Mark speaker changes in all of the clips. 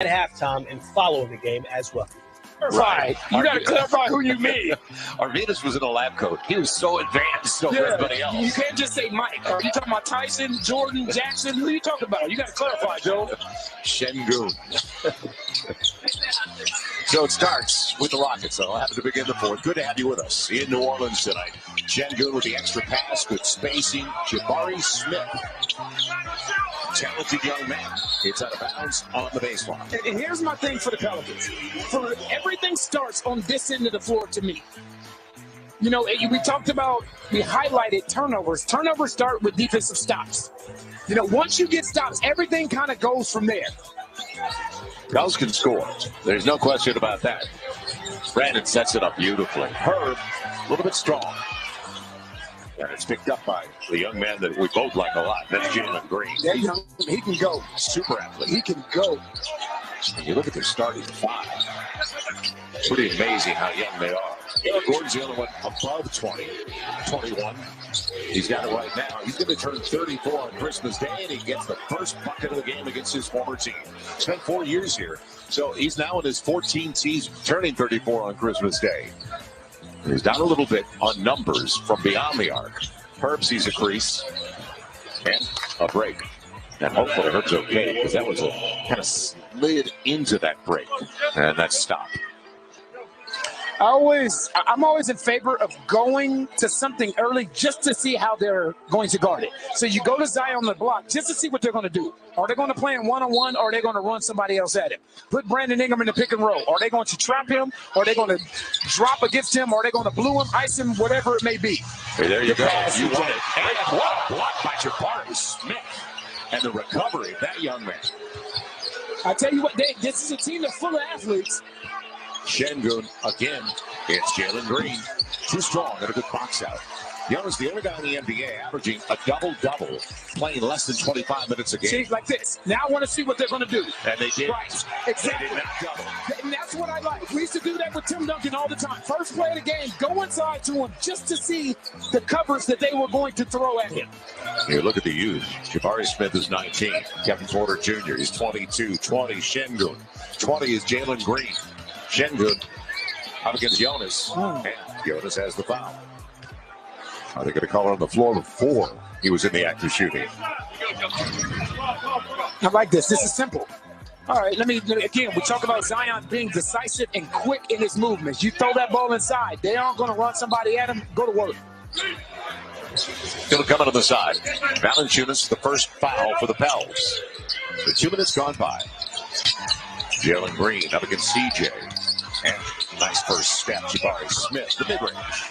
Speaker 1: at halftime and following the game as well.
Speaker 2: Right. You got to clarify who you mean.
Speaker 3: Arvidas was in a lab coat. He was so advanced over everybody else.
Speaker 2: You can't just say Mike. Are you talking about Tyson, Jordan, Jackson? Who are you talking about? You got to clarify, Joe.
Speaker 3: Şengün. So it starts with the Rockets. They'll have to begin the fourth. Good to have you with us in New Orleans tonight. Şengün with the extra pass, good spacing. Jabari Smith, talented young man. It's out of bounds on the baseline.
Speaker 2: And here's my thing for the Pelicans. Everything starts on this end of the floor to me. You know, we highlighted turnovers. Turnovers start with defensive stops. You know, once you get stops, everything kind of goes from there.
Speaker 3: Pels can score. There's no question about that. Brandon sets it up beautifully. Herb, a little bit strong. And it's picked up by the young man that we both like a lot. That's Jalen Green.
Speaker 2: Yeah, he can go.
Speaker 3: Super athlete.
Speaker 2: He can go.
Speaker 3: And you look at their starting five. Pretty amazing how young they are. Eric Gordon's the only one above 20, 21. He's got it right now. He's going to turn 34 on Christmas Day, and he gets the first bucket of the game against his former team. Spent 4 years here, so he's now in his 14th season, turning 34 on Christmas Day. He's down a little bit on numbers from beyond the arc. Herb sees a crease and a break. And hopefully Herb's okay, because that was a kind of slid into that break. And that's stopped.
Speaker 2: I'm always in favor of going to something early just to see how they're going to guard it. So you go to Zion on the block just to see what they're going to do. Are they going to play in one-on-one, or are they going to run somebody else at him? Put Brandon Ingram in the pick and roll. Are they going to trap him? Are they going to drop against him? Are they going to blue him, ice him, whatever it may be?
Speaker 3: Hey, there you go. You want it. And what a block by Jabari Smith. And the recovery of that young man.
Speaker 2: I tell you what, this is a team that's full of athletes.
Speaker 3: Şengün again. It's Jalen Green. Too strong and a good box out. Giannis, the only guy in the NBA averaging a double-double, playing less than 25 minutes a game.
Speaker 2: Change like this. Now I want to see what they're going to do.
Speaker 3: And they did.
Speaker 2: Right. Exactly.
Speaker 3: They did not double.
Speaker 2: And that's what I like. We used to do that with Tim Duncan all the time. First play of the game, go inside to him just to see the covers that they were going to throw at him.
Speaker 3: Here, look at the youth. Jabari Smith is 19. Kevin Porter Jr. is 22. 20, Şengün. 20 is Jalen Green. Şengün up against Jonas. And Jonas has the foul. Are they going to call it on the floor before he was in the act of shooting?
Speaker 2: I like this. This is simple. All right, again, we talk about Zion being decisive and quick in his movements. You throw that ball inside, they aren't going to run somebody at him. Go to work.
Speaker 3: Going to come out on the side. Valanciunas, the first foul for the Pels. So 2 minutes gone by. Jalen Green up against CJ. And nice first step, Jabari Smith, the mid-range.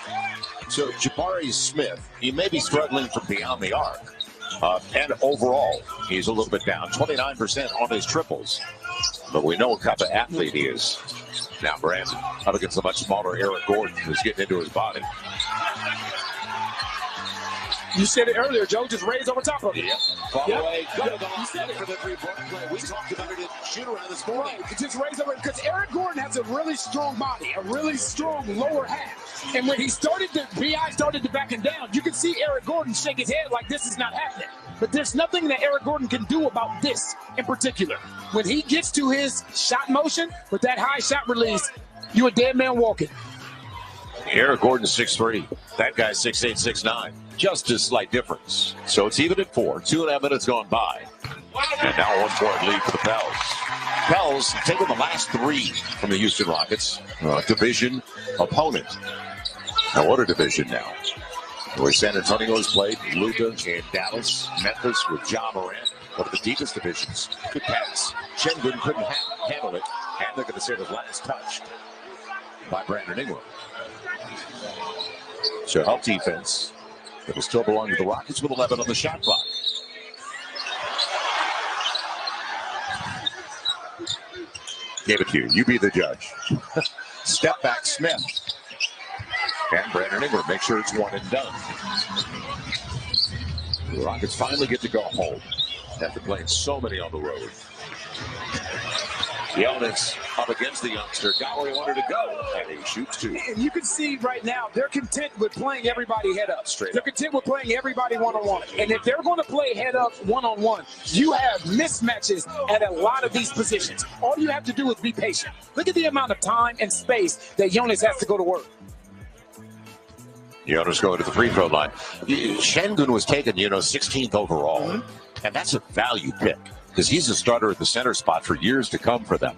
Speaker 3: So Jabari Smith, he may be struggling from beyond the arc. And overall, he's a little bit down. 29% on his triples. But we know what kind of athlete he is. Now Brandon up against a much smaller Eric Gordon, who's getting into his body.
Speaker 2: You said it earlier, Joe. Just raise over top of it.
Speaker 3: Yep. Fall away. You said it for the three-point play. We talked about it in shoot-around this morning.
Speaker 2: Right. Just raise over, because Eric Gordon has a really strong body, a really strong lower half. And when B.I. started to back him down, you could see Eric Gordon shake his head like this is not happening. But there's nothing that Eric Gordon can do about this in particular. When he gets to his shot motion with that high shot release, you a dead man walking.
Speaker 3: Eric Gordon 6'3". That guy's 6'8", 6'9". Just a slight difference. So it's even at 4. 2.5 minutes gone by. And now a 1-point lead for the Pels. Pels taking the last 3 from the Houston Rockets. Division opponent. Now what a division now. Where San Antonio has played, Luka in Dallas, Memphis with Ja Morant. One of the deepest divisions. Good pass. Şengün couldn't handle it. And they're going to say the last touch by Brandon Ingram. So help defense. It will still belong to the Rockets with 11 on the shot clock. Gave it to you. You be the judge. Step back, Smith. And Brandon Ingram. Make sure it's one and done. The Rockets finally get to go home after playing so many on the road. Giannis up against the youngster. Got where he wanted to go, and he shoots two.
Speaker 2: And you can see right now they're content with playing everybody head up. They're content with playing everybody one-on-one. And if they're going to play head up one-on-one, you have mismatches at a lot of these positions. All you have to do is be patient. Look at the amount of time and space that Jonas has to go to work.
Speaker 3: Jonas going to the free throw line. Şengün was taken, 16th overall. And that's a value pick because he's a starter at the center spot for years to come for them.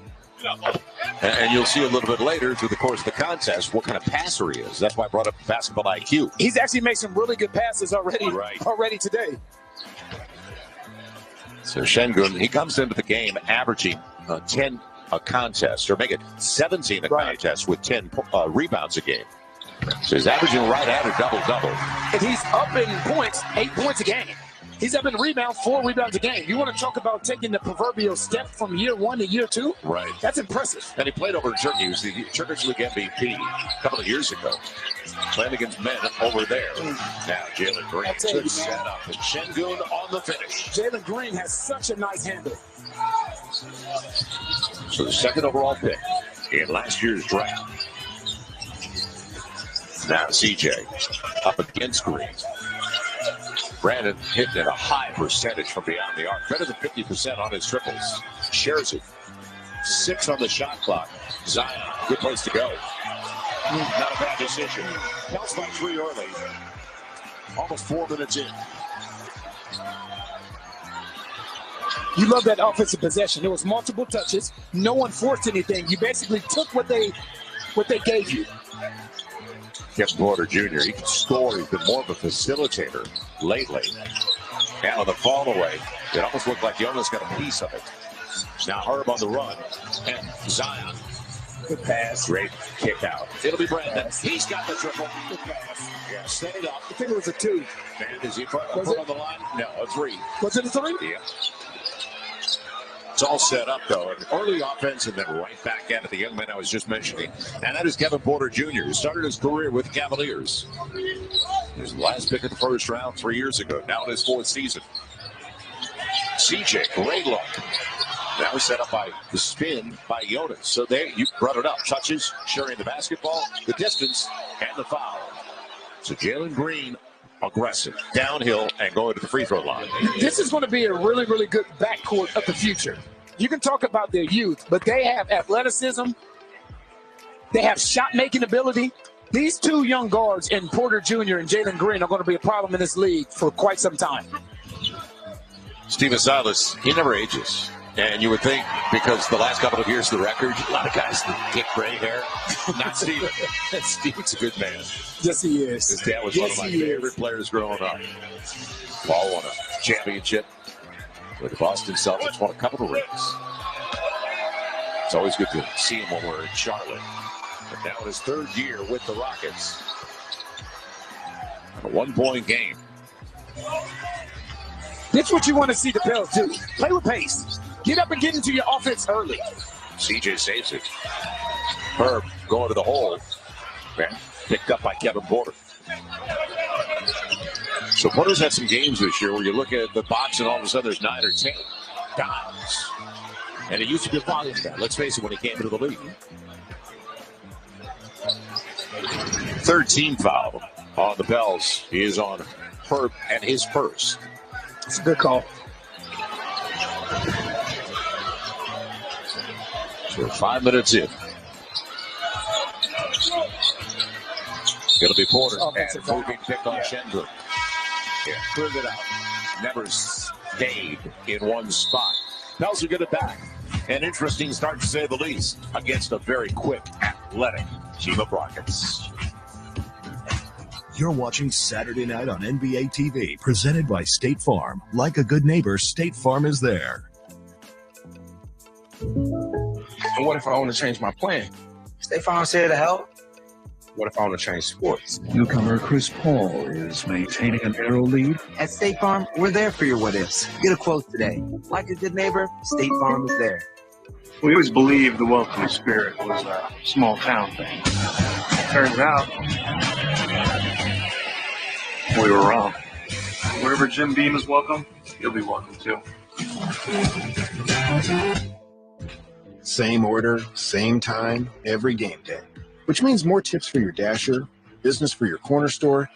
Speaker 3: And you'll see a little bit later through the course of the contest what kind of passer he is. That's why I brought up basketball IQ.
Speaker 2: He's actually made some really good passes already today.
Speaker 3: So Şengün, he comes into the game averaging 10 a contest, or make it 17 a contest with 10 rebounds a game. So he's averaging right at a double-double.
Speaker 2: And he's up in points, 8 points a game. He's up in rebounds, 4 rebounds a game. You want to talk about taking the proverbial step from year 1 to year 2?
Speaker 3: Right.
Speaker 2: That's impressive.
Speaker 3: And he played over in Turkey. He was the Turkish League MVP a couple of years ago. Playing against men over there. Now Jalen Green to set up. And Şengün on the finish.
Speaker 2: Jalen Green has such a nice handle.
Speaker 3: So the second overall pick in last year's draft. Now CJ up against Green. Brandon hitting at a high percentage from beyond the arc. Better than 50% on his triples. Shares it. 6 on the shot clock. Zion, good place to go. Not a bad decision. Pels by 3 early. Almost 4 minutes in.
Speaker 2: You love that offensive possession. There was multiple touches. No one forced anything. You basically took what they gave you.
Speaker 3: Kevin Porter Jr., he can score. He's been more of a facilitator lately. Now on the fall away, it almost looked like Jonas got a piece of it. Now Herb on the run. And Zion.
Speaker 2: Good pass.
Speaker 3: Great kick out. It'll be Brandon. He's got the triple. Good pass. Yeah, set it up.
Speaker 2: I think it was a 2.
Speaker 3: And is he put on the line? No, a 3.
Speaker 2: Was it a 3?
Speaker 3: Yeah. It's all set up, though. An early offense and then right back at it, the young man I was just mentioning. And that is Kevin Porter Jr., who started his career with the Cavaliers. His last pick of the first round 3 years ago, now in his 4th season. CJ, great look. Now set up by the spin by Jonas. So there, you brought it up. Touches, sharing the basketball, the distance, and the foul. So Jalen Green, aggressive, downhill, and going to the free throw line.
Speaker 2: This is going to be a really, really good backcourt of the future. You can talk about their youth, but they have athleticism. They have shot-making ability. These 2 young guards in Porter Jr. and Jalen Green are going to be a problem in this league for quite some time.
Speaker 3: Steven Silas, he never ages. And you would think, because the last couple of years, the record, a lot of guys get gray hair. Not Steven. Steven's a good man.
Speaker 2: Yes, he is.
Speaker 3: His dad was one of my favorite players growing up. Paul won a championship with the Boston Celtics, won a couple of rings. It's always good to see him when we're in Charlotte. But now in his 3rd year with the Rockets. A 1-point game.
Speaker 2: That's what you want to see the Pels do. Play with pace. Get up and get into your offense early.
Speaker 3: CJ saves it. Herb going to the hole. Man, picked up by Kevin Porter. So Porter's had some games this year where you look at the box and all of a sudden there's 9 or 10 dimes. And it used to be a volume guy. Let's face it, when he came into the league. 3rd team foul on the Pels. He is on Herb and his first.
Speaker 2: It's a good call.
Speaker 3: So 5 minutes in. It'll be Porter. And moving pick on Şengün. Yeah, cleared it out. Never stayed in one spot. Pels will get it back. An interesting start, to say the least, against a very quick, athletic team of Rockets.
Speaker 4: You're watching Saturday Night on NBA TV, presented by State Farm. Like a good neighbor, State Farm is there.
Speaker 5: And what if I want to change my plan?
Speaker 6: State Farm's here to help.
Speaker 5: What if I want to change sports?
Speaker 7: Newcomer Chris Paul is maintaining a narrow lead.
Speaker 6: At State Farm, we're there for your what-ifs. Get a quote today. Like a good neighbor, State Farm is there.
Speaker 7: We always believed the welcoming spirit was a small town thing. Turns out, we were wrong. Wherever Jim Beam is welcome, you'll be welcome too.
Speaker 8: Same order, same time, every game day. Which means more tips for your Dasher, business for your corner store,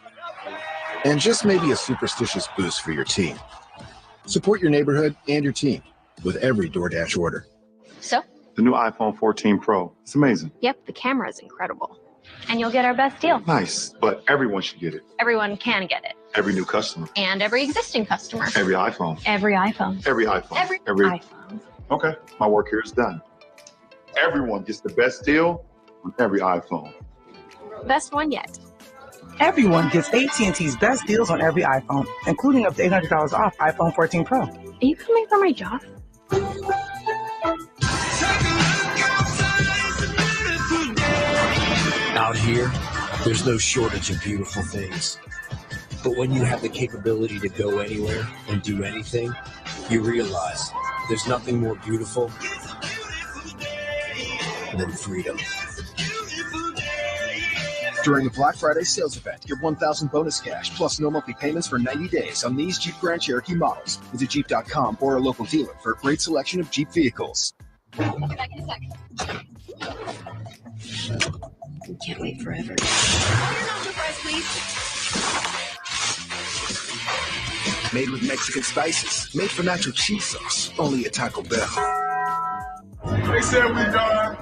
Speaker 8: and just maybe a superstitious boost for your team. Support your neighborhood and your team with every DoorDash order.
Speaker 9: So?
Speaker 7: The new iPhone 14 Pro. It's amazing.
Speaker 9: Yep, the camera is incredible. And you'll get our best deal.
Speaker 7: Nice, but everyone should get it.
Speaker 9: Everyone can get it.
Speaker 7: Every new customer.
Speaker 9: And every existing customer.
Speaker 7: Every iPhone.
Speaker 9: Every iPhone.
Speaker 7: Every iPhone.
Speaker 9: Every iPhone.
Speaker 7: Okay, my work here is done. Everyone gets the best deal on every iPhone.
Speaker 9: Best one yet.
Speaker 10: Everyone gets AT&T's best deals on every iPhone, including up to $800 off iPhone 14 Pro.
Speaker 9: Are you coming for my job?
Speaker 11: Out here, there's no shortage of beautiful things. But when you have the capability to go anywhere and do anything, you realize there's nothing more beautiful than freedom.
Speaker 12: During the Black Friday sales event, get 1,000 bonus cash plus no monthly payments for 90 days on these Jeep Grand Cherokee models. Visit Jeep.com or a local dealer for a great selection of Jeep vehicles.
Speaker 9: I'll be back in a second. Can't wait forever.
Speaker 12: Made with Mexican spices, made for nacho cheese sauce, only at Taco Bell.
Speaker 13: They said we done.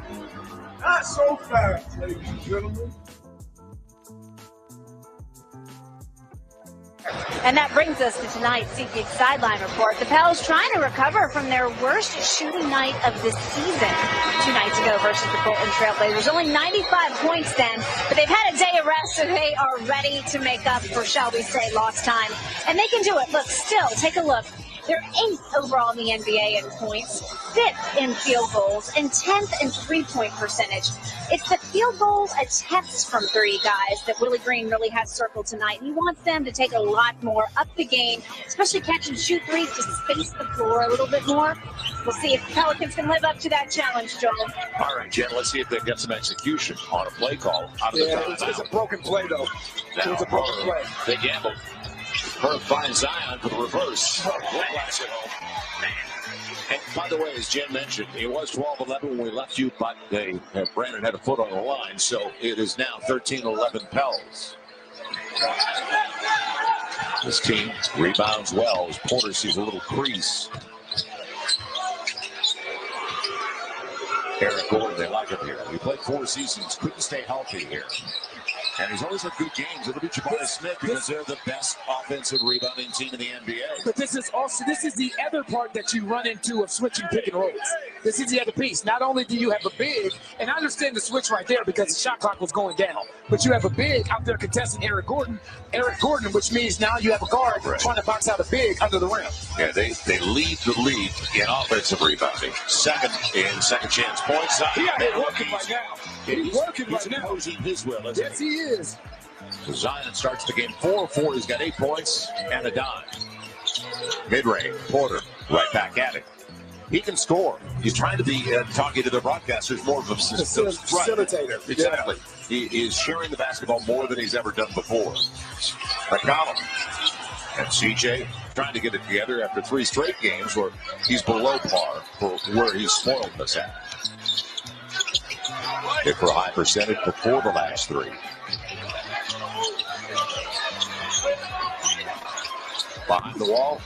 Speaker 13: Not so fast, ladies and gentlemen.
Speaker 14: And that brings us to tonight's SeatGeek Sideline Report. The Pels trying to recover from their worst shooting night of the season 2 nights ago versus the Portland Trailblazers. Only 95 points then, but they've had a day of rest, so they are ready to make up for, shall we say, lost time. And they can do it. Look, still, take a look. They're 8th overall in the NBA in points, 5th in field goals, and 10th in three-point percentage. It's the field goals attempts from three, guys, that Willie Green really has circled tonight. He wants them to take a lot more up the game, especially catch and shoot threes to space the floor a little bit more. We'll see if the Pelicans can live up to that challenge, Joel.
Speaker 3: All right, Jen, let's see if they get some execution on a play call out of the timeout.
Speaker 2: It's a broken play, though.
Speaker 3: Now,
Speaker 2: It's a broken play.
Speaker 3: They gamble. Herb finds Zion for the reverse. Whiplash at home. Man. And by the way, as Jen mentioned, it was 12-11 when we left you, but Brandon had a foot on the line, so it is now 13-11 Pels. This team rebounds well as Porter sees a little crease. Eric Gordon, they like him here. He played 4 seasons, couldn't stay healthy here. And he's always had good games. It'll be Jabari Smith because they're the best offensive rebounding team in the NBA.
Speaker 2: But this is the other part that you run into of switching pick and rolls. This is the other piece. Not only do you have a big, and I understand the switch right there because the shot clock was going down, but you have a big out there contesting Eric Gordon, which means now you have a guard trying to box out a big under the rim.
Speaker 3: Yeah, they lead the league in offensive rebounding. Second in second chance points.
Speaker 2: He's working right now. He's working right now.
Speaker 3: Imposing his will, isn't
Speaker 2: yes, he is.
Speaker 3: So Zion starts the game 4-4. He's got 8 points and a dime. Mid-range, Porter right back at it. He can score. He's trying to be talking to the broadcasters more of a
Speaker 2: facilitator.
Speaker 3: Exactly. Yeah. He is sharing the basketball more than he's ever done before. McCollum and CJ trying to get it together after 3 straight games where he's below par for where he's spoiled us at. Hit for a high percentage before the last 3. Behind the wall,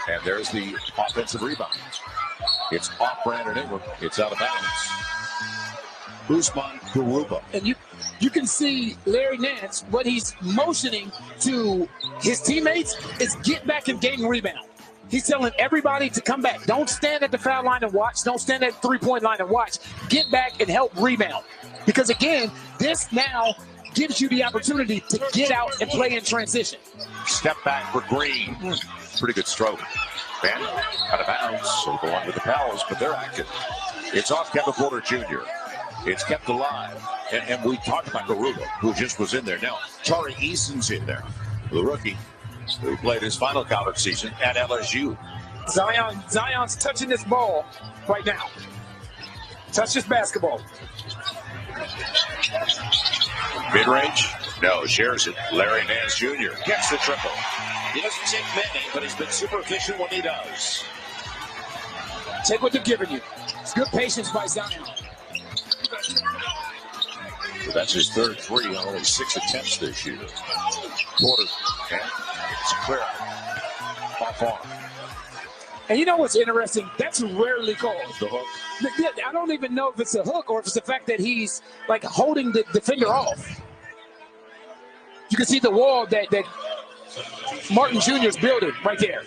Speaker 3: and there's the offensive rebound. It's off Brandon Ingram. It's out of bounds. Usman Garuba.
Speaker 2: And you can see Larry Nance, what he's motioning to his teammates is get back and gain rebound. He's telling everybody to come back. Don't stand at the foul line and watch. Don't stand at the three-point line and watch. Get back and help rebound. Because, again, this now gives you the opportunity to get out and play in transition.
Speaker 3: Step back for Green. Pretty good stroke. Van out of bounds. So go on with the Pels, but they're active. It's off Kevin Porter Jr. It's kept alive. And we talked about Garuba, who just was in there. Now, Tari Eason's in there, the rookie, who played his final college season at LSU.
Speaker 2: Zion's touching this ball right now. Touch this basketball.
Speaker 3: Mid-range? No, shares it. Larry Nance Jr. gets the triple. He doesn't take many, but he's been super efficient when he does.
Speaker 2: Take what they're giving you. It's good patience by Zion.
Speaker 3: So that's his third three on only 6 attempts this year. Porter, and it's clear. Off arm.
Speaker 2: And you know what's interesting? That's rarely called.
Speaker 3: The hook.
Speaker 2: I don't even know if it's a hook or if it's the fact that he's like holding the defender off. You can see the wall that Martin Jr. is building right there.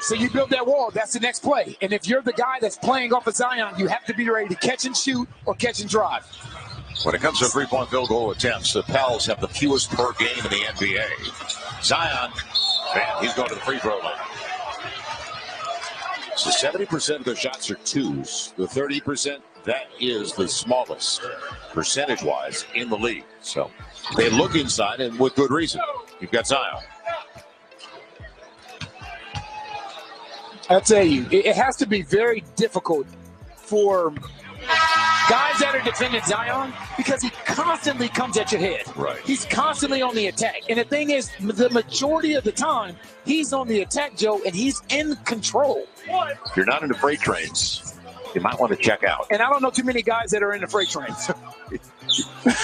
Speaker 2: So you build that wall, that's the next play. And if you're the guy that's playing off of Zion, you have to be ready to catch and shoot or catch and drive.
Speaker 3: When it comes to three-point field goal attempts, the Pels have the fewest per game in the NBA. Zion, man, he's going to the free throw line. So 70% of their shots are twos. The 30%, that is the smallest percentage-wise in the league. So they look inside, and with good reason. You've got Zion.
Speaker 2: I'll tell you, it has to be very difficult for guys that are defending Zion because he constantly comes at your head.
Speaker 3: Right.
Speaker 2: He's constantly on the attack. And the thing is, the majority of the time, he's on the attack, Joe, and he's in control.
Speaker 3: If you're not into freight trains, you might want to check out.
Speaker 2: And I don't know too many guys that are in the freight trains.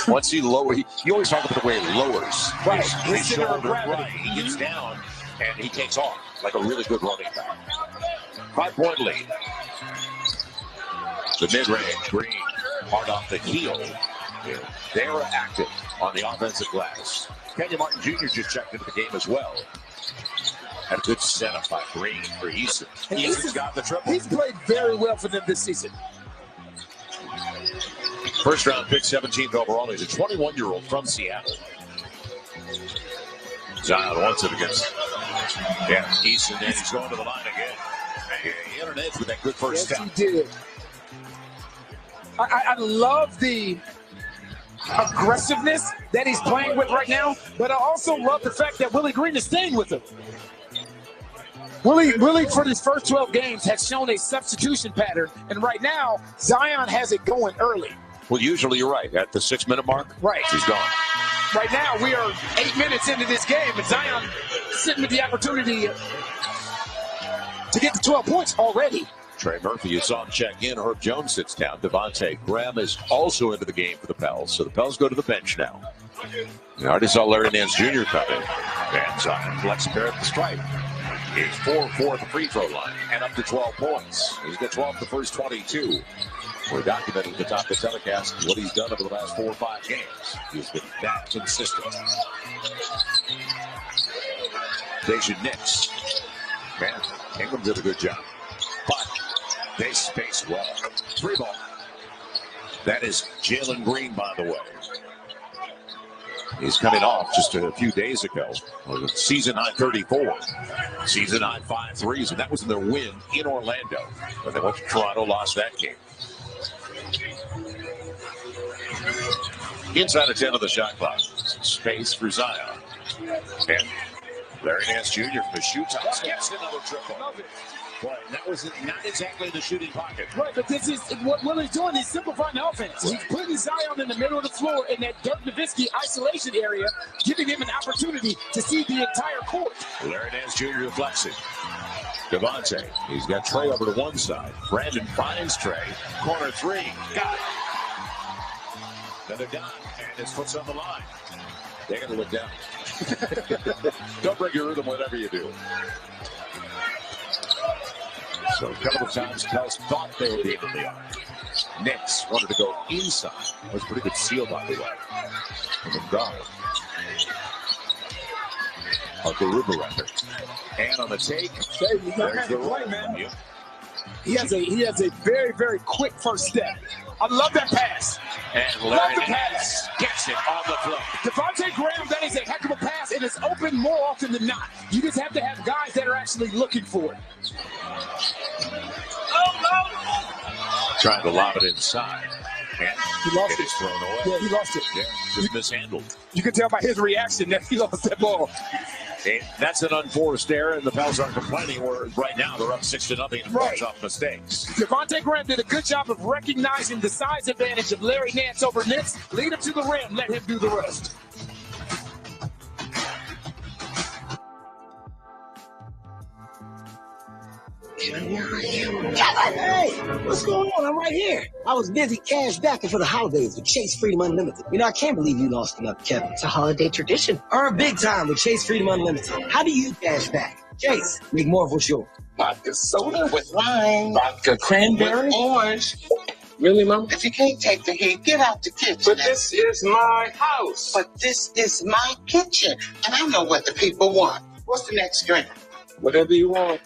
Speaker 3: Once he lowers, you always talk about the way he lowers.
Speaker 2: Right.
Speaker 3: His shoulder, right. He gets down, and he takes off like a really good running back. 5-point lead. The mid-range, Green, hard off the heel. They're active on the offensive glass. Kenyon Martin Jr. just checked into the game as well. Had a good setup by Green for Easton. Easton's got the triple.
Speaker 2: He's played very well for them this season.
Speaker 3: First round pick, 17th overall. He's a 21-year-old from Seattle. Zion wants it against Easton, and he's going to the line again. He had an edge with that good first step.
Speaker 2: Yes, he did. I love the aggressiveness that he's playing with right now, but I also love the fact that Willie Green is staying with him. Willie, for his first 12 games, has shown a substitution pattern, and right now, Zion has it going early.
Speaker 3: Well, usually you're right. At the 6-minute mark,
Speaker 2: right,
Speaker 3: he's gone.
Speaker 2: Right now, we are 8 minutes into this game, and Zion sitting with the opportunity to get to 12 points already.
Speaker 3: Trey Murphy, you saw him check in. Herb Jones sits down. Devontae Graham is also into the game for the Pels. So the Pels go to the bench now. You already saw Larry Nance Jr. come in. And Zion flex pair at the stripe. He's 4-4 at the free throw line and up to 12 points. He's got 12 the first 22. We're documenting at the top of the telecast what he's done over the last 4 or 5 games. He's been that consistent. Deja Nix. Man, Ingram did a good job. But they space well. 3 ball. That is Jalen Green, by the way. He's coming off just a few days ago. Season high 34. Season high 5 threes, and that was in their win in Orlando. But they went to Toronto, lost that game. Inside of 10 of the shot clock. Space for Zion. And Larry Nance Jr. from the shoot top gets another triple. Boy, that was not exactly the shooting pocket.
Speaker 2: Right, but this is what Willie's doing. He's simplifying the offense. Right. He's putting Zion in the middle of the floor in that Dirk Nowitzki isolation area, giving him an opportunity to see the entire court.
Speaker 3: Larry Nance Jr. flexing. Devontae, he's got Trey over to one side. Brandon finds Trey. Corner 3. Got it. Another dime, and his foot's on the line. They got to look down. Don't break your rhythm, whatever you do. So a couple of times, Pels thought they would be able to arc. Nix wanted to go inside. That was a pretty good seal, by the way. From the guard. Garuba record. And on the take, there's the right man. Yep.
Speaker 2: He has a very, very quick first step. I love that pass.
Speaker 3: And Larry Nance gets it on the floor.
Speaker 2: Devontae Graham, that is a heck of a pass, and it's open more often than not. You just have to have guys that are actually looking for it.
Speaker 3: Trying to lob it inside. And
Speaker 2: he lost it.
Speaker 3: It's thrown away.
Speaker 2: Yeah, he lost it.
Speaker 3: Yeah, just mishandled.
Speaker 2: You can tell by his reaction that he lost that ball.
Speaker 3: And that's an unforced error, and the Pels aren't complaining. Where right now they're up 6-0 right off mistakes.
Speaker 2: Devontae Graham did a good job of recognizing the size advantage of Larry Nance over Nix. Lead him to the rim. Let him do the rest.
Speaker 15: Hey, what's going on? I'm right here. I was busy cash backing for the holidays with Chase Freedom Unlimited. You know, I can't believe you lost enough, Kevin. It's a holiday tradition. Earn big time with Chase Freedom Unlimited. How do you cash back? Chase, make more of what's yours.
Speaker 16: Vodka soda with lime. Vodka cranberry. With orange. Really, Mom? If you can't take the heat, get out the kitchen.
Speaker 5: But this is my house.
Speaker 16: But this is my kitchen, and I know what the people want. What's the next drink?
Speaker 5: Whatever you want.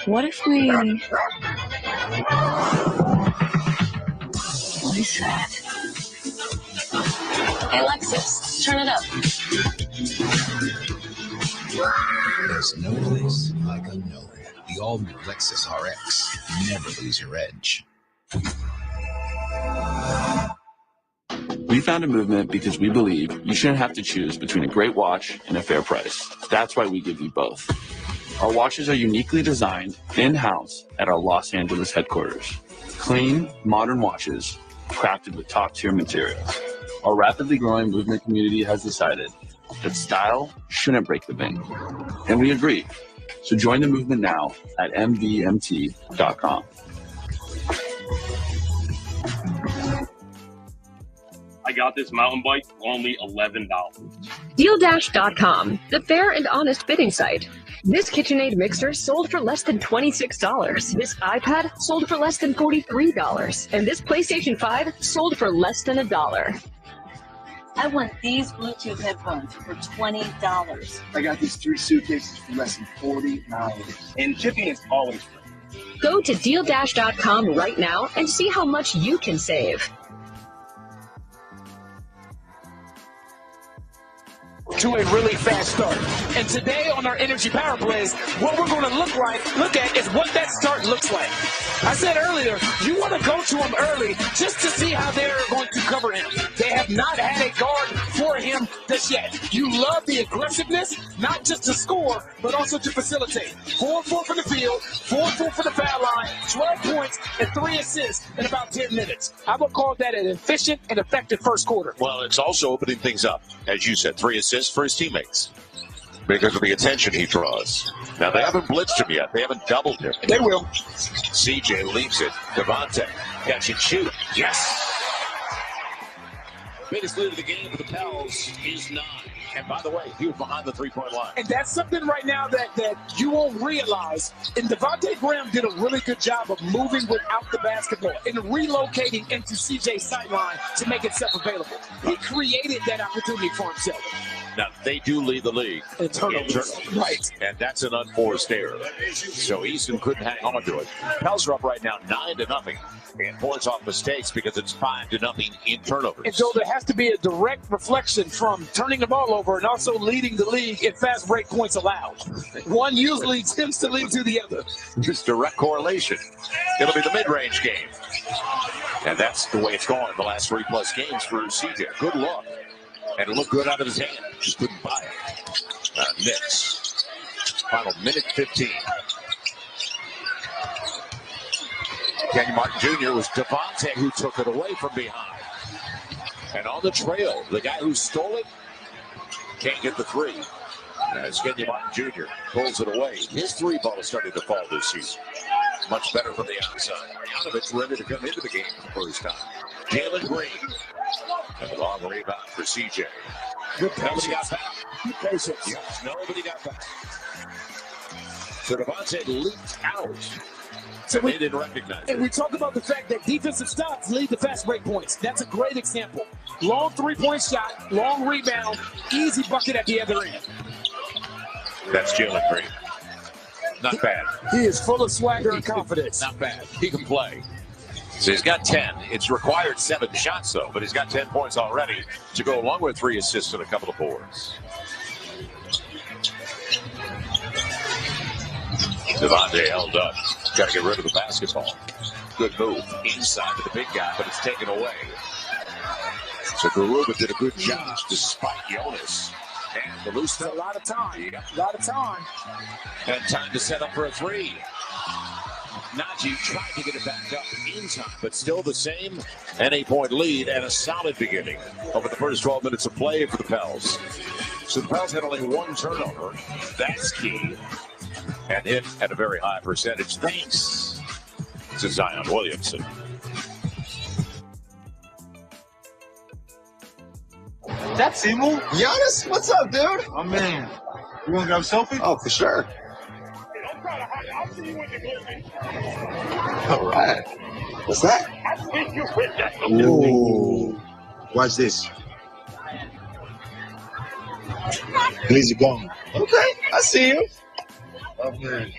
Speaker 9: What if we... What is that? Hey, Alexis, turn it up.
Speaker 17: There's no place like a nowhere. The all-new Lexus RX. Never lose your edge.
Speaker 18: We found a movement because we believe you shouldn't have to choose between a great watch and a fair price. That's why we give you both. Our watches are uniquely designed in-house at our Los Angeles headquarters. Clean, modern watches crafted with top-tier materials. Our rapidly growing movement community has decided that style shouldn't break the bank. And we agree. So join the movement now at mvmt.com.
Speaker 19: I got this mountain bike for only $11.
Speaker 20: DealDash.com, the fair and honest bidding site. This KitchenAid mixer sold for less than $26. This iPad sold for less than $43. And this PlayStation 5 sold for less than $1.
Speaker 21: I want these Bluetooth headphones for $20.
Speaker 12: I got these 3 suitcases for less than $40. And shipping is always free.
Speaker 20: Go to DealDash.com right now and see how much you can save.
Speaker 2: To a really fast start. And today on our Energy Power Plays, what we're going to look at is what that start looks like. I said earlier, you want to go to him early just to see how they're going to cover him. They have not had a guard for him just yet. You love the aggressiveness, not just to score, but also to facilitate. 4-4 from the field, 4-4 for the foul line, 12 points, and 3 assists in about 10 minutes. I would call that an efficient and effective first quarter.
Speaker 3: Well, it's also opening things up. As you said, 3 assists for his teammates because of the attention he draws. Now, they haven't blitzed him yet. They haven't doubled him.
Speaker 2: They will.
Speaker 3: CJ leaves it. Devontae, catch and shoot. Yes. Biggest lead of the game for the Pels is 9. And by the way, he was behind the three-point line.
Speaker 2: And that's something right now that you won't realize. And Devontae Graham did a really good job of moving without the basketball and relocating into CJ's sideline to make itself available. He created that opportunity for himself.
Speaker 3: Now, they do lead the league
Speaker 2: in turnovers. Right.
Speaker 3: And that's an unforced error. So Easton couldn't hang on to it. Pels are up right now 9-0 and points off mistakes because it's 5-0 in turnovers.
Speaker 2: And so there has to be a direct reflection from turning the ball over and also leading the league in fast break points allowed. One usually tends to lead to the other.
Speaker 3: Just direct correlation. It'll be the mid-range game. And that's the way it's gone the last 3+ games for CJ. Good luck. And it looked good out of his hand. Just couldn't buy it. Knicks. Final minute 15. Kenny Martin Jr. was Devontae who took it away from behind. And on the trail, the guy who stole it can't get the 3. As Kenny Martin Jr. pulls it away. His 3 ball is starting to fall this season. Much better from the outside. Yanovich ready to come into the game for the first time. Jalen Green. And the long rebound for CJ. Nobody got back. Yes, nobody got back. So Devontae leaked out. So they didn't recognize it.
Speaker 2: And we talk about the fact that defensive stops lead to fast break points. That's a great example. Long 3-point shot, long rebound, easy bucket at the other end.
Speaker 3: That's Jalen Green. Not bad.
Speaker 2: He is full of swagger and confidence.
Speaker 3: Not bad. He can play. So he's got 10. It's required 7 shots, though, but he's got 10 points already to go along with 3 assists and a couple of boards. Devontae held up. Got to get rid of the basketball. Good move inside to the big guy, but it's taken away. So Garuba did a good job despite Jonas. And the loose
Speaker 2: a lot of time. A lot of time.
Speaker 3: And time to set up for a 3. Najee tried to get it back up in time, but still the same. An 8-point lead and a solid beginning over the first 12 minutes of play for the Pels. So the Pels had only one turnover. That's key. And hit at a very high percentage thanks to Zion Williamson.
Speaker 1: That's Emu.
Speaker 13: Giannis, what's up, dude?
Speaker 1: Oh, man. You want to grab a selfie?
Speaker 13: Oh, for sure. All right. What's that? Ooh. Watch this. Please, you're gone. Okay, I see you. Oh, man.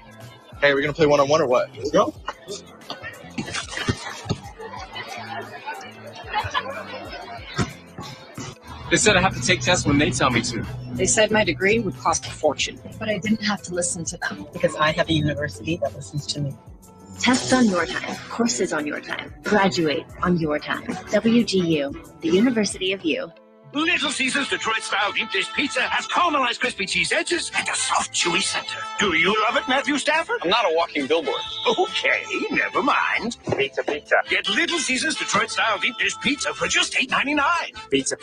Speaker 13: Hey, we're going to play one-on-one or what? Let's go.
Speaker 22: They said I have to take tests when they tell me to.
Speaker 23: They said my degree would cost a fortune.
Speaker 9: But I didn't have to listen to them.
Speaker 23: Because I have a university that listens to me.
Speaker 9: Tests on your time. Courses on your time. Graduate on your time. WGU, the University of You.
Speaker 24: Little Caesars Detroit-style deep dish pizza has caramelized crispy cheese edges and a soft, chewy center. Do you love it, Matthew Stafford?
Speaker 5: I'm not a walking billboard.
Speaker 24: Okay, never mind. Pizza. Get Little Caesars Detroit-style deep dish pizza for just $8.99.
Speaker 5: Pizza.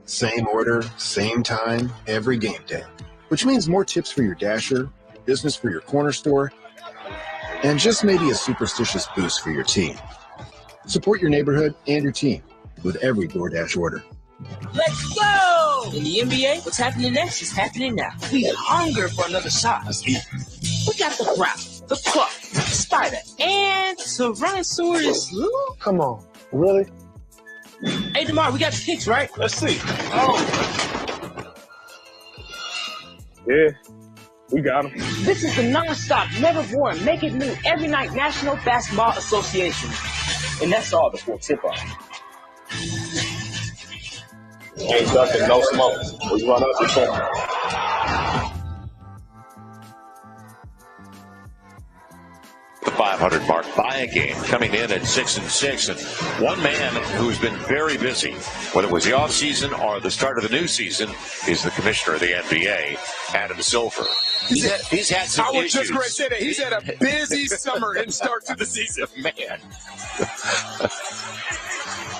Speaker 8: Same order, same time, every game day. Which means more tips for your dasher, business for your corner store, and just maybe a superstitious boost for your team. Support your neighborhood and your team with every DoorDash order.
Speaker 15: Let's go! In the NBA, what's happening next is happening now. We hunger for another shot. We got the Growl, the Cluck, Spider, and Tyrannosaurus.
Speaker 5: Come on. Really?
Speaker 15: Hey, DeMar, we got the picks, right?
Speaker 5: Let's see.
Speaker 15: Oh.
Speaker 5: Yeah, we got him.
Speaker 15: This is the non-stop, never boring, make it new every night National Basketball Association. And that's all before tip-off.
Speaker 5: Ain't nothing, no smoke. We run out the track.
Speaker 3: The 500 mark by a game, coming in at 6-6, and one man who's been very busy, whether it was the offseason or the start of the new season, is the commissioner of the NBA, Adam Silver. He's had some issues.
Speaker 2: I was just going to say that he's had a busy summer and start to the season,
Speaker 3: man.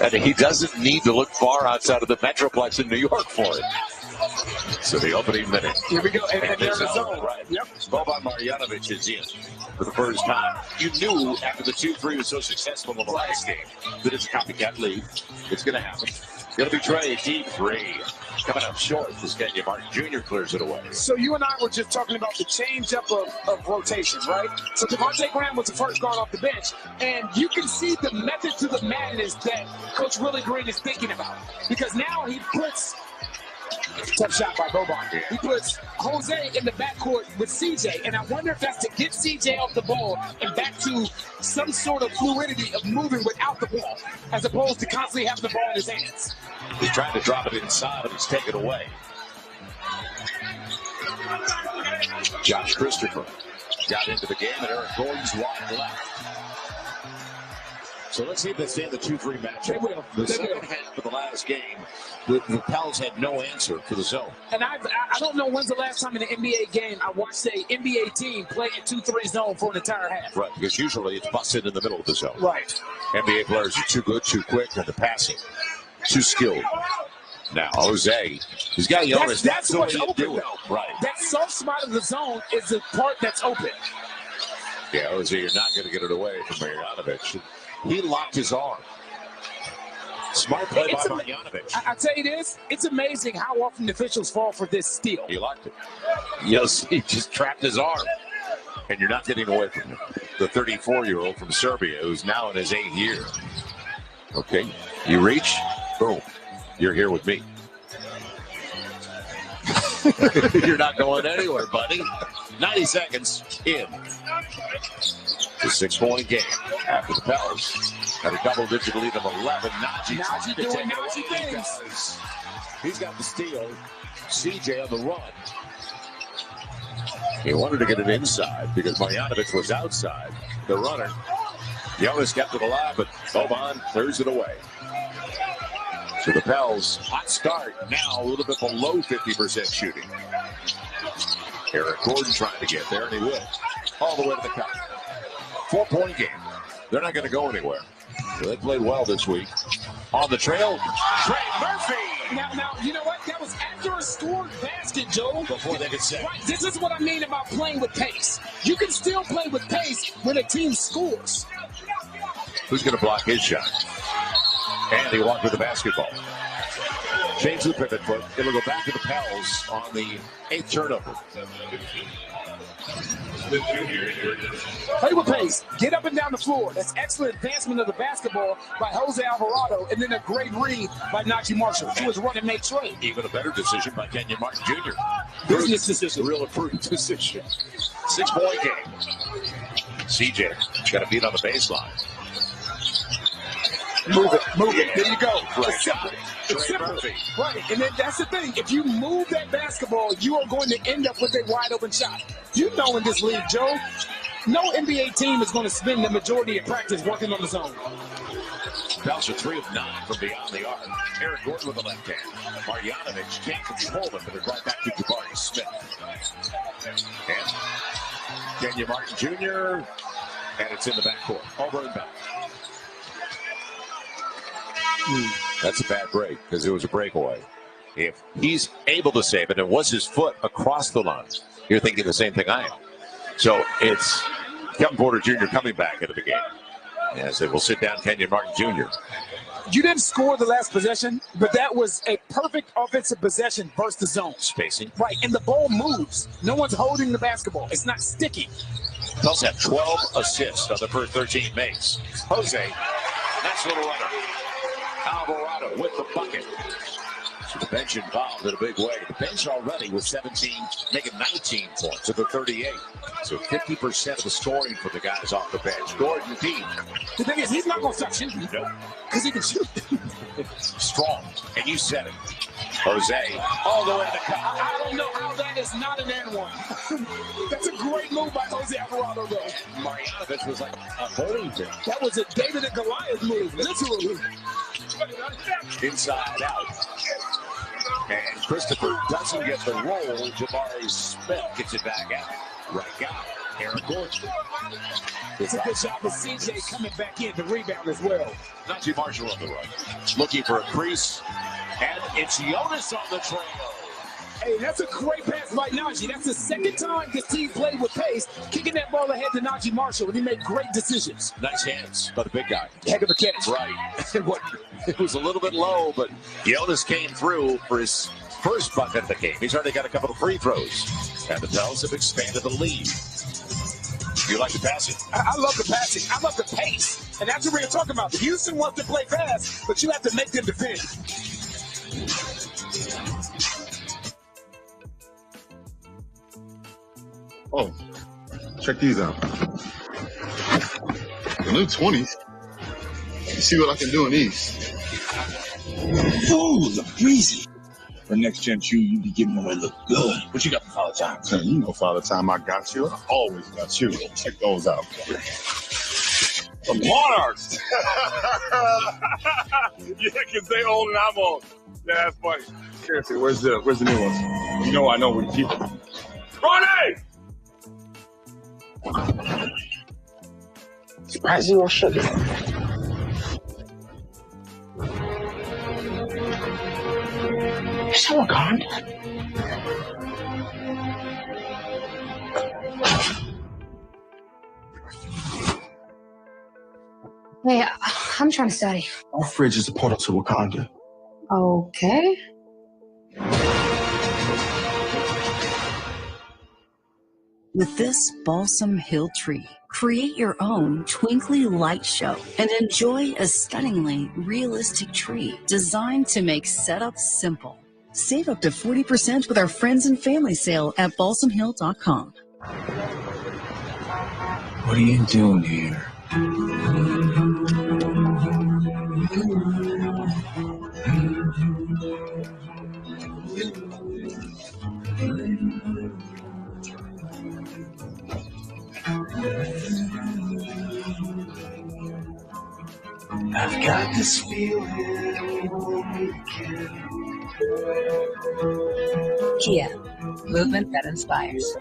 Speaker 3: And he doesn't need to look far outside of the Metroplex in New York for it. So the opening minute.
Speaker 2: Here we go, and there's a zone.
Speaker 3: Right. Yep. Boban Marjanovic is in for the first time. You knew after the 2-3 was so successful in the last game that it's a copycat league. It's going to happen. Going to be Trey, deep three. Coming up short as Kenya Martin Jr. clears it away.
Speaker 2: So you and I were just talking about the change-up of rotation, right? So Devontae Graham was the first gone off the bench, and you can see the method to the madness that Coach Willie Green is thinking about. Because now he puts... Tough shot by Boban. He puts Jose in the backcourt with CJ, and I wonder if that's to get CJ off the ball and back to some sort of fluidity of moving without the ball, as opposed to constantly having the ball in his hands.
Speaker 3: He's trying to drop it inside, and it's taken away. Josh Christopher got into the game, and Eric Gordon's wide left. So let's see if they stay in the 2-3 matchup. The second half of the last game, the Pels had no answer for the zone.
Speaker 2: And I don't know when's the last time in an NBA game I watched a NBA team play a 2-3 zone for an entire half.
Speaker 3: Right, because usually it's busted in the middle of the zone.
Speaker 2: Right.
Speaker 3: NBA players are too good, too quick, and the passing too skilled. Now, Jose, he's got Jonas.
Speaker 2: That's what's open, though.
Speaker 3: Right.
Speaker 2: That soft spot of the zone is the part that's open.
Speaker 3: Yeah, Jose, you're not going to get it away from Marjanovic. He locked his arm. Smart play by Marjanovic.
Speaker 2: I tell you this, it's amazing how often the officials fall for this steal.
Speaker 3: He locked it. Yes, he just trapped his arm. And you're not getting away from him. The 34-year-old from Serbia who's now in his 8th year. Okay, you reach, boom, you're here with me. You're not going anywhere, buddy. 90 seconds in. The 6-point game after the Pels got a double-digit lead of 11. Najee
Speaker 2: doing Najee things.
Speaker 3: He's got the steal. CJ on the run. He wanted to get it inside because Marjanovic was outside. The runner. Jonas kept it alive, but Boban clears it away. So the Pels, hot start, now a little bit below 50% shooting. Eric Gordon trying to get there, and he will. All the way to the cup. 4-point game. They're not going to go anywhere. So they played well this week. On the trail, Trey Murphy.
Speaker 2: Now, you know what? That was after a scored basket, Joe.
Speaker 3: Before they could say.
Speaker 2: Right, this is what I mean about playing with pace. You can still play with pace when a team scores.
Speaker 3: Who's going to block his shot? And he walked with the basketball. Change the pivot foot. It'll go back to the Pels on the 8th turnover.
Speaker 2: Play with pace. Get up and down the floor. That's excellent advancement of the basketball by Jose Alvarado, and then a great read by Najee Marshall, who was running make trade.
Speaker 3: Even a better decision by Kenyon Martin Jr.
Speaker 2: Business decision.
Speaker 3: Real approved decision. 6-point game. CJ got a beat on the baseline.
Speaker 2: Move it. There you go.
Speaker 3: Right.
Speaker 2: It's simple. It's simple. Right, and then that's the thing. If you move that basketball, you are going to end up with a wide open shot. You know in this league, Joe, no NBA team is going to spend the majority of practice working on the zone.
Speaker 3: Pels are 3 of 9 from beyond the arc. Eric Gordon with the left hand. Marjanovic can't control it, but it's right back to Jabari Smith. And Kenyon Martin Jr., and it's in the backcourt. Over and back. That's a bad break because it was a breakaway. If he's able to save it, and was his foot across the line, you're thinking the same thing I am. So it's Kevin Porter Jr. coming back into the game. As they will sit down Kenyon Martin Jr.
Speaker 2: You didn't score the last possession, but that was a perfect offensive possession versus the zone.
Speaker 3: Spacing.
Speaker 2: Right, and the ball moves. No one's holding the basketball. It's not sticky.
Speaker 3: Pels have 12 assists on the first 13 makes. Jose, nice little runner. Alvarado with the bucket. So the bench involved in a big way. The bench already with 17, making 19 points of the 38. So 50% of the scoring for the guys off the bench. Gordon deep.
Speaker 2: The thing is, he's not going to stop shooting.
Speaker 3: Nope.
Speaker 2: Because he can shoot.
Speaker 3: Strong. And you said it. Jose, all the way to the cup.
Speaker 2: I don't know how that is not an and one. That's a great move by Jose Alvarado, though.
Speaker 3: Marjanovic was like a bowling pin.
Speaker 2: That was a David and Goliath move, literally.
Speaker 3: Inside out. And Christopher doesn't get the roll. Jabari Smith gets it back out. Right out. Eric Gordon.
Speaker 2: It's a good job with CJ coming back in to rebound as well.
Speaker 3: Najee Marshall on the run. Looking for a crease. And it's Jonas on the trail.
Speaker 2: Hey, that's a great pass by Najee. That's the second time this team played with pace, kicking that ball ahead to Najee Marshall, and he made great decisions.
Speaker 3: Nice hands by the big guy.
Speaker 2: Heck of a catch.
Speaker 3: Right. It was a little bit low, but Jonas came through for his first bucket of the game. He's already got a couple of free throws. And the Pels have expanded the lead. You like the passing?
Speaker 2: I love the passing. I love the pace. And that's what we're talking about. Houston wants to play fast, but you have to make them defend.
Speaker 1: Oh, check these out. The new 20s. Let's see what I can do in these.
Speaker 4: Ooh, look breezy. For next gen shoe, you be giving away look good. What you got for Father Time?
Speaker 1: You know, Father Time, I got you. I always got you. Check those out.
Speaker 4: The Monarchs. Yeah, because they old and I'm old. Yeah, that's funny. Seriously, where's the new ones? You know I know where to keep them. Ronnie! Surprise zero sugar. Is that Wakanda?
Speaker 6: Hey, I'm trying to study.
Speaker 4: Our fridge is a portal to Wakanda.
Speaker 6: Okay.
Speaker 7: With this Balsam Hill tree, create your own twinkly light show and enjoy a stunningly realistic tree designed to make setup simple. Save up to 40% with our friends and family sale at balsamhill.com.
Speaker 4: What are you doing here?
Speaker 10: I've got this feeling.
Speaker 11: Kia, movement that inspires.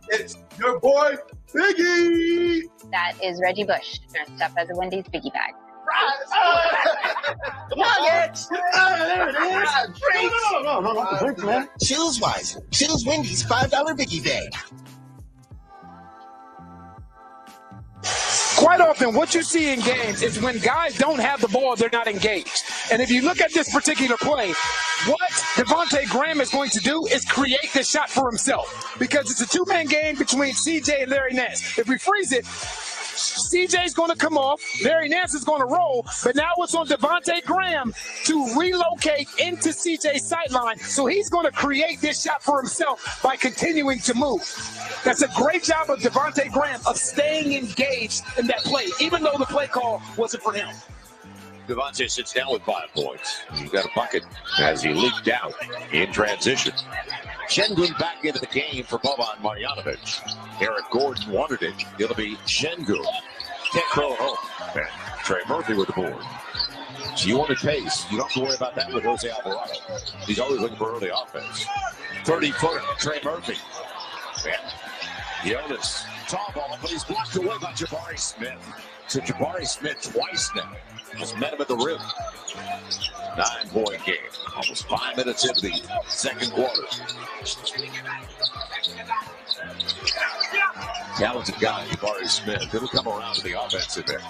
Speaker 10: It's your boy, Biggie.
Speaker 14: That is Reggie Bush, dressed up as a Wendy's biggie bag.
Speaker 10: Nuggets! There it is. Drinks.
Speaker 15: No, not the drinks, man. Choose wisely. Choose Wendy's $5 biggie bag.
Speaker 2: Quite often, what you see in games is when guys don't have the ball, they're not engaged. And if you look at this particular play, what Devontae Graham is going to do is create the shot for himself, because it's a two-man game between CJ and Larry Nance. If we freeze it, CJ's going to come off, Larry Nance is going to roll, but now it's on Devontae Graham to relocate into CJ's sideline, so he's going to create this shot for himself by continuing to move. That's a great job of Devontae Graham of staying engaged in that play, even though the play call wasn't for him.
Speaker 3: Devontae sits down with 5 points. He's got a bucket as he leaked out in transition. Şengün back into the game for Boban Marjanovic. Eric Gordon wanted it. It'll be Şengün. Can't throw it home. And Trey Murphy with the board. So you wanted pace. You don't have to worry about that with Jose Alvarado. He's always looking for early offense. 30-footer, Trey Murphy. And Jonas, tall ball, but he's blocked away by Jabari Smith. So Jabari Smith twice now. Just met him at the rim. 9-point game. Almost 5 minutes into the second quarter. Talented guy, Jabari Smith. He'll come around to the offensive end.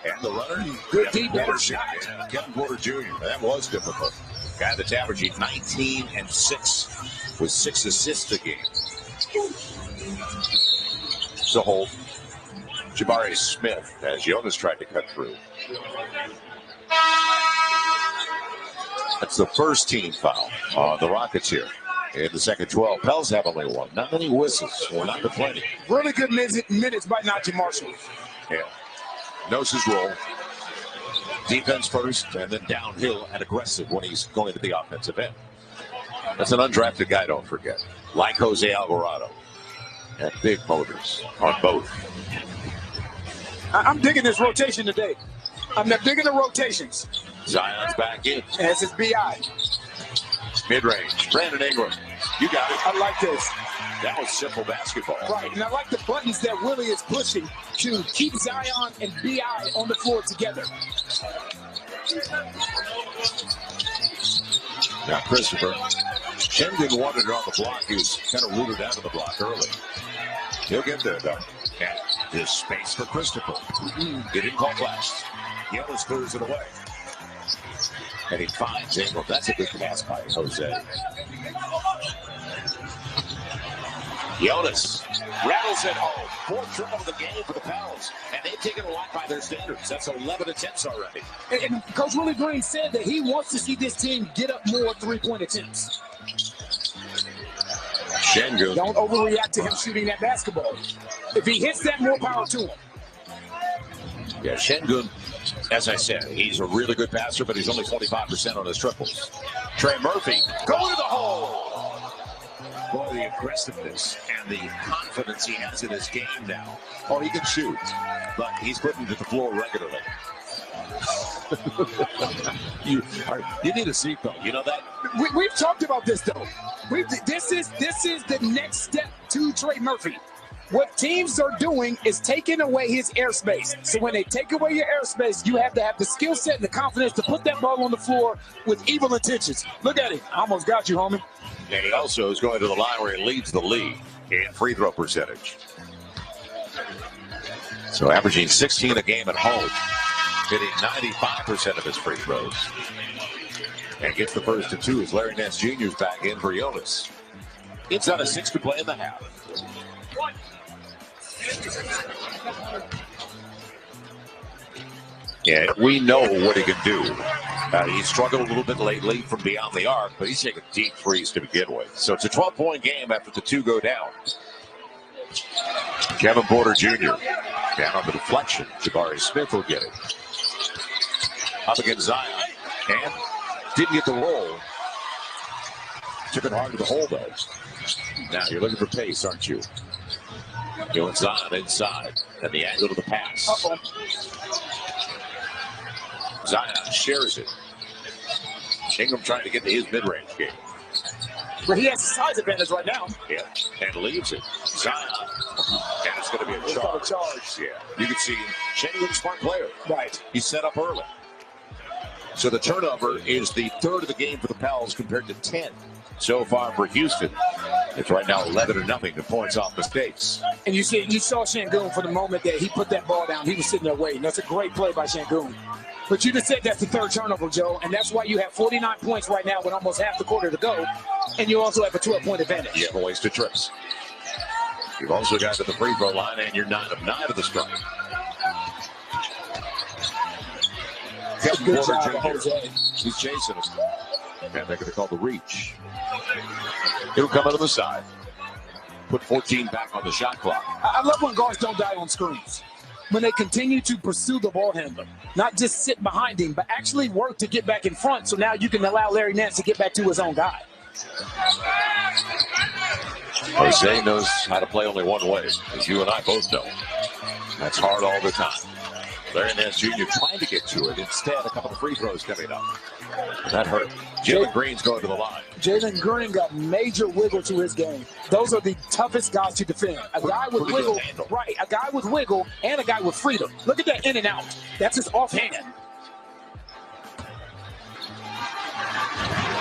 Speaker 3: And the runner,
Speaker 2: good deep
Speaker 3: shot. Kevin Porter Jr. That was difficult. Guy that's averaging 19 and 6 with 6 assists a game. So hold. Jabari Smith as Jonas tried to cut through. That's the first team foul on the Rockets here. In the second 12, Pels have only one. Not many whistles. Well, not plenty.
Speaker 2: Really good minutes by Najee Marshall.
Speaker 3: Yeah. Knows his role. Defense first, and then downhill and aggressive when he's going to the offensive end. That's an undrafted guy, don't forget. Like Jose Alvarado. And big motors on both.
Speaker 2: I'm digging this rotation today. I'm not digging the rotations.
Speaker 3: Zion's back in.
Speaker 2: As is B.I.
Speaker 3: Mid-range. Brandon Ingram. You got it.
Speaker 2: I like this.
Speaker 3: That was simple basketball.
Speaker 2: Right, and I like the buttons that Willie is pushing to keep Zion and B.I. on the floor together.
Speaker 3: Now Christopher. Şengün wanted it on the block. He was kind of rooted out of the block early. He'll get there, though. And there's space for Christopher. He didn't call last. Jonas clears it away. And he finds Ingram. That's a good pass by Jose. Jonas rattles it home. 4th triple of the game for the Pels. And they've taken a lot by their standards. That's 11 attempts already.
Speaker 2: And Coach Willie Green said that he wants to see this team get up more 3-point attempts.
Speaker 3: Şengün.
Speaker 2: Don't overreact to him shooting that basketball. If he hits that, more power to him.
Speaker 3: Yeah, Şengün, as I said, he's a really good passer, but he's only 25% on his triples. Trey Murphy, going to the hole. Boy, the aggressiveness and the confidence he has in his game now. Oh, he can shoot, but he's putting it to the floor regularly. you need a seatbelt. You know that?
Speaker 2: We've talked about this, though. This is the next step to Trey Murphy. What teams are doing is taking away his airspace. So when they take away your airspace, you have to have the skill set and the confidence to put that ball on the floor with evil intentions. Look at him. I almost got you, homie.
Speaker 3: And he also is going to the line where he leads the league in free throw percentage. So averaging 16 a game at home, hitting 95% of his free throws. And gets the first and 2 as Larry Nance Jr. is back in for Jonas. Inside of 6 to play in the half. Yeah, we know what he can do. He struggled a little bit lately from beyond the arc, but he's taking deep threes to begin with. So it's a 12-point game after the 2 go down. Kevin Porter Jr. down on the deflection. Jabari Smith will get it. Up against Zion. And didn't get the roll. Took it hard to the hole, though. Now you're looking for pace, aren't you? Going Zion inside. And the angle to the pass. Zion shares it. Ingram trying to get to his mid-range game.
Speaker 2: But he has a size advantage right now.
Speaker 3: Yeah, and leaves it. Zion. And it's going to be a charge. Yeah, you can see Ingram's smart player.
Speaker 2: Right.
Speaker 3: He's set up early. So the turnover is the third of the game for the Pels compared to 10 so far for Houston. It's right now 11-0 to points off mistakes.
Speaker 2: And you saw Şengün for the moment that he put that ball down. He was sitting there waiting. That's a great play by Şengün. But you just said that's the third turnover, Joe, and that's why you have 49 points right now with almost half the quarter to go, and you also have a 12-point advantage.
Speaker 3: You have a wasted trips. You've also got to the free throw line, and you're 9 of 9 of the strike.
Speaker 2: Good job, Jose.
Speaker 3: He's chasing him. And they're going to call the reach. It'll come out of the side. Put 14 back on the shot clock.
Speaker 2: I love when guards don't die on screens. When they continue to pursue the ball handler, not just sit behind him, but actually work to get back in front. So now you can allow Larry Nance to get back to his own guy.
Speaker 3: Jose knows how to play only one way, as you and I both know. That's hard all the time. Larry Nance Jr. trying to get to it. Instead, a couple of free throws coming up. That hurt. Jalen Green's going to the line.
Speaker 2: Jalen Green got major wiggle to his game. Those are the toughest guys to defend. A guy with wiggle, right? A guy with wiggle and a guy with freedom. Look at that in and out. That's his offhand.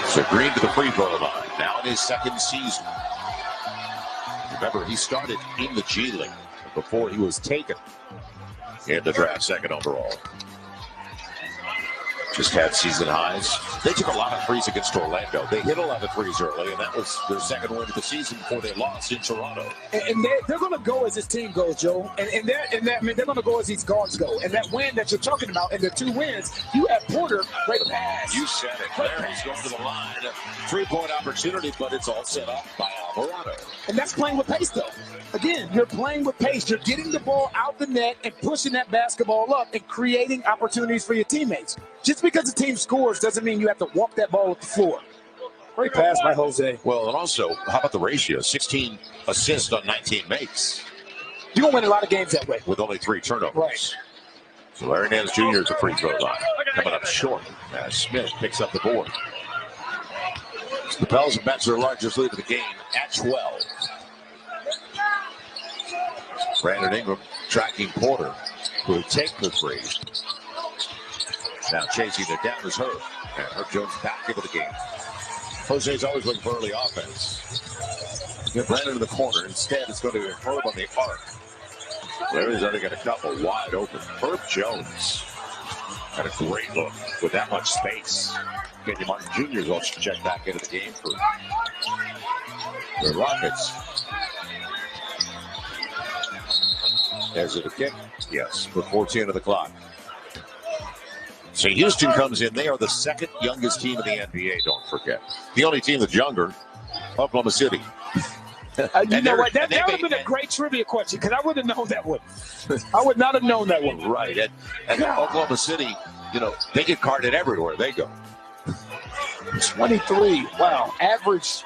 Speaker 3: So Green to the free throw line. Now in his second season. Remember, he started in the G League before he was taken in the draft, second overall. Just had season highs. They took a lot of threes against Orlando. They hit a lot of threes early, and that was their second win of the season before they lost in Toronto.
Speaker 2: And they're going to go as this team goes, Joe. And they're going to go as these guards go. And that win that you're talking about, and the 2 wins, you have Porter, great pass.
Speaker 3: You said it. Larry's going to the line. 3-point opportunity, but it's all set up by Alvarado.
Speaker 2: And that's playing with pace, though. Again, you're playing with pace. You're getting the ball out the net and pushing that basketball up and creating opportunities for your teammates. Just because the team scores doesn't mean you have to walk that ball with the floor. Great pass by Jose.
Speaker 3: Well, and also, how about the ratio? 16 assists on 19 makes.
Speaker 2: You're going to win a lot of games that way.
Speaker 3: With only 3 turnovers.
Speaker 2: Right.
Speaker 3: So Larry Nance Jr. is a free throw line. Coming up short as Smith picks up the board. So the Pels have matched their largest lead of the game at 12. Brandon Ingram tracking Porter, who will take the three. Now chasing it down is Herb. And Herb Jones back into the game. Jose's always looking for early offense. Get Brandon in the corner. Instead, it's going to be Herb on the arc. Larry's only got a couple wide open. Herb Jones had a great look with that much space. Kenny Martin Jr. is also checked back into the game for the Rockets. There's it a kick. Yes, with 14 of the clock. So Houston comes in. They are the second youngest team in the NBA, don't forget. The only team that's younger, Oklahoma City.
Speaker 2: You know what? That would have been a great trivia question because I would have known that one. I would not have known that one.
Speaker 3: Right. And Oklahoma City, you know, they get carded everywhere they go.
Speaker 2: 23. Wow. Average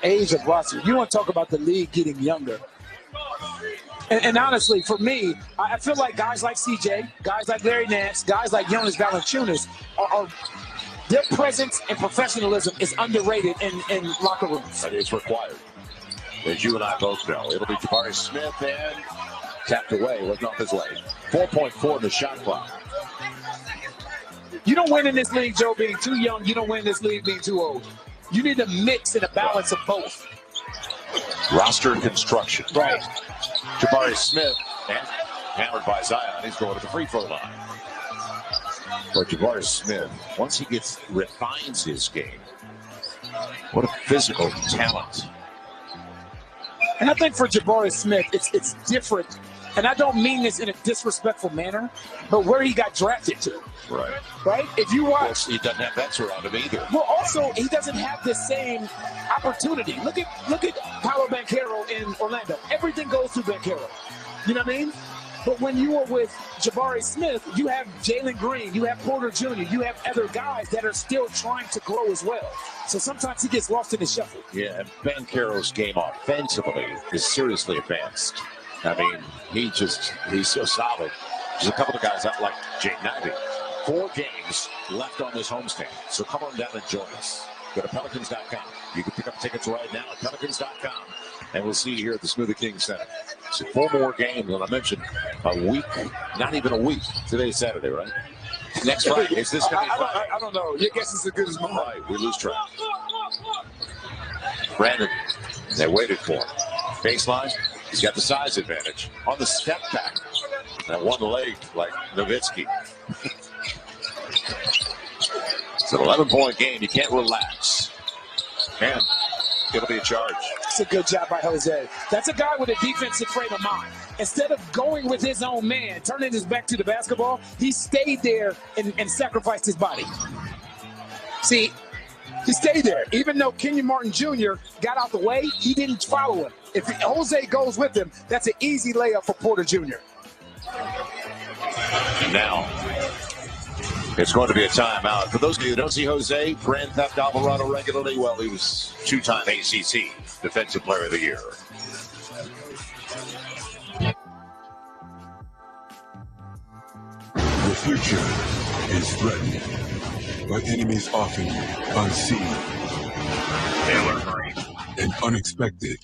Speaker 2: age of roster. You want to talk about the league getting younger. And honestly, for me, I feel like guys like CJ, guys like Larry Nance, guys like Jonas Valanciunas, their presence and professionalism is underrated in locker rooms.
Speaker 3: It's required. As you and I both know, it'll be Jabari Smith and tapped away, wasn't off his leg. 4.4 in the shot clock.
Speaker 2: You don't win in this league, Joe, being too young. You don't win in this league being too old. You need a mix and a balance of both.
Speaker 3: Roster construction.
Speaker 2: Right.
Speaker 3: Jabari Smith, and hammered by Zion. He's going to the free throw line. But Jabari Smith, once he refines his game, what a physical talent.
Speaker 2: And I think for Jabari Smith, it's different. And I don't mean this in a disrespectful manner, but where he got drafted to.
Speaker 3: Right.
Speaker 2: Right? If you watch.
Speaker 3: He doesn't have vets around him either.
Speaker 2: Well, also, he doesn't have the same opportunity. Look at Paolo Banchero in Orlando. Everything goes through Banchero. You know what I mean? But when you are with Jabari Smith, you have Jalen Green, you have Porter Jr., you have other guys that are still trying to grow as well. So sometimes he gets lost in the shuffle.
Speaker 3: Yeah, and Banchero's game offensively is seriously advanced. I mean, he's so solid. There's a couple of guys out like Jake Nivey. 4 games left on this homestand. So come on down and join us. Go to Pelicans.com. You can pick up tickets right now at Pelicans.com. And we'll see you here at the Smoothie King Center. So 4 more games, and I mentioned a week, not even a week. Today's Saturday, right? Next Friday. Is this going to be Friday?
Speaker 2: I don't know. Your guess is as good as mine.
Speaker 3: All right, we lose track. Brandon, they waited for him. Baseline, he's got the size advantage. On the step back, that one leg like Nowitzki. It's an 11-point game. You can't relax. Man, it'll be a charge.
Speaker 2: It's a good job by Jose. That's a guy with a defensive frame of mind. Instead of going with his own man, turning his back to the basketball, he stayed there and sacrificed his body. See, he stayed there. Even though Kenyon Martin Jr. got out the way, he didn't follow him. If Jose goes with him, that's an easy layup for Porter Jr.
Speaker 3: Now, it's going to be a timeout. For those of you who don't see Jose, Grand Theft Alvarado regularly, well, he was 2-time ACC Defensive Player of the Year.
Speaker 16: The future is threatened by enemies often unseen and unexpected.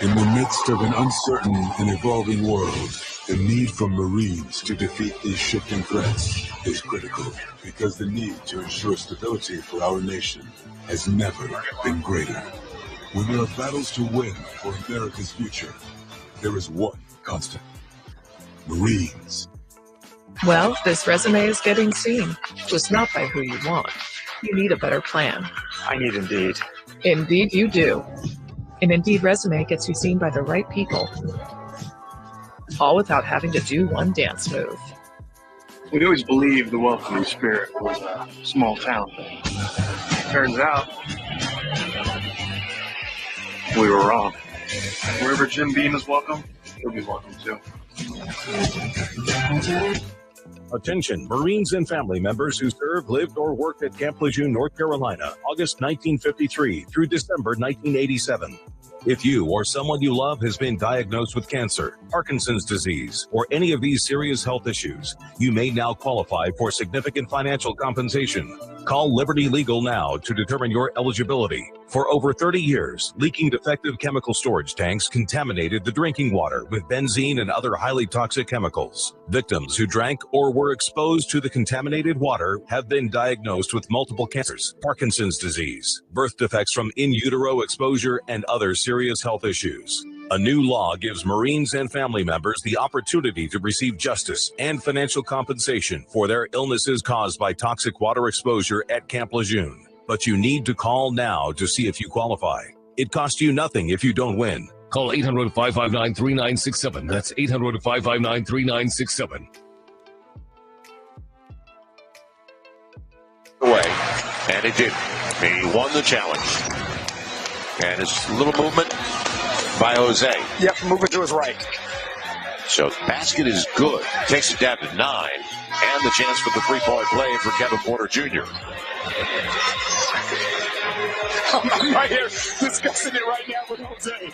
Speaker 16: In the midst of an uncertain and evolving world, the need for Marines to defeat these shifting threats is critical, because the need to ensure stability for our nation has never been greater. When there are battles to win for America's future, there is one constant: Marines.
Speaker 17: Well, this resume is getting seen, just not by who you want. You need a better plan.
Speaker 18: I need Indeed.
Speaker 17: Indeed you do. An Indeed resume gets you seen by the right people, all without having to do one dance move.
Speaker 18: We always believed the welcoming spirit was a small town thing. Turns out, we were wrong. Wherever Jim Beam is welcome, he'll be welcome too.
Speaker 19: Attention, Marines and family members who served, lived, or worked at Camp Lejeune, North Carolina, August 1953 through December 1987. If you or someone you love has been diagnosed with cancer, Parkinson's disease, or any of these serious health issues, you may now qualify for significant financial compensation. Call Liberty Legal now to determine your eligibility. For over 30 years, leaking defective chemical storage tanks contaminated the drinking water with benzene and other highly toxic chemicals. Victims who drank or were exposed to the contaminated water have been diagnosed with multiple cancers, Parkinson's disease, birth defects from in utero exposure, and other serious health issues. A new law gives Marines and family members the opportunity to receive justice and financial compensation for their illnesses caused by toxic water exposure at Camp Lejeune. But you need to call now to see if you qualify. It costs you nothing if you don't win.
Speaker 25: Call 800-559-3967. That's 800-559-3967.
Speaker 3: Away, and it did. He won the challenge. And it's a little movement by Jose.
Speaker 2: Yep, moving to his right.
Speaker 3: So basket is good. Takes it down to 9. And the chance for the three-point play for Kevin Porter Jr.
Speaker 2: I'm right here discussing it right now with Jose.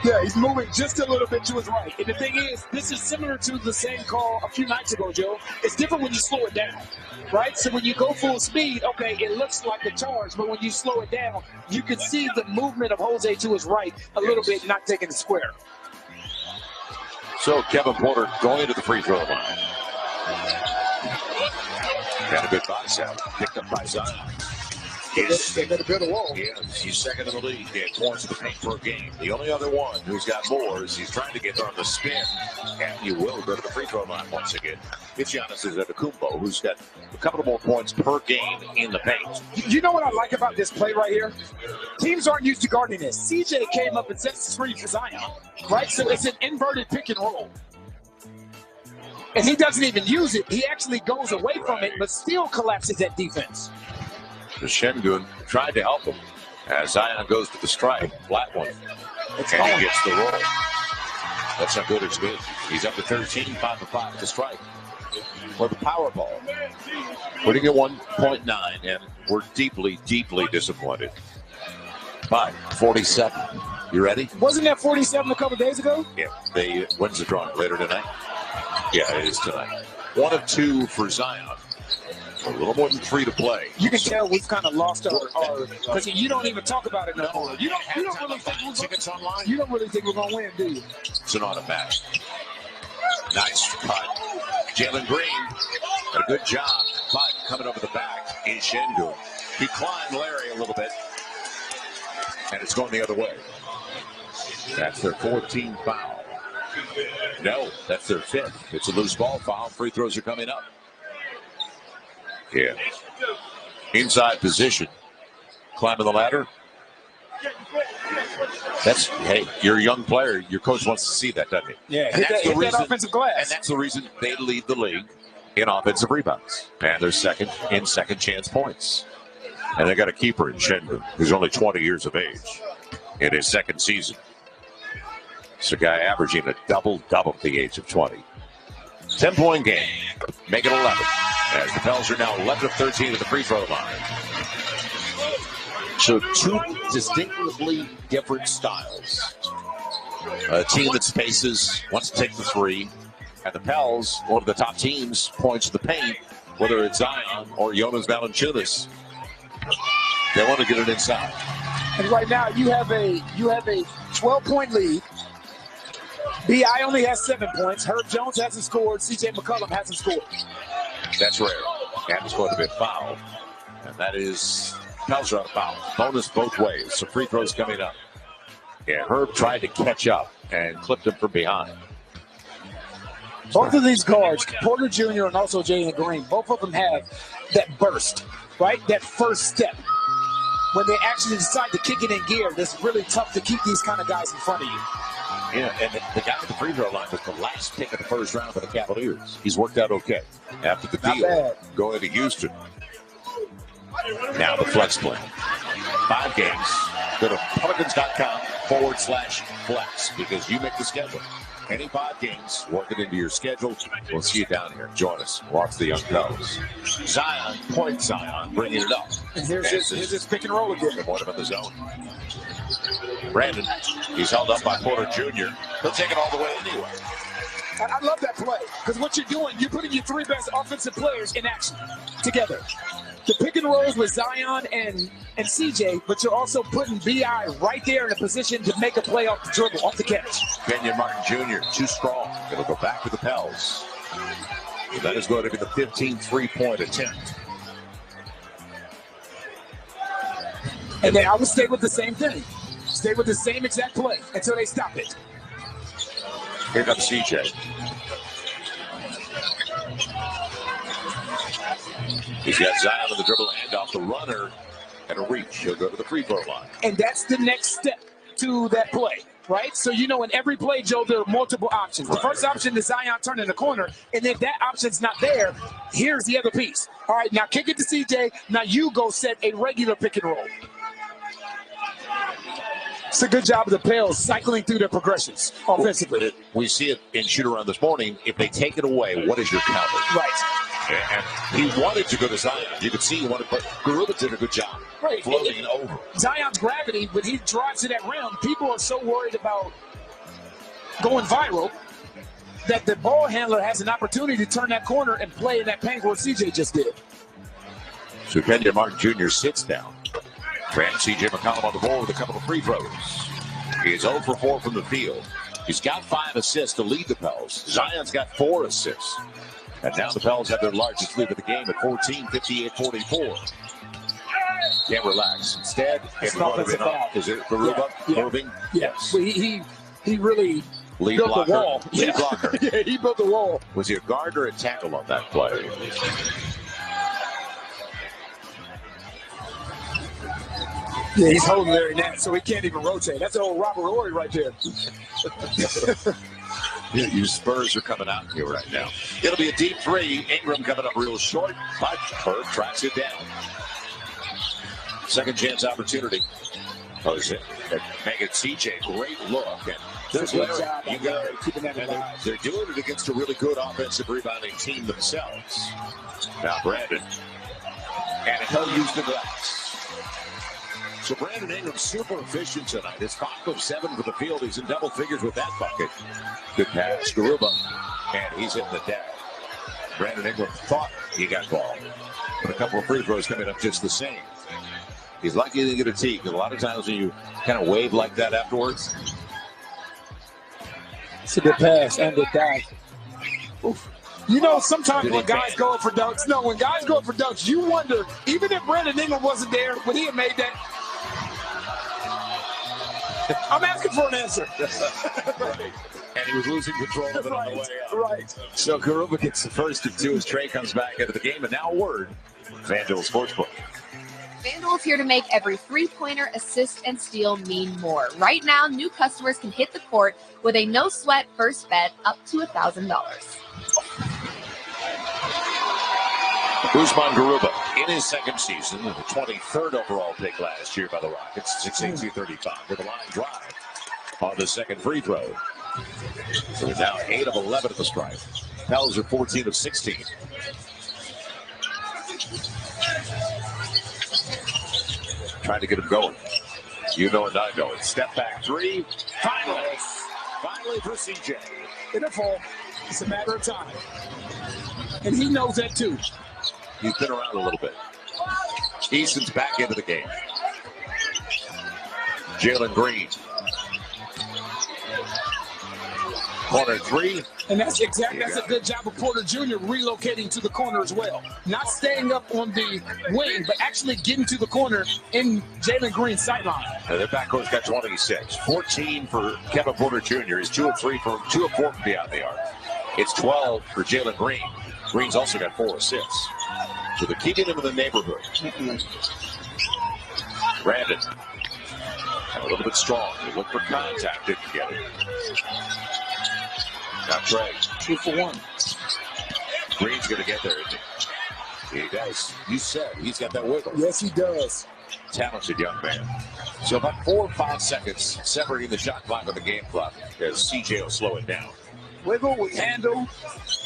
Speaker 2: Yeah, he's moving just a little bit to his right. And the thing is, this is similar to the same call a few nights ago, Joe. It's different when you slow it down, right? So when you go full speed, okay, it looks like a charge. But when you slow it down, you can see the movement of Jose to his right a little bit, not taking the square.
Speaker 3: So Kevin Porter going to the free throw line. Got a good bicep. Picked up by Zion.
Speaker 2: They better build a wall.
Speaker 3: He's second in the league in points to the paint per game. The only other one who's got more is he's trying to get there on the spin. And you will go to the free throw line once again. It's Giannis Antetokounmpo, who's got a couple of more points per game in the paint.
Speaker 2: You know what I like about this play right here? Teams aren't used to guarding this. CJ came up and sets the screen for Zion, right? So it's an inverted pick and roll. And he doesn't even use it. He actually goes away from it, but still collapses that defense.
Speaker 3: Shengun tried to help him as Zion goes to the strike. Flat one. And he gets the roll. That's not good. It's good. He's up to 13, 5 for 5 at the strike. For the power ball. Putting at 1.9, and we're deeply, deeply disappointed. By 47. You ready?
Speaker 2: Wasn't that 47 a couple days ago?
Speaker 3: Yeah. When's the drawing? Later tonight? Yeah, it is tonight. 1 of 2 for Zion. A little more than 3 to play.
Speaker 2: You can tell we've kind of lost our because you don't even talk about it no more. You don't really think we're gonna win, do you?
Speaker 3: It's an automatic. Nice cut. Jalen Green, a good job, but coming over the back is Shengun. He climbed Larry a little bit, and it's going the other way. That's their 14th foul. No, that's their 5th. It's a loose ball foul. Free throws are coming up. Yeah. Inside position. Climbing the ladder. Hey, you're a young player. Your coach wants to see that, doesn't he?
Speaker 2: Yeah,
Speaker 3: and
Speaker 2: hit that offensive glass.
Speaker 3: And that's the reason they lead the league in offensive rebounds. And they're second in second chance points. And they got a keeper in Shengun, who's only 20 years of age in his second season. It's a guy averaging a double-double at the age of 20. 10-point game. Make it 11. As the Pels are now 11 of 13 at the free throw line. So 2 distinctively different styles. A team that spaces, wants to take the 3. And the Pels, one of the top teams, points to the paint, whether it's Zion or Jonas Valanciunas. They want to get it inside.
Speaker 2: And right now you have a 12-point lead. B.I. only has 7 points. Herb Jones hasn't scored. C.J. McCollum hasn't scored.
Speaker 3: That's rare. And it's going to be a foul. And that is Pels are on a foul. Bonus both ways. So free throws coming up. Yeah, Herb tried to catch up and clipped him from behind.
Speaker 2: Both of these guards, Porter Jr. and also Jalen Green, both of them have that burst, right? That first step. When they actually decide to kick it in gear, it's really tough to keep these kind of guys in front of you.
Speaker 3: Yeah, and the guy at the free throw line was the last pick of the first round for the Cavaliers. He's worked out okay after the deal going to Houston. Now the flex plan. 5 games. Go to Pelicans.com/flex because you make the schedule. Any 5 games, work it into your schedule. We'll see you down here. Join us. Watch the young fellas. Zion, point Zion, bringing it up.
Speaker 2: And here's his pick and roll again.
Speaker 3: Point him in the zone. Brandon, he's held up by Porter Jr. He'll take it all the way anyway.
Speaker 2: I love that play because what you're doing, you're putting your 3 best offensive players in action together. The pick and rolls with Zion and CJ, but you're also putting B.I. right there in a position to make a play off the dribble, off the catch.
Speaker 3: Kenyon Martin Jr., too strong. It'll go back to the Pels. So that is going to be the 15th three-point attempt.
Speaker 2: And then I would stay with the same thing. Stay with the same exact play until they stop it.
Speaker 3: Here comes CJ. He's got Zion on the dribble handoff, the runner, and a reach. He'll go to the free throw line.
Speaker 2: And that's the next step to that play, right? So, in every play, Joe, there are multiple options. The first option is Zion turning the corner, and if that option's not there, here's the other piece. All right, now kick it to CJ. Now you go set a regular pick and roll. It's a good job of the Pels cycling through their progressions offensively.
Speaker 3: We see it in shoot-around this morning. If they take it away, what is your counter?
Speaker 2: Right.
Speaker 3: And he wanted to go to Zion. You could see he wanted, but Garuba did a good job floating over.
Speaker 2: Zion's gravity, when he drives to that rim, people are so worried about going viral that the ball handler has an opportunity to turn that corner and play in that paint where CJ just did.
Speaker 3: So Kenyon Martin Jr. sits down. Grant C.J. McCollum on the board with a couple of free throws. He is 0 for 4 from the field. He's got 5 assists to lead the Pels. Zion's got 4 assists. And now the Pels have their largest lead of the game at 14, 58-44. Can't relax. Instead,
Speaker 2: it's an offensive foul.
Speaker 3: Is it Garuba moving?
Speaker 2: Yes. He really built the wall.
Speaker 3: Lead blocker.
Speaker 2: Yeah, he built the wall.
Speaker 3: Was he a guard or a tackle on that play?
Speaker 2: Yeah, he's holding Larry Nance, so he can't even rotate. That's old Robert Horry right there.
Speaker 3: Yeah, you Spurs are coming out here right now. It'll be a deep 3. Ingram coming up real short, but Herb tracks it down. Second chance opportunity. Megan CJ, great look. And there's Larry. You got it.
Speaker 2: Keeping that in mind.
Speaker 3: They're doing it against a really good offensive rebounding team themselves. Now Brandon. And he'll use the glass. So Brandon Ingram super efficient tonight. It's 5 of 7 for the field. He's in double figures with that bucket. Good pass, Garuba, and he's in the deck. Brandon Ingram thought he got ball, but a couple of free throws coming up just the same. He's lucky he didn't get a tee, because a lot of times when you kind of wave like that afterwards.
Speaker 2: It's a good pass and good dive. Oof. You know, sometimes when guys go for dunks, you wonder, even if Brandon Ingram wasn't there, would he have made that? I'm asking for an answer.
Speaker 3: Right. And he was losing control of it on the way up.
Speaker 2: Right.
Speaker 3: So Garuba gets the first of 2 as Trey comes back into the game. And now a word, FanDuel Sportsbook.
Speaker 12: FanDuel is here to make every three-pointer, assist, and steal mean more. Right now, new customers can hit the court with a no-sweat first bet up to $1,000.
Speaker 3: Usman Garuba in his second season, the 23rd overall pick last year by the Rockets, 6'8", with a line drive on the second free throw. So he's now 8 of 11 at the stripe. Pels are 14 of 16. Trying to get him going. You know and I know it. Step back 3. Finally for CJ.
Speaker 2: It'll fall. It's a matter of time. And he knows that too.
Speaker 3: He's been around a little bit. Easton's back into the game. Jalen Green. Corner 3.
Speaker 2: And that's a good job of Porter Jr. relocating to the corner as well. Not staying up on the wing, but actually getting to the corner in Jalen Green's sideline.
Speaker 3: Their backcourt's got 26. 14 for Kevin Porter Jr. He's 2 of 4 from beyond the arc. It's 12 for Jalen Green. Green's also got 4 assists. So they're keeping him in the neighborhood. Brandon. A little bit strong. He looked for contact, didn't get it. Now Trey.
Speaker 2: 2 for 1.
Speaker 3: Green's going to get there, isn't he? He does. You said he's got that wiggle.
Speaker 2: Yes, he does.
Speaker 3: Talented young man. So about 4 or 5 seconds separating the shot clock on the game clock as CJ will slow it down.
Speaker 2: Wiggle with handle,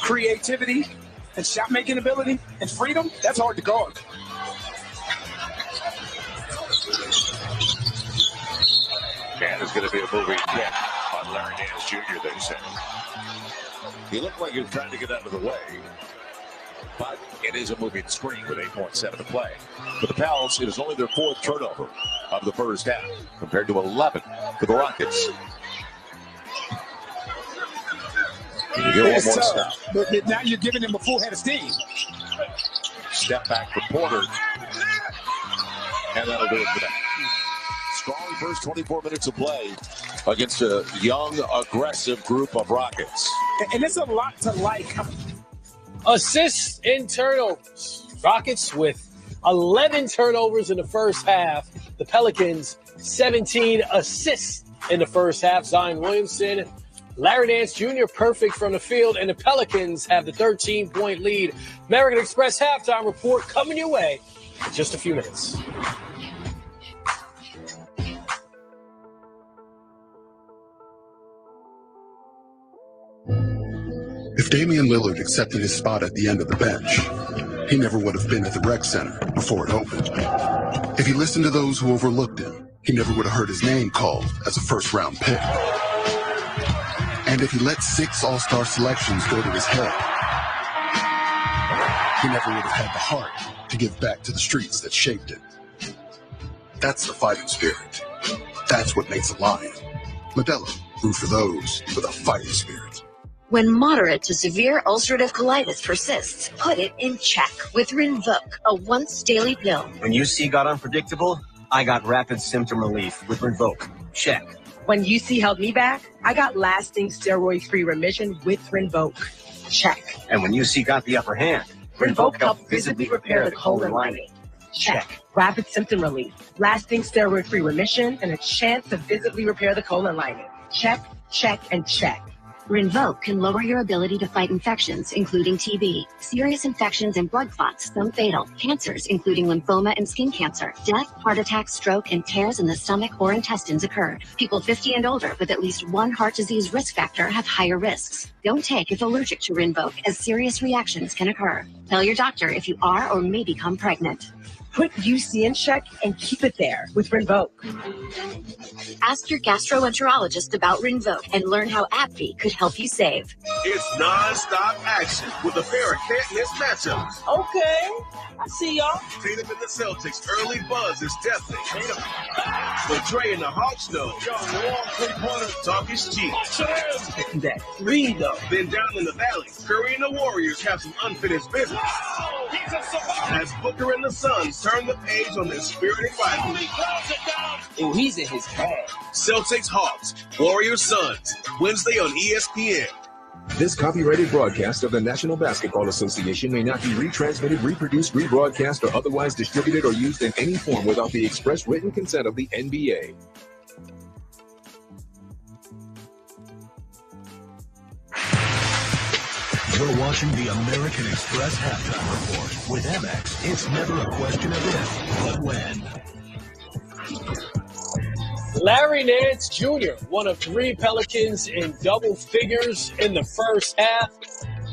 Speaker 2: creativity, and shot-making ability, and freedom, that's hard to guard.
Speaker 3: And there's going to be a moving kick on Larry Nance Jr., they say. He looked like he was trying to get out of the way, but it is a moving screen with 8.7 to play. For the Pels, it is only their 4th turnover of the first half, compared to 11 for the Rockets. You get one more stop.
Speaker 2: But now you're giving him a full head of steam.
Speaker 3: Step back for Porter. And that'll do it for that. Strong first 24 minutes of play against a young, aggressive group of Rockets.
Speaker 2: And it's a lot to like.
Speaker 13: Assists and turnovers. Rockets with 11 turnovers in the first half. The Pelicans, 17 assists in the first half. Zion Williamson, Larry Nance Jr. perfect from the field, and the Pelicans have the 13-point lead. American Express halftime report coming your way in just a few minutes.
Speaker 20: If Damian Lillard accepted his spot at the end of the bench, he never would have been at the rec center before it opened. If he listened to those who overlooked him, he never would have heard his name called as a first-round pick. And if he let 6 all-star selections go to his head, he never would have had the heart to give back to the streets that shaped him. That's the fighting spirit. That's what makes a lion. Modelo, root for those with a fighting spirit.
Speaker 9: When moderate to severe ulcerative colitis persists, put it in check with Rinvoq, a once-daily pill.
Speaker 15: When UC got unpredictable, I got rapid symptom relief with Rinvoq. Check.
Speaker 11: When UC held me back, I got lasting steroid-free remission with Rinvoq. Check.
Speaker 15: And when UC got the upper hand,
Speaker 11: Rinvoq helped visibly repair the colon lining. Check. Rapid symptom relief, lasting steroid-free remission, and a chance to visibly repair the colon lining. Check, check, and check.
Speaker 6: Rinvoq can lower your ability to fight infections, including TB, serious infections and blood clots, some fatal, cancers, including lymphoma and skin cancer. Death, heart attack, stroke, and tears in the stomach or intestines occur. People 50 and older with at least one heart disease risk factor have higher risks. Don't take if allergic to Rinvoq, as serious reactions can occur. Tell your doctor if you are or may become pregnant.
Speaker 11: Put UC in check and keep it there with Rinvoq.
Speaker 6: Ask your gastroenterologist about Rinvoq and learn how AbbVie could help you save.
Speaker 10: It's non-stop action with a pair of can't-miss matchups.
Speaker 11: Okay, I see y'all.
Speaker 10: Tatum and the Celtics' early buzz is deafening. But Dre and the Hawks know. Long three-pointer talk is cheap.
Speaker 11: That three, though.
Speaker 10: Then down in the valley, Curry and the Warriors have some unfinished business. As Booker and the Suns turn the page on their spirited rivalry.
Speaker 11: Oh, he's in his bag.
Speaker 10: Celtics Hawks, Warriors Suns, Wednesday on ESPN.
Speaker 8: This copyrighted broadcast of the National Basketball Association may not be retransmitted, reproduced, rebroadcast, or otherwise distributed or used in any form without the express written consent of the NBA.
Speaker 21: You're watching the American Express Halftime Report. With Amex, it's never a question of if, but when.
Speaker 13: Larry Nance Jr., one of 3 Pelicans in double figures in the first half.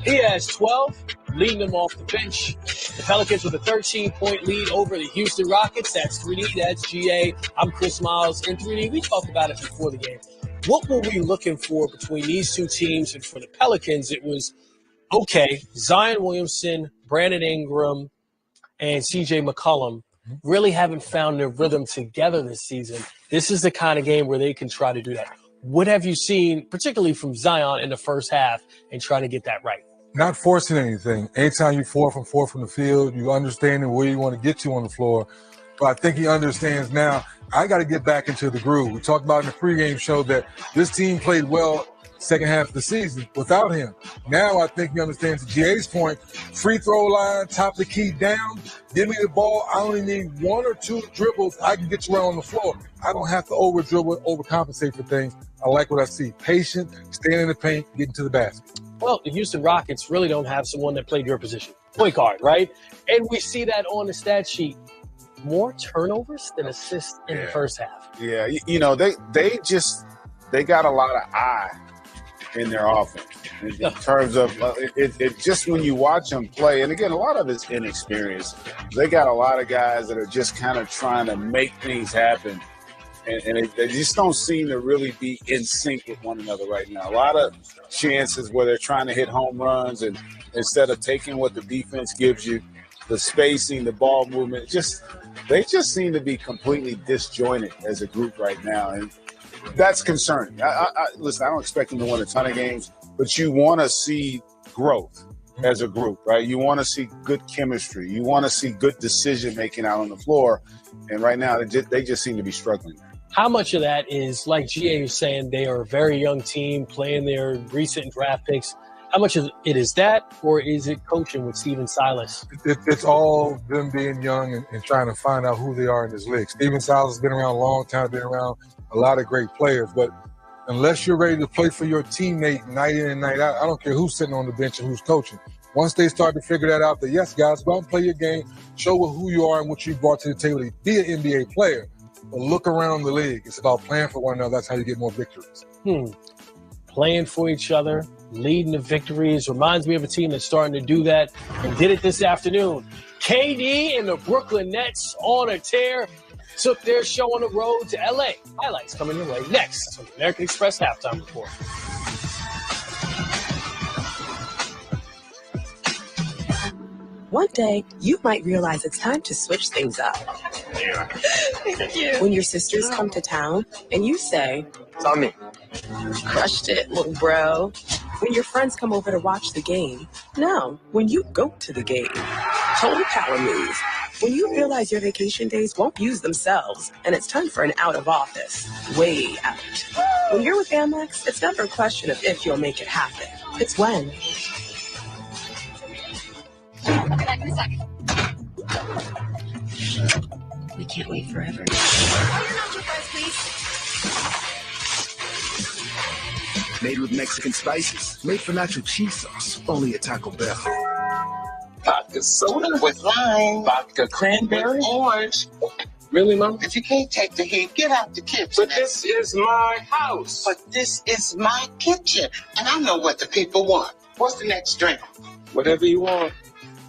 Speaker 13: He has 12, leading them off the bench. The Pelicans with a 13-point lead over the Houston Rockets. That's 3D, that's GA. I'm Chris Miles. And 3D, we talked about it before the game. What were we looking for between these two teams? And for the Pelicans, it was, okay, Zion Williamson, Brandon Ingram, and CJ McCollum really haven't found their rhythm together this season. This is the kind of game where they can try to do that. What have you seen, particularly from Zion in the first half, and trying to get that right?
Speaker 22: Not forcing anything. Anytime you 4 from 4 from the field, you understand where you want to get to on the floor. But I think he understands now, I got to get back into the groove. We talked about in the pregame show that this team played well second half of the season without him. Now I think he understands, to GA's point, free throw line, top of the key down, give me the ball. I only need 1 or 2 dribbles. I can get you around on the floor. I don't have to over-dribble, overcompensate for things. I like what I see. Patient, staying in the paint, getting to the basket.
Speaker 13: Well, the Houston Rockets really don't have someone that played your position. Point guard, right? And we see that on the stat sheet. More turnovers than assists in the first half.
Speaker 23: Yeah, you know, they got a lot of eye in their offense in terms of it just when you watch them play, and again, a lot of it's inexperience. They got a lot of guys that are just kind of trying to make things happen, and they just don't seem to really be in sync with one another right now. A lot of chances where they're trying to hit home runs, and instead of taking what the defense gives you, the spacing, the ball movement, they just seem to be completely disjointed as a group right now, and that's concerning. Listen, I don't expect them to win a ton of games, but you want to see growth as a group, right? You want to see good chemistry. You want to see good decision-making out on the floor. And right now, they just seem to be struggling.
Speaker 13: How much of that is, like GA was saying, they are a very young team playing their recent draft picks? How much of it is that, or is it coaching with Steven Silas?
Speaker 22: It's all them being young and trying to find out who they are in this league. Steven Silas has been around a long time, been around a lot of great players, but unless you're ready to play for your teammate night in and night out, I don't care who's sitting on the bench and who's coaching. Once they start to figure that out, that yes, guys, go out and play your game, show who you are and what you brought to the table to be an NBA player, but look around the league. It's about playing for one another. That's how you get more victories.
Speaker 13: Playing for each other, leading the victories. Reminds me of a team that's starting to do that and did it this afternoon. KD and the Brooklyn Nets on a tear. Took their show on the road to L.A. Highlights coming your way next on the American Express Halftime Report.
Speaker 11: One day, you might realize it's time to switch things up. Thank you. When your sisters come to town and you say, "It's on me." Crushed it, little bro. When your friends come over to watch the game. No, when you go to the game. Total power move. When you realize your vacation days won't use themselves and it's time for an out of office. Way out. When you're with Amex, it's never a question of if you'll make it happen. It's when.
Speaker 12: I'll be back in a second.
Speaker 9: We can't wait forever.
Speaker 21: Made with Mexican spices. Made for nacho cheese sauce. Only at Taco Bell.
Speaker 24: Vodka soda with lime. Vodka cranberry. Orange. Really, Mom? If you can't take the heat, get out the kitchen. But this is my house. But this is my kitchen. And I know what the people want. What's the next drink? Whatever you want.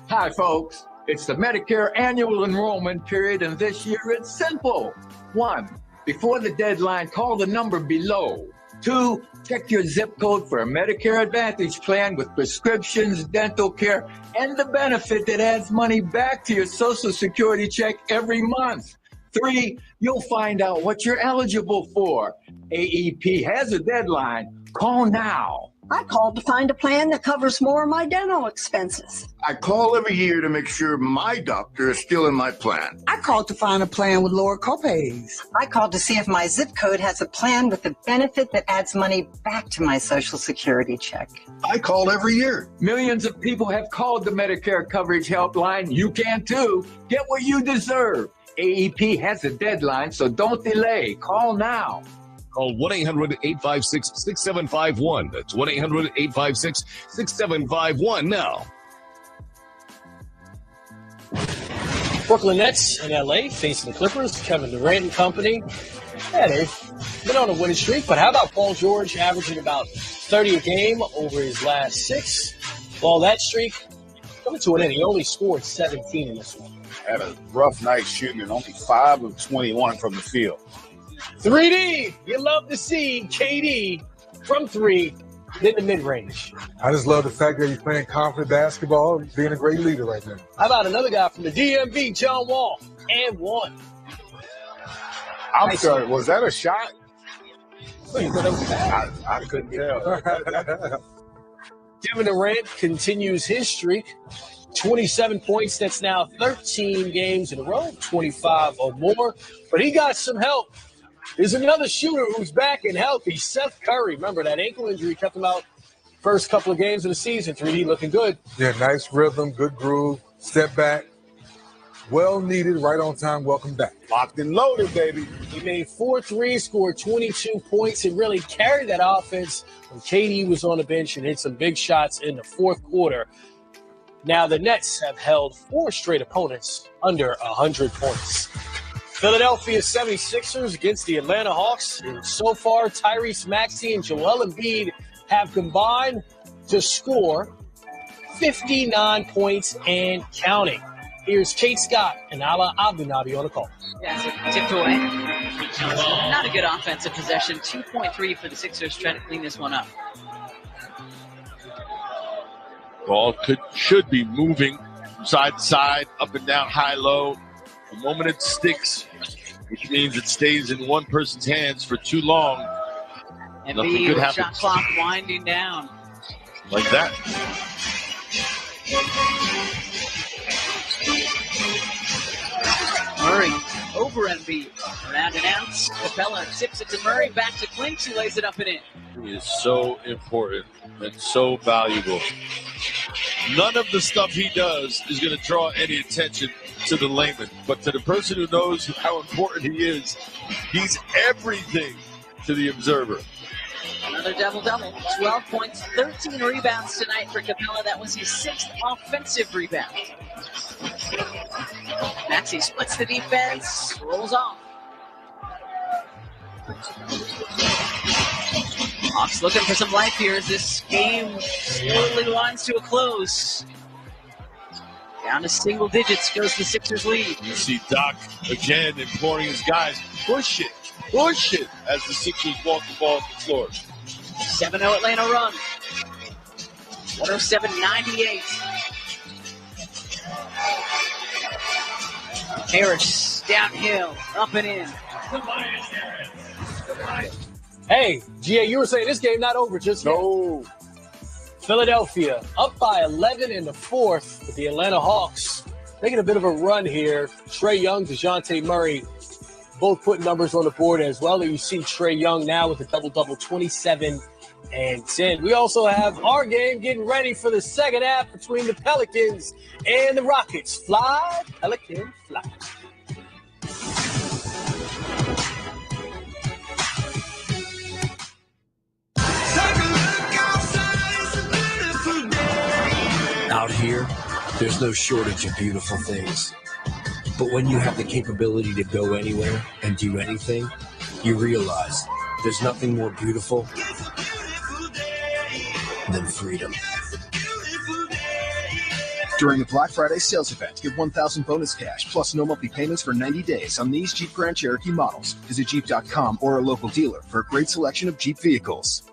Speaker 24: Hi, folks.
Speaker 1: It's the Medicare annual enrollment period, and this year it's simple. 1, before the deadline, call the number below. 2, check your zip code for a Medicare Advantage plan with prescriptions, dental care, and the benefit that adds money back to your Social Security check every month. 3, you'll find out what you're eligible for. AEP has a deadline. Call now.
Speaker 4: I called to find a plan that covers more of my dental expenses.
Speaker 5: I call every year to make sure my doctor is still in my plan.
Speaker 4: I called to find a plan with lower copays.
Speaker 7: I called to see if my zip code has a plan with the benefit that adds money back to my Social Security check.
Speaker 5: I call every year.
Speaker 1: Millions of people have called the Medicare coverage helpline. You can too. Get what you deserve. AEP has a deadline, so don't delay. Call now.
Speaker 25: Call 1-800-856-6751. That's 1-800-856-6751 now.
Speaker 13: Brooklyn Nets in L.A. facing the Clippers. Kevin Durant and company. Yeah, they've been on a winning streak, but how about Paul George averaging about 30 a game over his last 6? Well, that streak coming to an end. He only scored 17 in this one.
Speaker 23: Had a rough night shooting and only 5 of 21 from the field.
Speaker 13: 3D, you love to see KD from 3 in the mid-range.
Speaker 22: I just love the fact that he's playing confident basketball, being a great leader right now.
Speaker 13: How about another guy from the DMV, John Wall, and 1.
Speaker 23: I'm sorry, was that a shot?
Speaker 13: I
Speaker 23: couldn't tell.
Speaker 13: Kevin Durant continues his streak. 27 points. That's now 13 games in a row, 25 or more. But he got some help. There's another shooter who's back and healthy, Seth Curry. Remember, that ankle injury kept him out first couple of games of the season. 3D looking good.
Speaker 22: Yeah, nice rhythm, good groove, step back. Well needed, right on time, welcome back.
Speaker 23: Locked and loaded, baby.
Speaker 13: He made 4 threes, scored 22 points, and really carried that offense when KD was on the bench and hit some big shots in the fourth quarter. Now the Nets have held 4 straight opponents under 100 points. Philadelphia 76ers against the Atlanta Hawks. And so far, Tyrese Maxey and Joel Embiid have combined to score 59 points and counting. Here's Kate Scott and Ala Abdunabi on the call.
Speaker 14: Yeah, so tipped away. Not a good offensive possession. 2.3 for the Sixers trying to clean this one up.
Speaker 26: Ball should be moving from side to side, up and down, high, low. The moment it sticks, which means it stays in one person's hands for too long, nothing good happens.
Speaker 14: Shot clock winding down.
Speaker 26: Like that.
Speaker 14: Murray over Embiid. Around and out. Capella tips it to Murray. Back to Clinch. He lays it up and in.
Speaker 26: He is so important and so valuable. None of the stuff he does is going to draw any attention to the layman, but to the person who knows how important he is, he's everything to the observer.
Speaker 14: Another double-double. 12 points, 13 rebounds tonight for Capella. That was his 6th offensive rebound. Maxey splits the defense, rolls off. Hawks looking for some life here as this game slowly winds to a close. Down to single digits goes the Sixers lead.
Speaker 26: You see Doc again imploring his guys, push it, as the Sixers walk the ball to the floor.
Speaker 14: 7-0 Atlanta run. 107-98. Harris downhill, up and in.
Speaker 13: Hey, GA, you were saying this game not over just yet.
Speaker 23: No.
Speaker 13: Philadelphia up by 11 in the fourth with the Atlanta Hawks. Making a bit of a run here. Trae Young, DeJounte Murray, both putting numbers on the board as well. And you see Trae Young now with a double-double, 27 and 10. We also have our game getting ready for the second half between the Pelicans and the Rockets. Fly, Pelican, fly.
Speaker 27: Out here, there's no shortage of beautiful things. But when you have the capability to go anywhere and do anything, you realize there's nothing more beautiful than freedom.
Speaker 2: During the Black Friday sales event, get $1,000 bonus cash plus no monthly payments for 90 days on these Jeep Grand Cherokee models. Visit Jeep.com or a local dealer for a great selection of Jeep vehicles.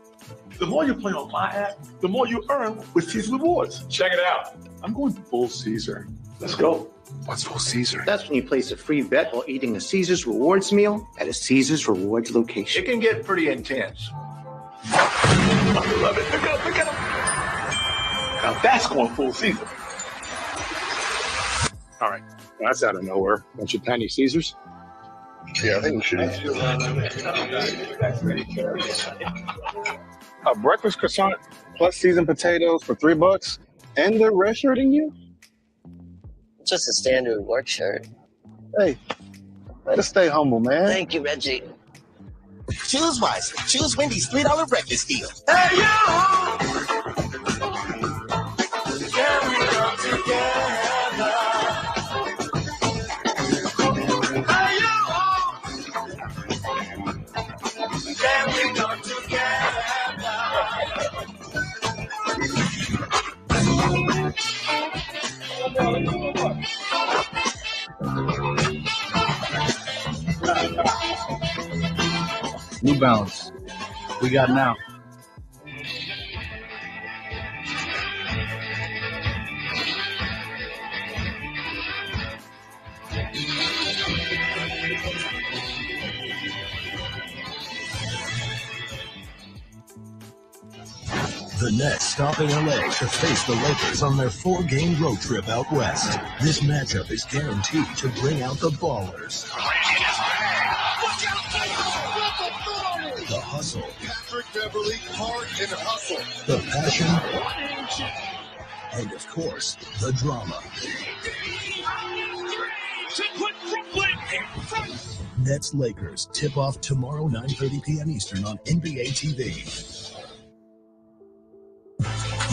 Speaker 10: The more you play on my app, the more you earn with Caesar Rewards. Check it out. I'm going full Caesar. Let's go.
Speaker 2: What's full Caesar?
Speaker 3: That's when you place a free bet while eating a Caesar's Rewards meal at a Caesar's Rewards location.
Speaker 10: It can get pretty intense. I love it. Look at him. Now that's going full Caesar.
Speaker 23: All right. Well, that's out of nowhere. Bunch of tiny Caesars. Yeah, I think we should eat. A breakfast croissant plus seasoned potatoes for $3, and they're redshirting you?
Speaker 16: Just a standard work shirt.
Speaker 23: Hey, way to stay humble, man.
Speaker 16: Thank you, Reggie.
Speaker 15: Choose wisely. Choose Wendy's $3 breakfast deal.
Speaker 10: Hey, yo!
Speaker 15: Can we come together?
Speaker 10: Hey, yo!
Speaker 15: Can we come together?
Speaker 17: New Balance. We got now.
Speaker 21: The Nets stop in LA to face the Lakers on their 4-game road trip out west. This matchup is guaranteed to bring out the ballers. The hustle.
Speaker 10: Patrick Beverly, heart and hustle.
Speaker 21: The passion. And of course, the drama. Nets Lakers tip off tomorrow 9:30 p.m. Eastern on NBA TV.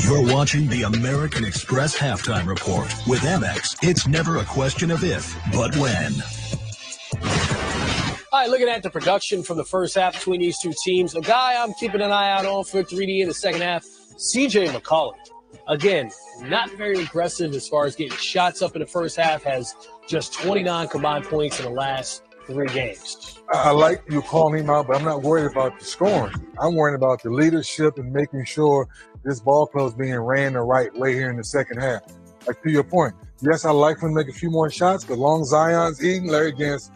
Speaker 21: You're watching the American Express Halftime Report. With Amex, it's never a question of if, but when.
Speaker 13: All right, looking at the production from the first half between these two teams, a guy I'm keeping an eye out on for 3D in the second half, C.J. McCollum. Again, not very aggressive as far as getting shots up in the first half, has just 29 combined points in the last 3 games.
Speaker 22: I like you calling him out, but I'm not worried about the scoring. I'm worried about the leadership and making sure this ball club is being ran the right way here in the second half. Like, to your point, yes, I like him to make a few more shots, but long Zion's eating, Larry Nance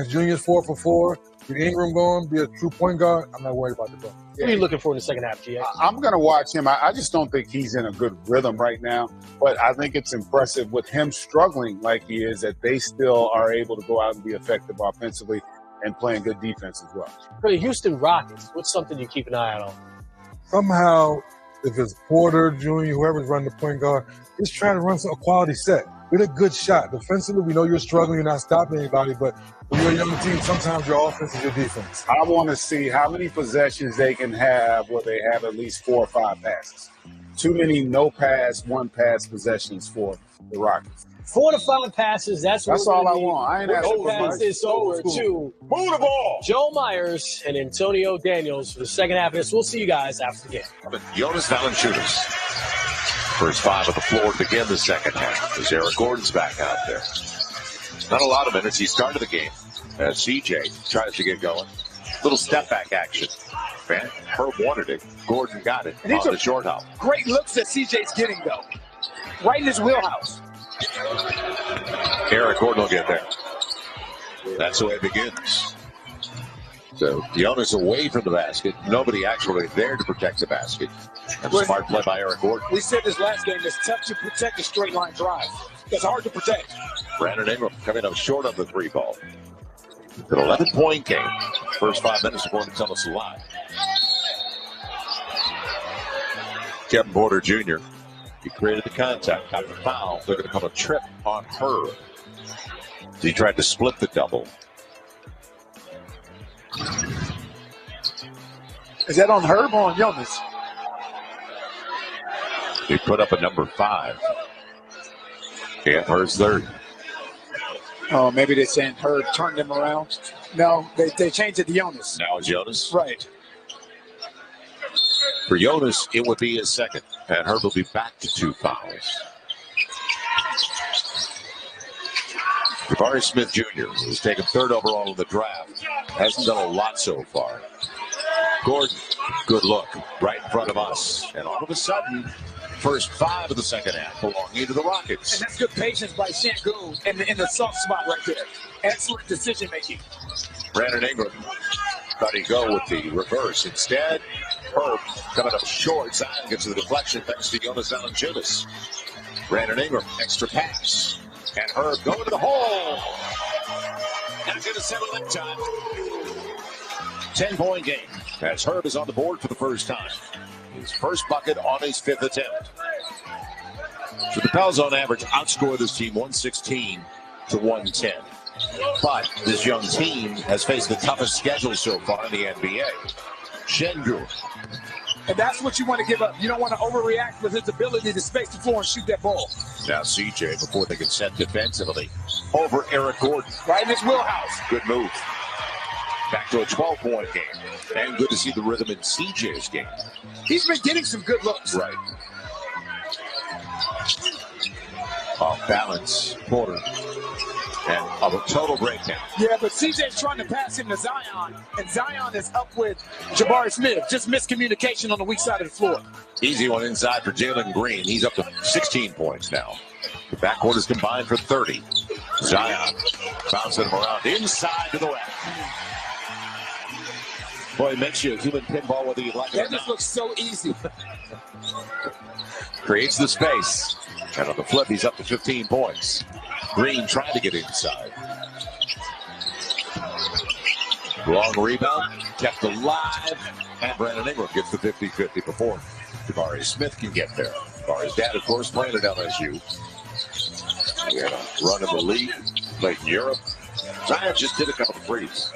Speaker 22: Jr.'s 4 for 4. With Ingram going, be a true point guard, I'm not worried about the ball.
Speaker 13: What are you looking for in the second half, GX?
Speaker 23: I'm going to watch him. I just don't think he's in a good rhythm right now. But I think it's impressive with him struggling like he is that they still are able to go out and be effective offensively and playing good defense as well.
Speaker 13: For the Houston Rockets, what's something you keep an eye out on?
Speaker 22: Somehow, if it's Porter, Jr., whoever's running the point guard, just trying to run a quality set. With a good shot. Defensively, we know you're struggling, you're not stopping anybody, but when you're a young team, sometimes your offense is your defense.
Speaker 23: I want to see how many possessions they can have where they have at least 4 or 5 passes. Too many no-pass, one-pass possessions for the Rockets.
Speaker 13: 4 to 5 passes, that's
Speaker 23: all I want. I ain't asking for
Speaker 13: pass
Speaker 23: much.
Speaker 13: this over to
Speaker 23: Move the ball.
Speaker 13: Joe Myers and Antonio Daniels for the second half of this. We'll see you guys after the game.
Speaker 18: Jonas Valanciunas. First 5 of the floor to begin the second half as Eric Gordon's back out there. Not a lot of minutes. He started the game as CJ tries to get going. Little step back action. Man, Herb wanted it. Gordon got it
Speaker 19: And these
Speaker 18: on
Speaker 19: are
Speaker 18: the short hop.
Speaker 19: Great looks that CJ's getting, though. Right in his wheelhouse.
Speaker 18: Eric Gordon will get there. That's the way it begins. So Jonas away from the basket. Nobody actually there to protect the basket. And smart play by Eric Gordon.
Speaker 19: We said this last game, it's tough to protect a straight line drive. It's hard to protect.
Speaker 18: Brandon Ingram coming up short of the 3 ball. It's an 11-point game. First 5 minutes of going to tell us live. Kevin Porter Jr. He created the contact, got the foul. They're going to call a trip on Herb. He tried to split the double.
Speaker 19: Is that on Herb or on Jonas?
Speaker 18: He put up a number 5. And Herb's third.
Speaker 19: Oh, maybe they're saying Herb turned him around. No, they changed it to Jonas.
Speaker 18: Now it's Jonas.
Speaker 19: Right.
Speaker 18: For Jonas, it would be his second. And Herb will be back to 2 fouls. Jabari Smith Jr., who's taken 3rd overall in the draft, hasn't done a lot so far. Gordon, good look, right in front of us. And all of a sudden, first 5 of the second half belonging to the Rockets.
Speaker 19: And that's good patience by Şengün in the soft spot right there. Excellent decision making.
Speaker 18: Brandon Ingram thought he'd go with the reverse. Instead, Herb coming up short. Zion gets the deflection thanks to Jonas Valanciunas. Brandon Ingram, extra pass. And Herb going to the hole. Not going to settle that time. 10-point game as Herb is on the board for the first time. His first bucket on his 5th attempt. So the Pels on average outscore this team 116 to 110. But this young team has faced the toughest schedule so far in the NBA. Şengün.
Speaker 19: And that's what you want to give up. You don't want to overreact with his ability to space the floor and shoot that ball.
Speaker 18: Now CJ, before they can set defensively, over Eric Gordon.
Speaker 19: Right in his wheelhouse.
Speaker 18: Good move. Back to a 12-point game. And good to see the rhythm in CJ's game.
Speaker 19: He's been getting some good looks.
Speaker 18: Right. Off balance, Porter. And of a total breakdown.
Speaker 19: Yeah, but CJ's trying to pass him to Zion, and Zion is up with Jabari Smith. Just miscommunication on the weak side of the floor.
Speaker 18: Easy one inside for Jalen Green. He's up to 16 points now. The backcourt is combined for 30. Zion bouncing him around inside to the left. Boy, it makes you a human pinball whether you like it or not.
Speaker 19: That just looks so easy.
Speaker 18: Creates the space. And on the flip, he's up to 15 points. Green trying to get inside. Long rebound, kept alive. And Brandon Ingram gets the 50-50 before Jabari Smith can get there. Jabari's dad, of course, playing at LSU. We had a run in the league, played in Europe. Zion just did a couple of threes.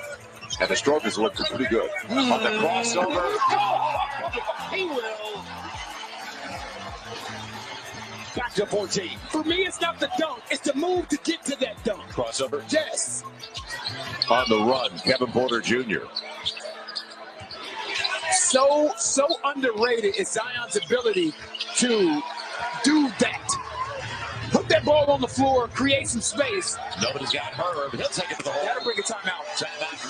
Speaker 18: And the stroke is looking pretty good. On the crossover.
Speaker 19: He will.
Speaker 18: Back to 14.
Speaker 19: For me, it's not the dunk. It's the move to get to that dunk.
Speaker 18: Crossover.
Speaker 19: Yes.
Speaker 18: On the run, Kevin Porter Jr.
Speaker 19: So underrated is Zion's ability to do that. Put that ball on the floor, create some space.
Speaker 18: Nobody's got Herb. He'll take it to the hole.
Speaker 19: Gotta bring a timeout.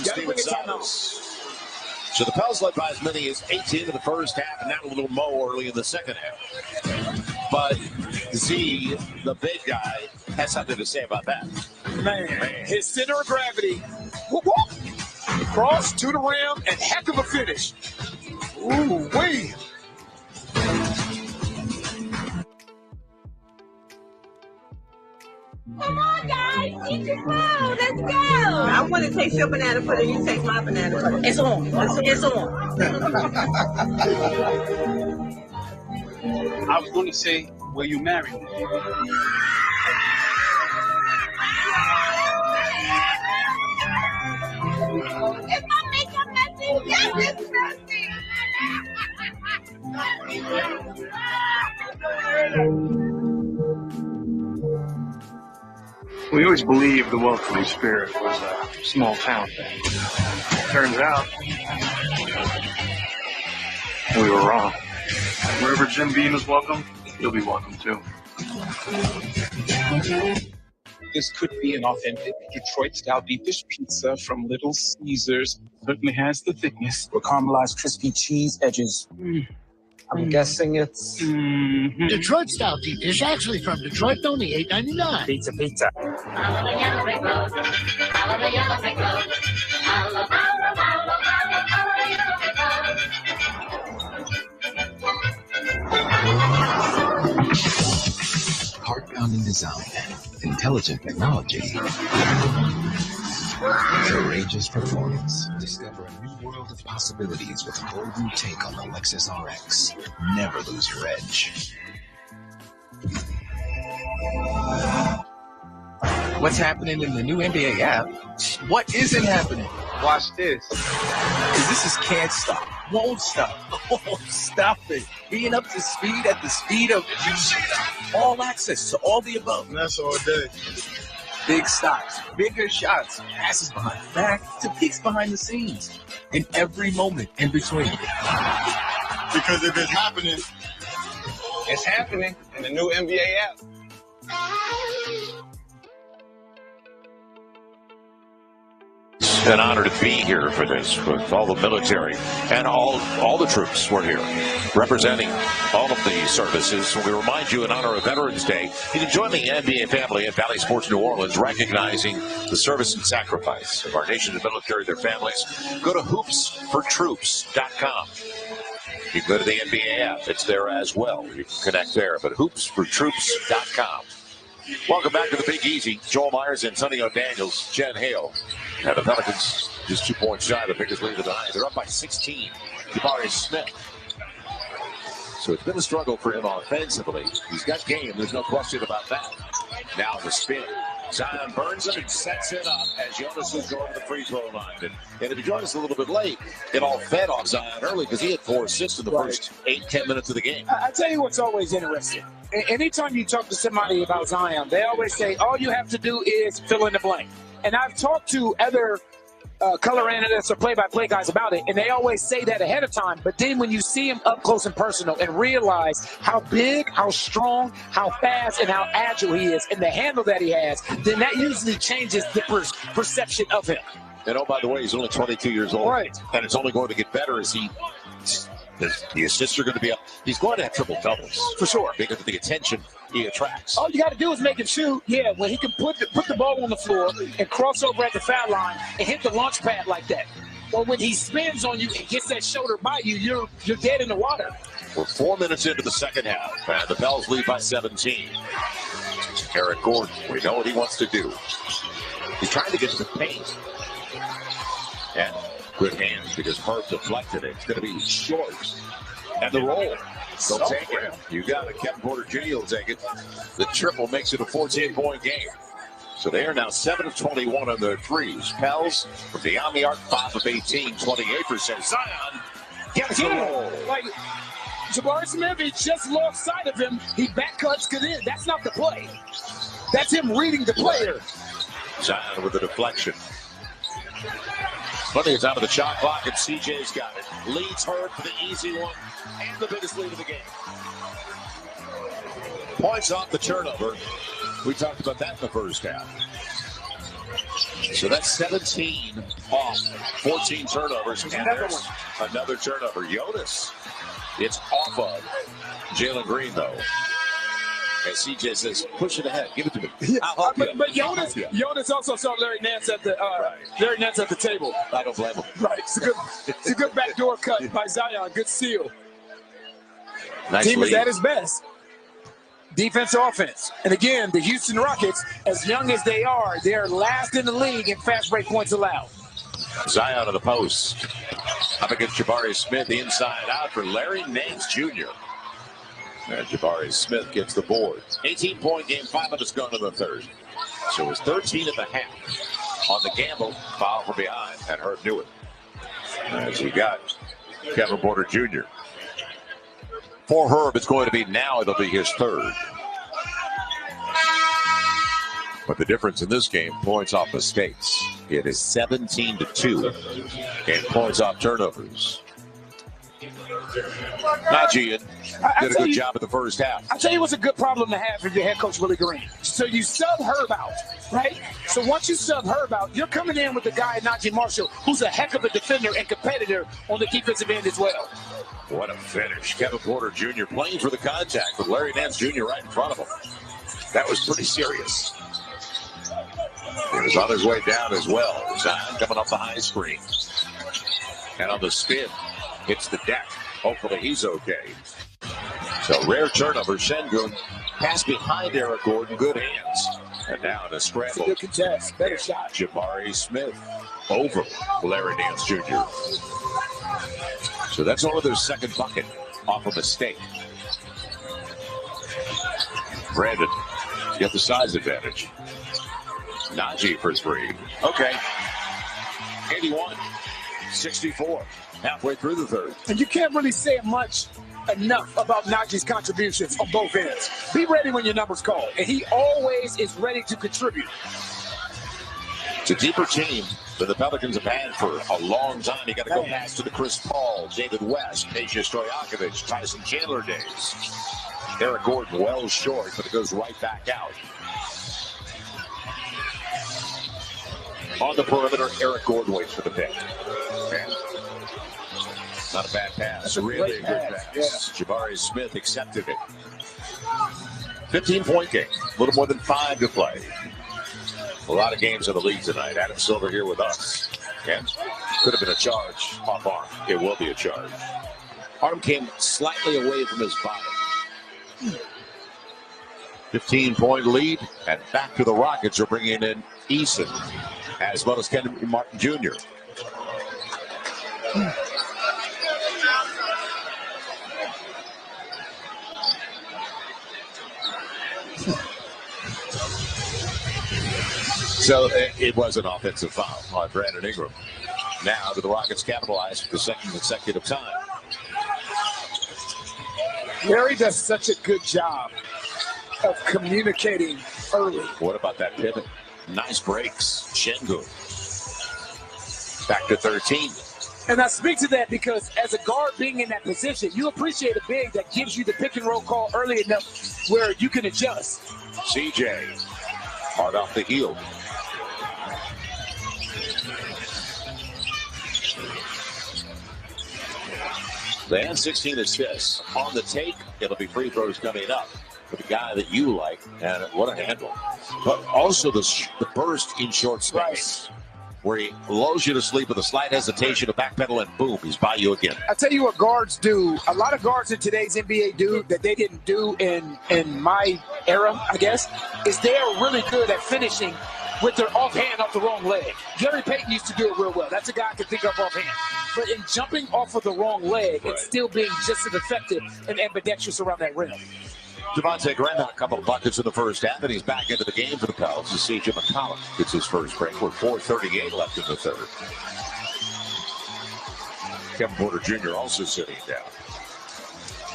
Speaker 18: Gotta bring a timeout. So the Pels led by as many as 18 in the first half, and now a little more early in the second half. But Z, the big guy, has something to say about that.
Speaker 19: Man. His center of gravity. Whoop, whoop. Cross to the rim, and heck of a finish. Ooh, wee.
Speaker 6: Come on, guys. Eat your food. Let's go. I want to taste your banana pudding. You taste my banana pudding. It's on. It's on.
Speaker 8: I was going to say, will you marry me?
Speaker 6: Is my makeup messy? Yes, it's messy.
Speaker 8: We always believed the welcoming spirit was a small town thing. Turns out, we were wrong. Wherever Jim Beam is welcome, you'll be welcome too.
Speaker 9: This could be an authentic Detroit-style deep dish pizza from Little Caesars. Certainly has the thickness.
Speaker 15: With caramelized crispy cheese edges. I'm guessing it's...
Speaker 11: Detroit-style deep dish, actually from Detroit, only $8.99.
Speaker 15: Pizza, pizza.
Speaker 21: Heart-pounding design, intelligent technology, courageous performance. Discover a new world of possibilities with a bold new take on the Lexus RX. Never lose your edge.
Speaker 12: What's happening in the new NBA app? What isn't happening?
Speaker 8: Watch this.
Speaker 12: This is can't stop, won't stop. Oh, stop it. Being up to speed at the speed of all access to all the above.
Speaker 8: And that's all day.
Speaker 12: Big stops, bigger shots, passes behind the back to peeks behind the scenes, in every moment in between.
Speaker 8: Because if it's happening in the new NBA app.
Speaker 18: an honor to be here for this, with all the military and all the troops were here representing all of the services. We remind you in honor of Veterans Day, you can join the NBA family at Valley Sports New Orleans, recognizing the service and sacrifice of our nation's military, their families. Go to hoopsfortroops.com. You can go to the NBA app. It's there as well. You can connect there. But hoopsfortroops.com. Welcome back to the Big Easy. Joel Myers and Sonny O'Daniels, Jen Hale. And the Pelicans just 2 points shy of the biggest lead of the night. They're up by 16. Jabari Smith. So it's been a struggle for him offensively. He's got game. There's no question about that. Now the spin. Zion burns him and sets it up as Jonas is going to the free throw line. And if you join us a little bit late, it all fed off Zion early because he had 4 assists in the first 8-10 minutes of the game.
Speaker 19: I tell you what's always interesting. Anytime you talk to somebody about Zion, they always say, all you have to do is fill in the blank. And I've talked to other color analysts or play-by-play guys about it, and they always say that ahead of time. But then when you see him up close and personal and realize how big, how strong, how fast, and how agile he is, and the handle that he has, then that usually changes the perception of him.
Speaker 18: And oh, by the way, he's only 22 years old.
Speaker 19: Right.
Speaker 18: And it's only going to get better as the assists are going to be up. He's going to have triple doubles.
Speaker 19: For sure.
Speaker 18: Because of the attention he attracts.
Speaker 19: All you got to do is make him shoot. Yeah, when he can put the ball on the floor and cross over at the foul line and hit the launch pad like that. Or when he spins on you and gets that shoulder by you, you're dead in the water.
Speaker 18: We're 4 minutes into the second half, and the Pels lead by 17. Eric Gordon, we know what he wants to do. He's trying to get to the paint. And good hands because Herb deflected it. It's going to be short. And the roll. They'll take it. You got it. Kevin Porter Jr. will take it. The triple makes it a 14-point game. So they are now 7 of 21 on their threes. Pels from beyond the arc, 5 of 18, 28%. Zion gets the roll.
Speaker 19: Like, Jabari Smith, he just lost sight of him. He back cuts because that's not the play. That's him reading the player.
Speaker 18: Zion with the deflection. Plenty of time of the shot clock, and CJ's got it. Leads Herb for the easy one and the biggest lead of the game. Points off the turnover. We talked about that in the first half. So that's 17 off, 14 turnovers, and there's another turnover. Jonas, it's off of Jalen Green, though. And CJ says, push it ahead. Give it to me.
Speaker 19: But Jonas also saw Larry Nance at the table.
Speaker 18: I don't blame him.
Speaker 19: Right. It's a good backdoor cut by Zion. Good steal.
Speaker 18: Nice
Speaker 19: Team
Speaker 18: lead.
Speaker 19: is at his best. Defense, offense. And again, the Houston Rockets, as young as they are, they're last in the league in fast break points allowed.
Speaker 18: Zion of the post. Up against Jabari Smith, the inside out for Larry Nance Jr. And Jabari Smith gets the board. 18-point game, 5 minutes gone in the third. So it's 13 at the half. On the gamble, foul from behind, and Herb knew it. As we got Kevin Porter Jr. For Herb, it's going to be now, it'll be his third. But the difference in this game, points off mistakes. It is 17-2, and points off turnovers. Najee did a good job at the first half.
Speaker 19: I'll tell you what's a good problem to have if your head coach Willie Green. So you sub Herb out, right? So once you sub Herb out, you're coming in with the guy, Najee Marshall, who's a heck of a defender and competitor on the defensive end as well.
Speaker 18: What a finish. Kevin Porter Jr. playing for the contact with Larry Nance Jr. right in front of him. That was pretty serious. He was on his way down as well. Zion coming off the high screen. And on the spin, hits the deck. Hopefully he's okay. So rare turnover. Şengün pass behind Eric Gordon. Good hands. And now in a scramble.
Speaker 19: Good contest. Better shot.
Speaker 18: Jabari Smith over Larry Nance Jr. So that's only their second bucket off a mistake. Brandon, get the size advantage. Najee for 3. Okay. 81-64. Halfway through the third.
Speaker 19: And you can't really say much enough about Najee's contributions on both ends. Be ready when your number's called. And he always is ready to contribute.
Speaker 18: It's a deeper team than the Pelicans have had for a long time. You got to go past to the Chris Paul, David West, Peja Stojakovic, Tyson Chandler days. Eric Gordon well short, but it goes right back out. On the perimeter, Eric Gordon waits for the pick. And not a bad pass.
Speaker 19: That's a
Speaker 18: really
Speaker 19: great
Speaker 18: good
Speaker 19: pass.
Speaker 18: pass. Jabari Smith accepted it. 15-point game. A little more than 5 to play. A lot of games in the league tonight. Adam Silver here with us. And could have been a charge off arm. It will be a charge. Arm came slightly away from his body. 15-point lead. And back to the Rockets are bringing in Eason as well as Ken Martin Jr. So it was an offensive foul on Brandon Ingram. Now do the Rockets capitalize for the second consecutive time?
Speaker 19: Larry does such a good job of communicating early.
Speaker 18: What about that pivot? Nice breaks. Şengün. Back to 13.
Speaker 19: And I speak to that because as a guard being in that position, you appreciate a big that gives you the pick and roll call early enough where you can adjust.
Speaker 18: CJ. Hard off the heel. And 16 assists. On the take, it'll be free throws coming up for the guy that you like. And what a handle. But also the burst in short space. Right. Where he lulls you to sleep with a slight hesitation, a backpedal, and boom, he's by you again.
Speaker 19: I tell you what guards do. A lot of guards in today's NBA do that they didn't do in my era, I guess, is they are really good at finishing with their offhand off the wrong leg. Gary Payton used to do it real well. That's a guy I can think of offhand. But in jumping off of the wrong leg, right, and still being just as effective and ambidextrous around that rim.
Speaker 18: Devontae Graham had a couple of buckets in the first half, and he's back into the game for the Pels. As C.J. McCollum gets his first break with 4:38 left in the third. Kevin Porter Jr. also sitting down.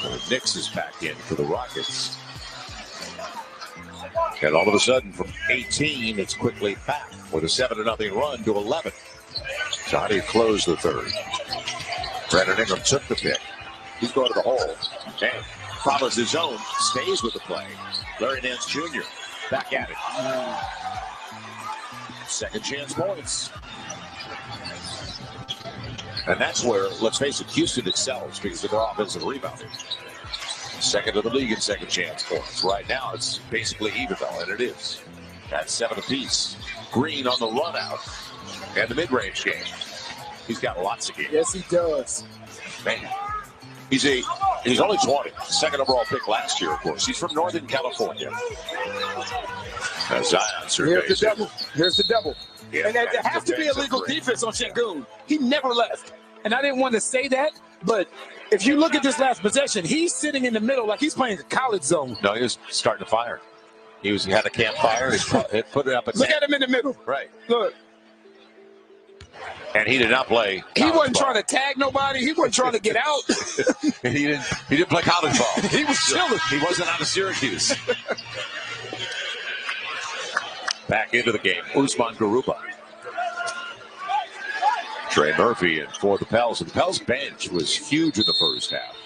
Speaker 18: And Nix is back in for the Rockets. And all of a sudden, from 18, it's quickly back with a 7-0 run to 11. So how do you close the third? Brandon Ingram took the pick. He's going to the hole. And follows his own, stays with the play. Larry Nance Jr. back at it. Second chance points. And that's where, let's face it, Houston excels because of their offensive rebounding. Second of the league in second chance points. Right now, it's basically even though, and it is. That's 7 apiece. Green on the run out and the mid-range game. He's got lots of games.
Speaker 19: Yes, he does.
Speaker 18: Man. He's only 20. Second overall pick last year, of course. He's from Northern California. Zion surveys.
Speaker 19: Here's the double. Here's the double.
Speaker 18: Yeah,
Speaker 19: and there has to be a legal defense on Şengün. He never left. And I didn't want to say that, but if you look at this last possession, he's sitting in the middle like he's playing the college zone.
Speaker 18: No, he was starting to fire. He had a campfire. He put it up.
Speaker 19: Look at him in the middle.
Speaker 18: Right.
Speaker 19: Look.
Speaker 18: And he did not play.
Speaker 19: He wasn't trying to tag nobody. He wasn't trying to get out.
Speaker 18: He didn't play college ball.
Speaker 19: He was chilling.
Speaker 18: He wasn't out of Syracuse. Back into the game, Usman Garuba. Trey Murphy in for the Pels. And the Pels bench was huge in the first half.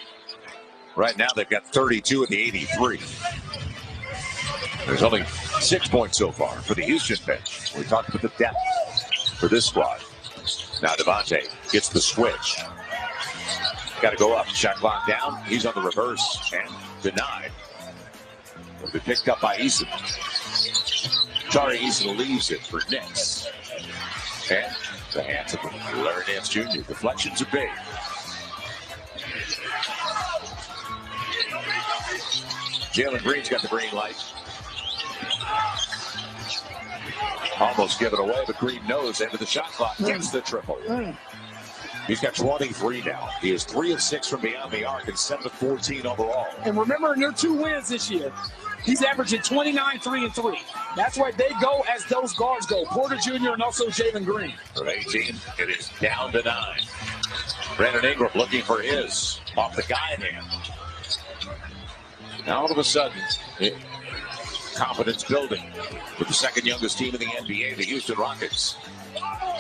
Speaker 18: Right now they've got 32 in the 83. There's only 6 points so far for the Houston bench. We talked about the depth for this squad. Now Devontae gets the switch. Got to go up. Shot clock down. He's on the reverse and denied. Will be picked up by Eason. Tari Eason leaves it for Nix. And the hands of Larry Nance Jr. Deflections are big. Jalen Green's got the green light. Almost given away, but Green knows into the shot clock. Gets the triple. He's got 23 now. He is 3 of 6 from beyond the arc and 7 of 14 overall.
Speaker 19: And remember, in their 2 wins this year, he's averaging 29, 3, and 3. That's why they go as those guards go. Porter Jr. and also Jalen Green.
Speaker 18: From 18, it is down to 9. Brandon Ingram looking for his off the guide hand. Now all of a sudden, confidence building with the second youngest team in the NBA, the Houston Rockets.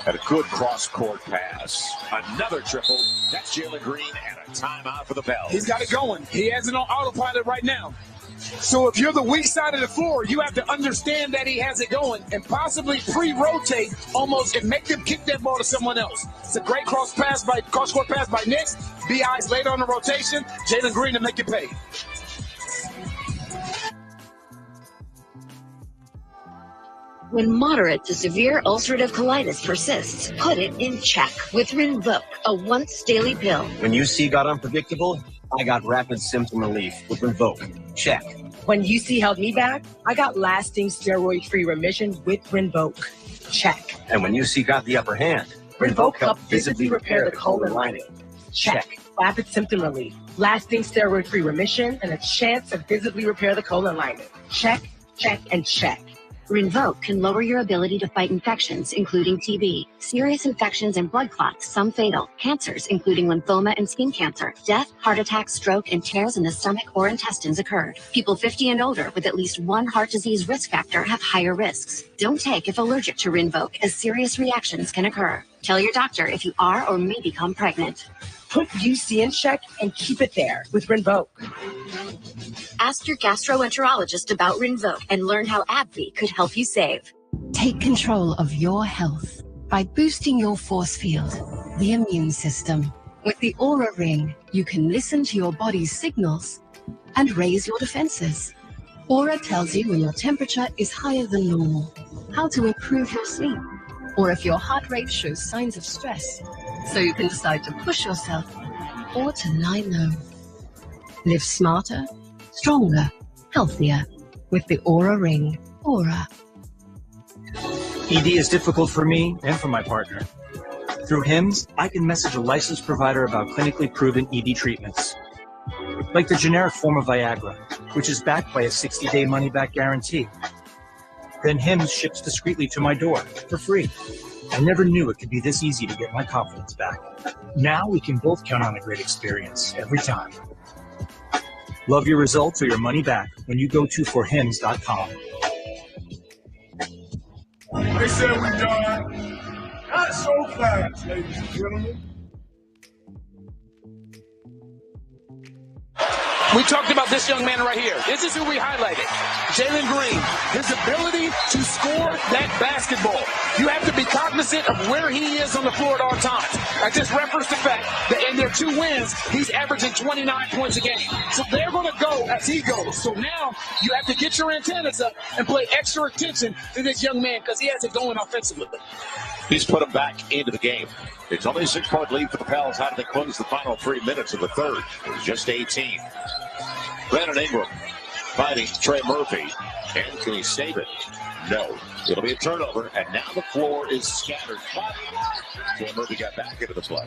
Speaker 18: Had a good cross-court pass. Another triple. That's Jalen Green and a timeout for the Pels.
Speaker 19: He's got it going. He has it on autopilot right now. So if you're the weak side of the floor, you have to understand that he has it going and possibly pre-rotate almost and make them kick that ball to someone else. It's a great cross-court pass by Knicks. B.I.'s later on the rotation. Jalen Green to make it pay.
Speaker 1: When moderate to severe ulcerative colitis persists, put it in check with Rinvoq, a once-daily pill.
Speaker 4: When UC got unpredictable, I got rapid symptom relief with Rinvoq. Check.
Speaker 5: When UC held me back, I got lasting steroid-free remission with Rinvoq. Check.
Speaker 4: And when UC got the upper hand,
Speaker 5: Rinvoq helped visibly repair the colon lining. Check. Rapid symptom relief, lasting steroid-free remission, and a chance to visibly repair the colon lining. Check, check, and check.
Speaker 1: Rinvoq can lower your ability to fight infections, including TB, serious infections and blood clots, some fatal, cancers, including lymphoma and skin cancer, death, heart attack, stroke, and tears in the stomach or intestines occurred. People 50 and older with at least one heart disease risk factor have higher risks. Don't take if allergic to Rinvoq, as serious reactions can occur. Tell your doctor if you are or may become pregnant.
Speaker 5: Put UC in check and keep it there with Rinvoq.
Speaker 1: Ask your gastroenterologist about Rinvoq and learn how AbbVie could help you save.
Speaker 7: Take control of your health by boosting your force field, the immune system. With the Aura Ring, you can listen to your body's signals and raise your defenses. Aura tells you when your temperature is higher than normal, how to improve your sleep, or if your heart rate shows signs of stress, so you can decide to push yourself or to lie low. Live smarter, stronger, healthier with the Aura Ring. Aura.
Speaker 4: ED is difficult for me and for my partner. Through HIMS, I can message a licensed provider about clinically proven ED treatments, like the generic form of Viagra, which is backed by a 60-day money-back guarantee. Then HIMS ships discreetly to my door for free. I never knew it could be this easy to get my confidence back. Now we can both count on a great experience every time. Love your results or your money back when you go to forhims.com.
Speaker 10: They said we done. Not so fast, ladies and gentlemen.
Speaker 19: We talked about this young man right here. This is who we highlighted. Jalen Green. His ability to score that basketball. You have to be cognizant of where he is on the floor at all times. I just referenced the fact that in their 2 wins, he's averaging 29 points a game. So they're going to go as he goes. So now you have to get your antennas up and pay extra attention to this young man because he has it going offensively.
Speaker 18: He's put him back into the game. It's only a 6-point lead for the Pels. How do they close the final 3 minutes of the third? It was just 18. Brandon Ingram fighting Trey Murphy. And can he save it? No. It'll be a turnover, and now the floor is scattered. But Trey Murphy got back into the play.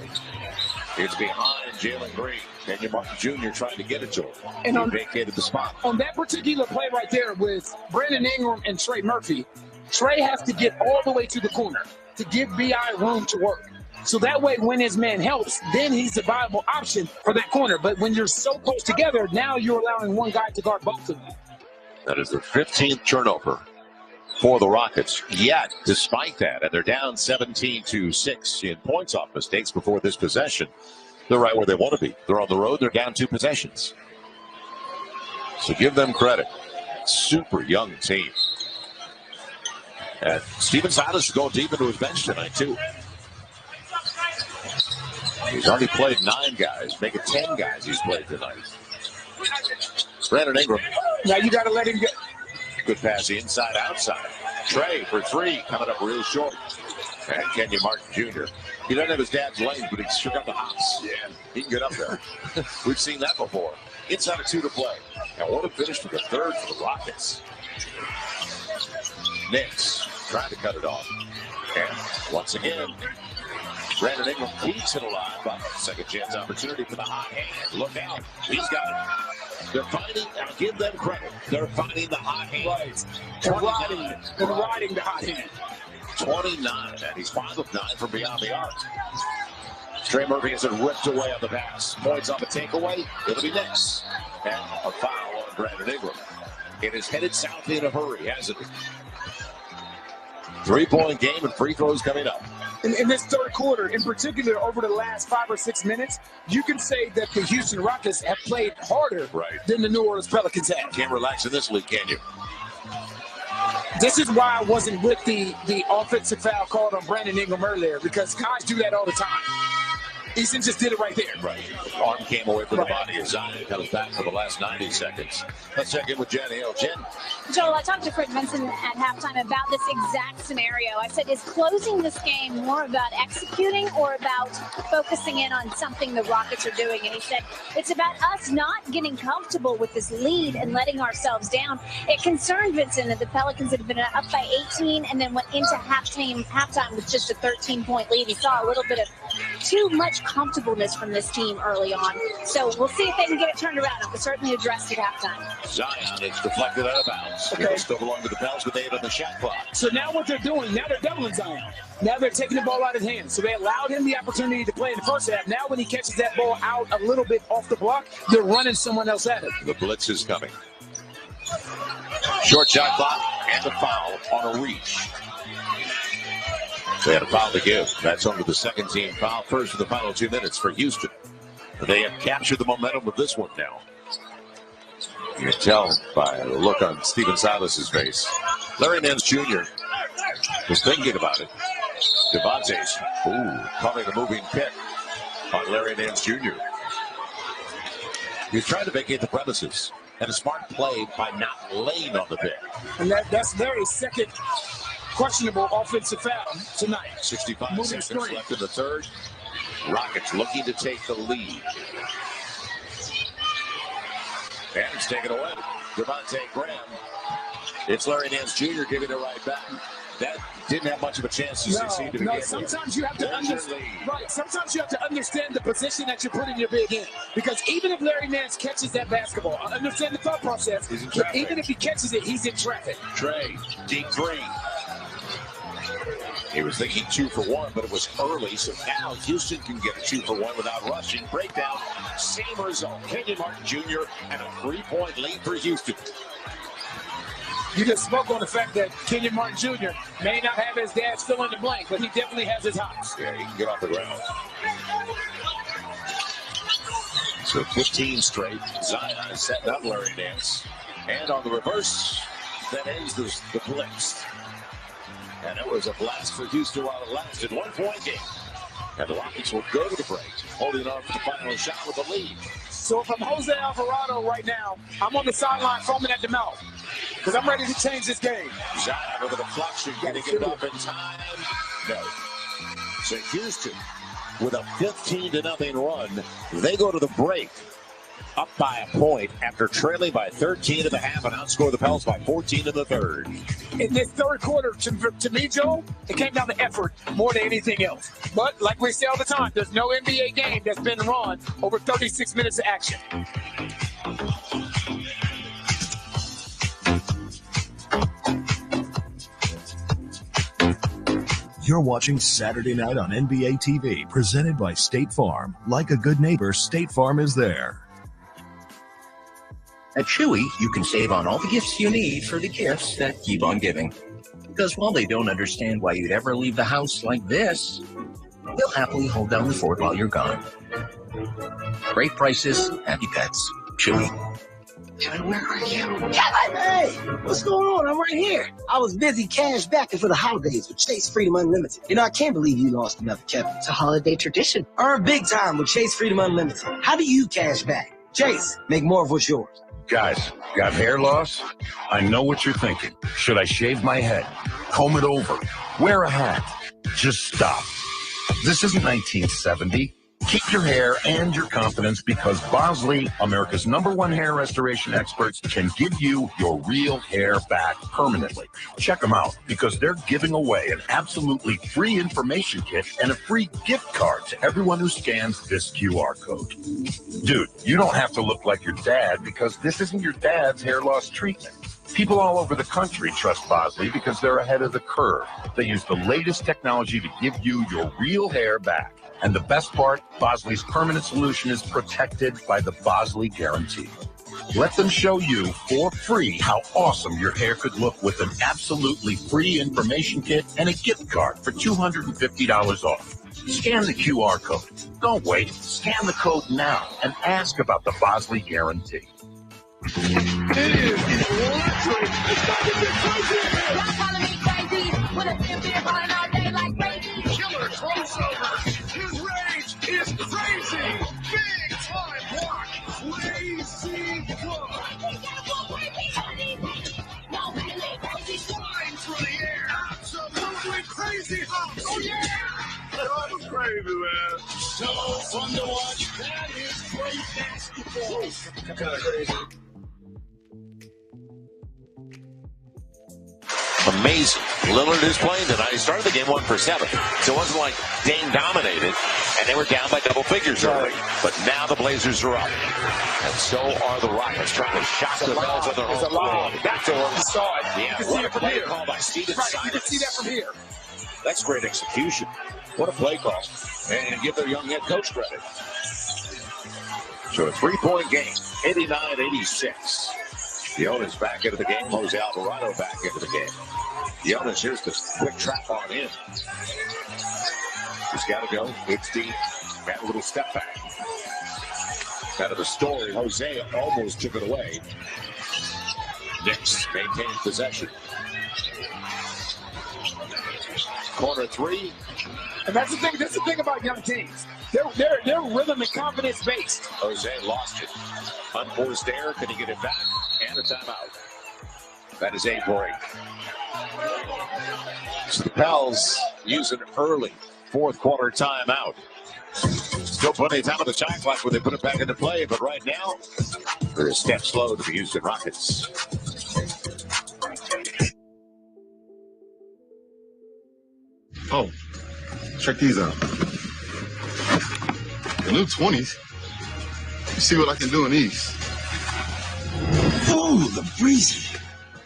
Speaker 18: It's behind Jalen Green. Kenyon Martin Jr. trying to get it to him. And he vacated the spot.
Speaker 19: On that particular play right there with Brandon Ingram and Trey Murphy, Trey has to get all the way to the corner to give B.I. room to work. So that way, when his man helps, then he's a viable option for that corner. But when you're so close together, now you're allowing one guy to guard both of them.
Speaker 18: That is the 15th turnover for the Rockets. Yet, despite that, and they're down 17-6 in points off mistakes before this possession, they're right where they want to be. They're on the road. They're down 2 possessions. So give them credit. Super young team. And Steven Silas is going deep into his bench tonight, too. He's already played 9 guys, make it 10 guys he's played tonight. Brandon Ingram.
Speaker 19: Now you got to let him get.
Speaker 18: Good pass inside, outside. Trey for 3, coming up real short. And Kenyon Martin Jr. He doesn't have his dad's legs, but he's sure got the hops. Yeah, he can get up there. We've seen that before. Inside of 2 to play. And what a finish for the third for the Rockets. Knicks trying to cut it off. And once again, Brandon Ingram keeps it alive, but second chance opportunity for the hot hand. Look out. He's got it. They're finding, I'll give them credit. They're finding the hot hand.
Speaker 19: Right. They're riding the hot hand.
Speaker 18: 29, and he's 5 of 9 from beyond the arc. Trey Murphy has it ripped away on the pass. Points on the takeaway. It'll be Knicks. And a foul on Brandon Ingram. It is headed south in a hurry, hasn't it? 3-point game and free throws coming up.
Speaker 19: in this third quarter, in particular over the last 5 or 6 minutes, you can say that the Houston Rockets have played harder than the New Orleans Pelicans have.
Speaker 18: Can't relax in this league, can you?
Speaker 19: This is why I wasn't with the offensive foul called on Brandon Ingram earlier, because guys do that all the time. Easton just did it right there.
Speaker 18: Right. Arm came away from the body as Zion comes back for the last 90 seconds. Let's check in with Jen Hill. Jen.
Speaker 2: Joel, I talked to Fred Vinson at halftime about this exact scenario. I said, is closing this game more about executing or about focusing in on something the Rockets are doing? And he said, it's about us not getting comfortable with this lead and letting ourselves down. It concerned Vinson that the Pelicans had been up by 18 and then went into halftime with just a 13-point lead. He saw a little bit of too much comfortableness from this team early on. So we'll see if they can get it turned around. It was certainly addressed at halftime.
Speaker 18: Zion, it's deflected out of bounds. Okay. Still belong to the Pels, but they have on the shot clock.
Speaker 19: So now what they're doing, now they're doubling Zion. Now they're taking the ball out of his hands. So they allowed him the opportunity to play in the first half. Now when he catches that ball out a little bit off the block, they're running someone else at it.
Speaker 18: The blitz is coming. Short shot clock and a foul on a reach. They had a foul to give. That's under the second team foul. First of the final 2 minutes for Houston. They have captured the momentum of this one now. You can tell by the look on Stephen Silas's face. Larry Nance Jr. was thinking about it. Devontae's, calling a moving pick on Larry Nance Jr. He's trying to vacate the premises. And a smart play by not laying on the pick.
Speaker 19: And that's Larry's second questionable offensive foul tonight.
Speaker 18: 65 seconds left in the third. Rockets looking to take the lead. And it's taken away. Devontae Graham. It's Larry Nance Jr. giving it right back. That didn't have much of a chance to succeed to begin with.
Speaker 19: Sometimes you have to understand. Right. Sometimes you have to understand the position that you're putting your big in. Because even if Larry Nance catches that basketball, I understand the thought process. But even if he catches it, he's in traffic.
Speaker 18: Trey, deep three. He was thinking 2 for 1, but it was early, so now Houston can get a 2 for 1 without rushing. Breakdown, same result. Kenyon Martin Jr. and a 3-point lead for Houston.
Speaker 19: You just spoke on the fact that Kenyon Martin Jr. may not have his dad's fill in the blank, but he definitely has his hops.
Speaker 18: Yeah, he can get off the ground. So 15 straight. Zion is setting up Larry Nance. And on the reverse, that ends the blitz. And it was a blast for Houston while it lasted. 1-point game. And the Rockets will go to the break, holding on for the final shot with the lead.
Speaker 19: So if I'm Jose Alvarado right now, I'm on the sideline foaming at the mouth. Because I'm ready to change this game.
Speaker 18: Zion over the deflection, getting it up in time. No. So Houston, with a 15-0 run, they go to the break. Up by a point after trailing by 13 in the half and outscore the Pels by 14 in the third.
Speaker 19: In this third quarter, to me, Joe, it came down to effort more than anything else. But like we say all the time, there's no NBA game that's been run over 36 minutes of action.
Speaker 21: You're watching Saturday Night on NBA TV, presented by State Farm. Like a good neighbor, State Farm is there.
Speaker 14: At Chewy, you can save on all the gifts you need for the gifts that keep on giving. Because while they don't understand why you'd ever leave the house like this, they'll happily hold down the fort while you're gone. Great prices, happy pets. Chewy.
Speaker 15: Kevin, where are you? Kevin! Hey, what's going on? I'm right here. I was busy cash backing for the holidays with Chase Freedom Unlimited. You know, I can't believe you lost another Kevin. It's a holiday tradition. Earn big time with Chase Freedom Unlimited. How do you cash back? Chase, make more of what's yours.
Speaker 20: Guys, got hair loss? I know what you're thinking. Should I shave my head? Comb it over? Wear a hat? Just stop. This isn't 1970. Keep your hair and your confidence because Bosley, America's #1 hair restoration experts, can give you your real hair back permanently. Check them out because they're giving away an absolutely free information kit and a free gift card to everyone who scans this QR code. Dude, you don't have to look like your dad because this isn't your dad's hair loss treatment. People all over the country trust Bosley because they're ahead of the curve. They use the latest technology to give you your real hair back. And the best part, Bosley's permanent solution is protected by the Bosley Guarantee. Let them show you for free how awesome your hair could look with an absolutely free information kit and a gift card for $250 off. Scan the QR code. Don't wait. Scan the code now and ask about the Bosley Guarantee.
Speaker 10: It is electric. It's about to get crazy.
Speaker 6: Follow me crazy. With a thin beer falling all day like crazy.
Speaker 10: Killer crossover. His rage is crazy. Big time block. Crazy good. Flying through the air. Absolutely crazy hop. Oh yeah. That was crazy, man.
Speaker 11: So fun to watch. That is great basketball. Kind of crazy.
Speaker 18: Amazing. Lillard is playing tonight. He started the game 1 for 7. So it wasn't like Dame dominated, and they were down by double figures early. But now the Blazers are up. And so are the Rockets trying to shock the Bells on their own floor. That's a one.
Speaker 19: Saw it.
Speaker 18: Yeah,
Speaker 19: you can see it from here.
Speaker 18: Call by Steven
Speaker 19: Right,
Speaker 18: Simons.
Speaker 19: you can see that from here.
Speaker 18: That's great execution. What a play call. And give their young head coach credit. So a 3-point game, 89-86. Jonas back into the game. Jose Alvarado back into the game. Jonas, here's the quick trap on in. He's got to go. It's deep. Got a little step back. Out of the story, Jose almost took it away. Knicks maintains possession. Corner 3.
Speaker 19: And that's the thing. That's the thing about young teams. They're rhythm and confidence based.
Speaker 18: Jose lost it. Unforced error. Can he get it back? And a timeout. That is a break. So the Pels using an early fourth quarter timeout. Still plenty of time on the shot clock when they put it back into play, but right now they're a step slow to the Houston Rockets.
Speaker 8: Oh, check these out. The new 20s. You see what I can do in these.
Speaker 11: Ooh, the breezy.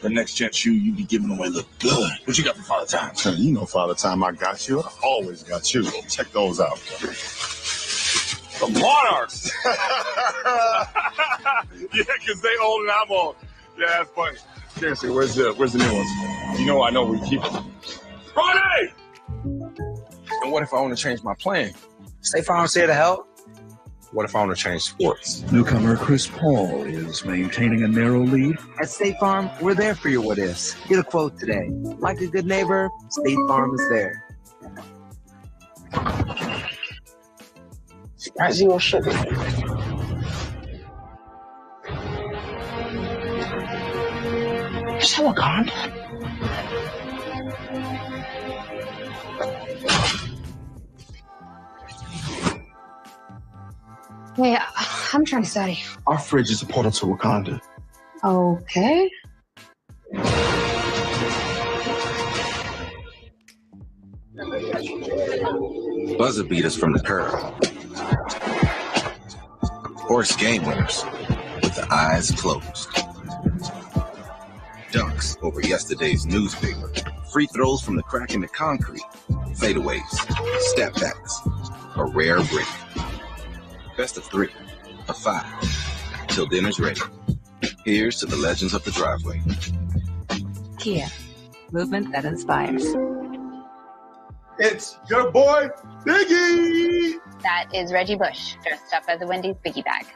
Speaker 11: The next gen shoe you be giving away look good. What you got for Father Time?
Speaker 8: You know Father Time, I got you. I always got you. Check those out.
Speaker 10: The Monarchs. Yeah, because they old and I'm old. Yeah, that's funny. Seriously, where's the new ones? You know I know where you keep them. Friday! And what if I want to change my plan?
Speaker 12: State Farm's here to help. What if I want to change sports?
Speaker 3: Newcomer Chris Paul is maintaining a narrow lead.
Speaker 12: At State Farm, we're there for your what ifs. Get a quote today. Like a good neighbor, State Farm is there.
Speaker 5: Zero sugar. Is that Wakanda?
Speaker 2: Hey, I'm trying to study.
Speaker 3: Our fridge is a portal to Wakanda.
Speaker 2: Okay.
Speaker 14: Buzzer beaters from the curb. Horse game winners with the eyes closed. Dunks over yesterday's newspaper. Free throws from the crack in the concrete. Fadeaways. Step backs. A rare break. Best of 3. A 5. Till dinner's ready. Here's to the legends of the driveway.
Speaker 16: Kia. Movement that inspires.
Speaker 10: It's your boy, Biggie!
Speaker 16: That is Reggie Bush, dressed up as a Wendy's biggie bag.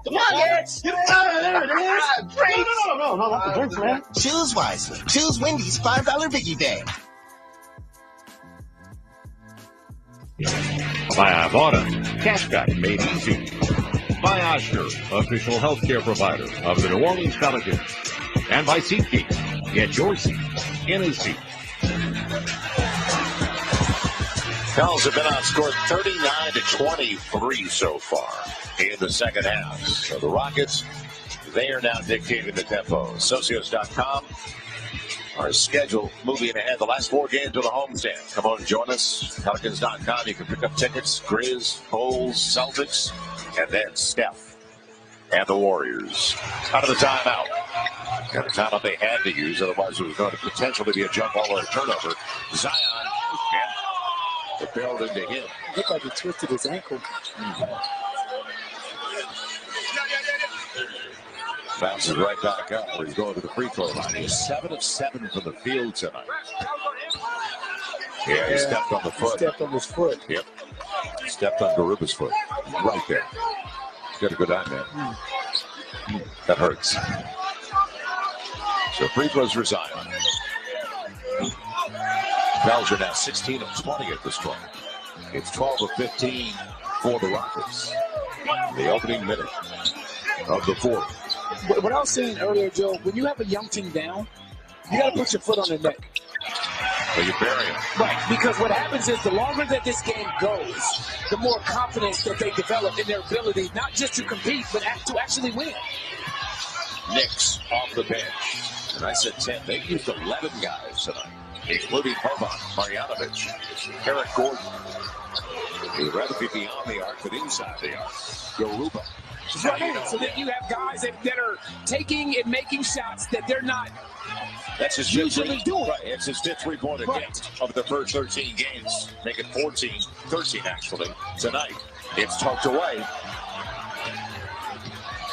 Speaker 5: Nuggets!
Speaker 15: There it is.
Speaker 5: Drinks!
Speaker 15: No, not the drinks, man.
Speaker 5: Choose wisely. Choose Wendy's $5 biggie bag.
Speaker 18: By Ibotta, cashback made easy. By Oscar, official healthcare provider of the New Orleans Pelicans. And by SeatGeek, get your seat in a seat. Pels have been outscored 39-23 so far in the second half. So the Rockets, they are now dictating the tempo. Socios.com. Our schedule moving ahead. The last 4 games of the homestand. Come on, join us. Pelicans.com. You can pick up tickets. Grizz, Bulls, Celtics, and then Steph and the Warriors. Out of the timeout. Got a timeout they had to use. Otherwise, it was going to potentially be a jump ball or a turnover. Zion. And it bailed into him.
Speaker 19: Looked like he twisted his ankle.
Speaker 18: Bounces right back up where he's going to the free throw line. He's 7 of 7 from the field tonight. Yeah, he stepped on the foot.
Speaker 19: Stepped on his foot.
Speaker 18: Yep. Stepped on Garuba's foot. Right there. He's got a good eye, man. That hurts. So free throws for Zion. Pels are now 16 of 20 at this point. It's 12 of 15 for the Rockets. The opening minute of the fourth.
Speaker 19: What I was saying earlier, Joe, when you have a young team down, you got to put your foot on their neck.
Speaker 18: So you bury him.
Speaker 19: Right, because what happens is the longer that this game goes, the more confidence that they develop in their ability, not just to compete, but to actually win.
Speaker 18: Knicks off the bench. And I said 10. They used 11 guys tonight, including Boban, Marjanovic, Eric Gordon. He would rather be beyond the arc than inside the arc. Garuba.
Speaker 19: Right. So that you have guys that are taking and making shots that they're not
Speaker 18: That's his
Speaker 19: usually doing.
Speaker 18: Right. It's his fifth three-point attempt of the first 13 games. Make it 13 actually. Tonight, it's tucked away.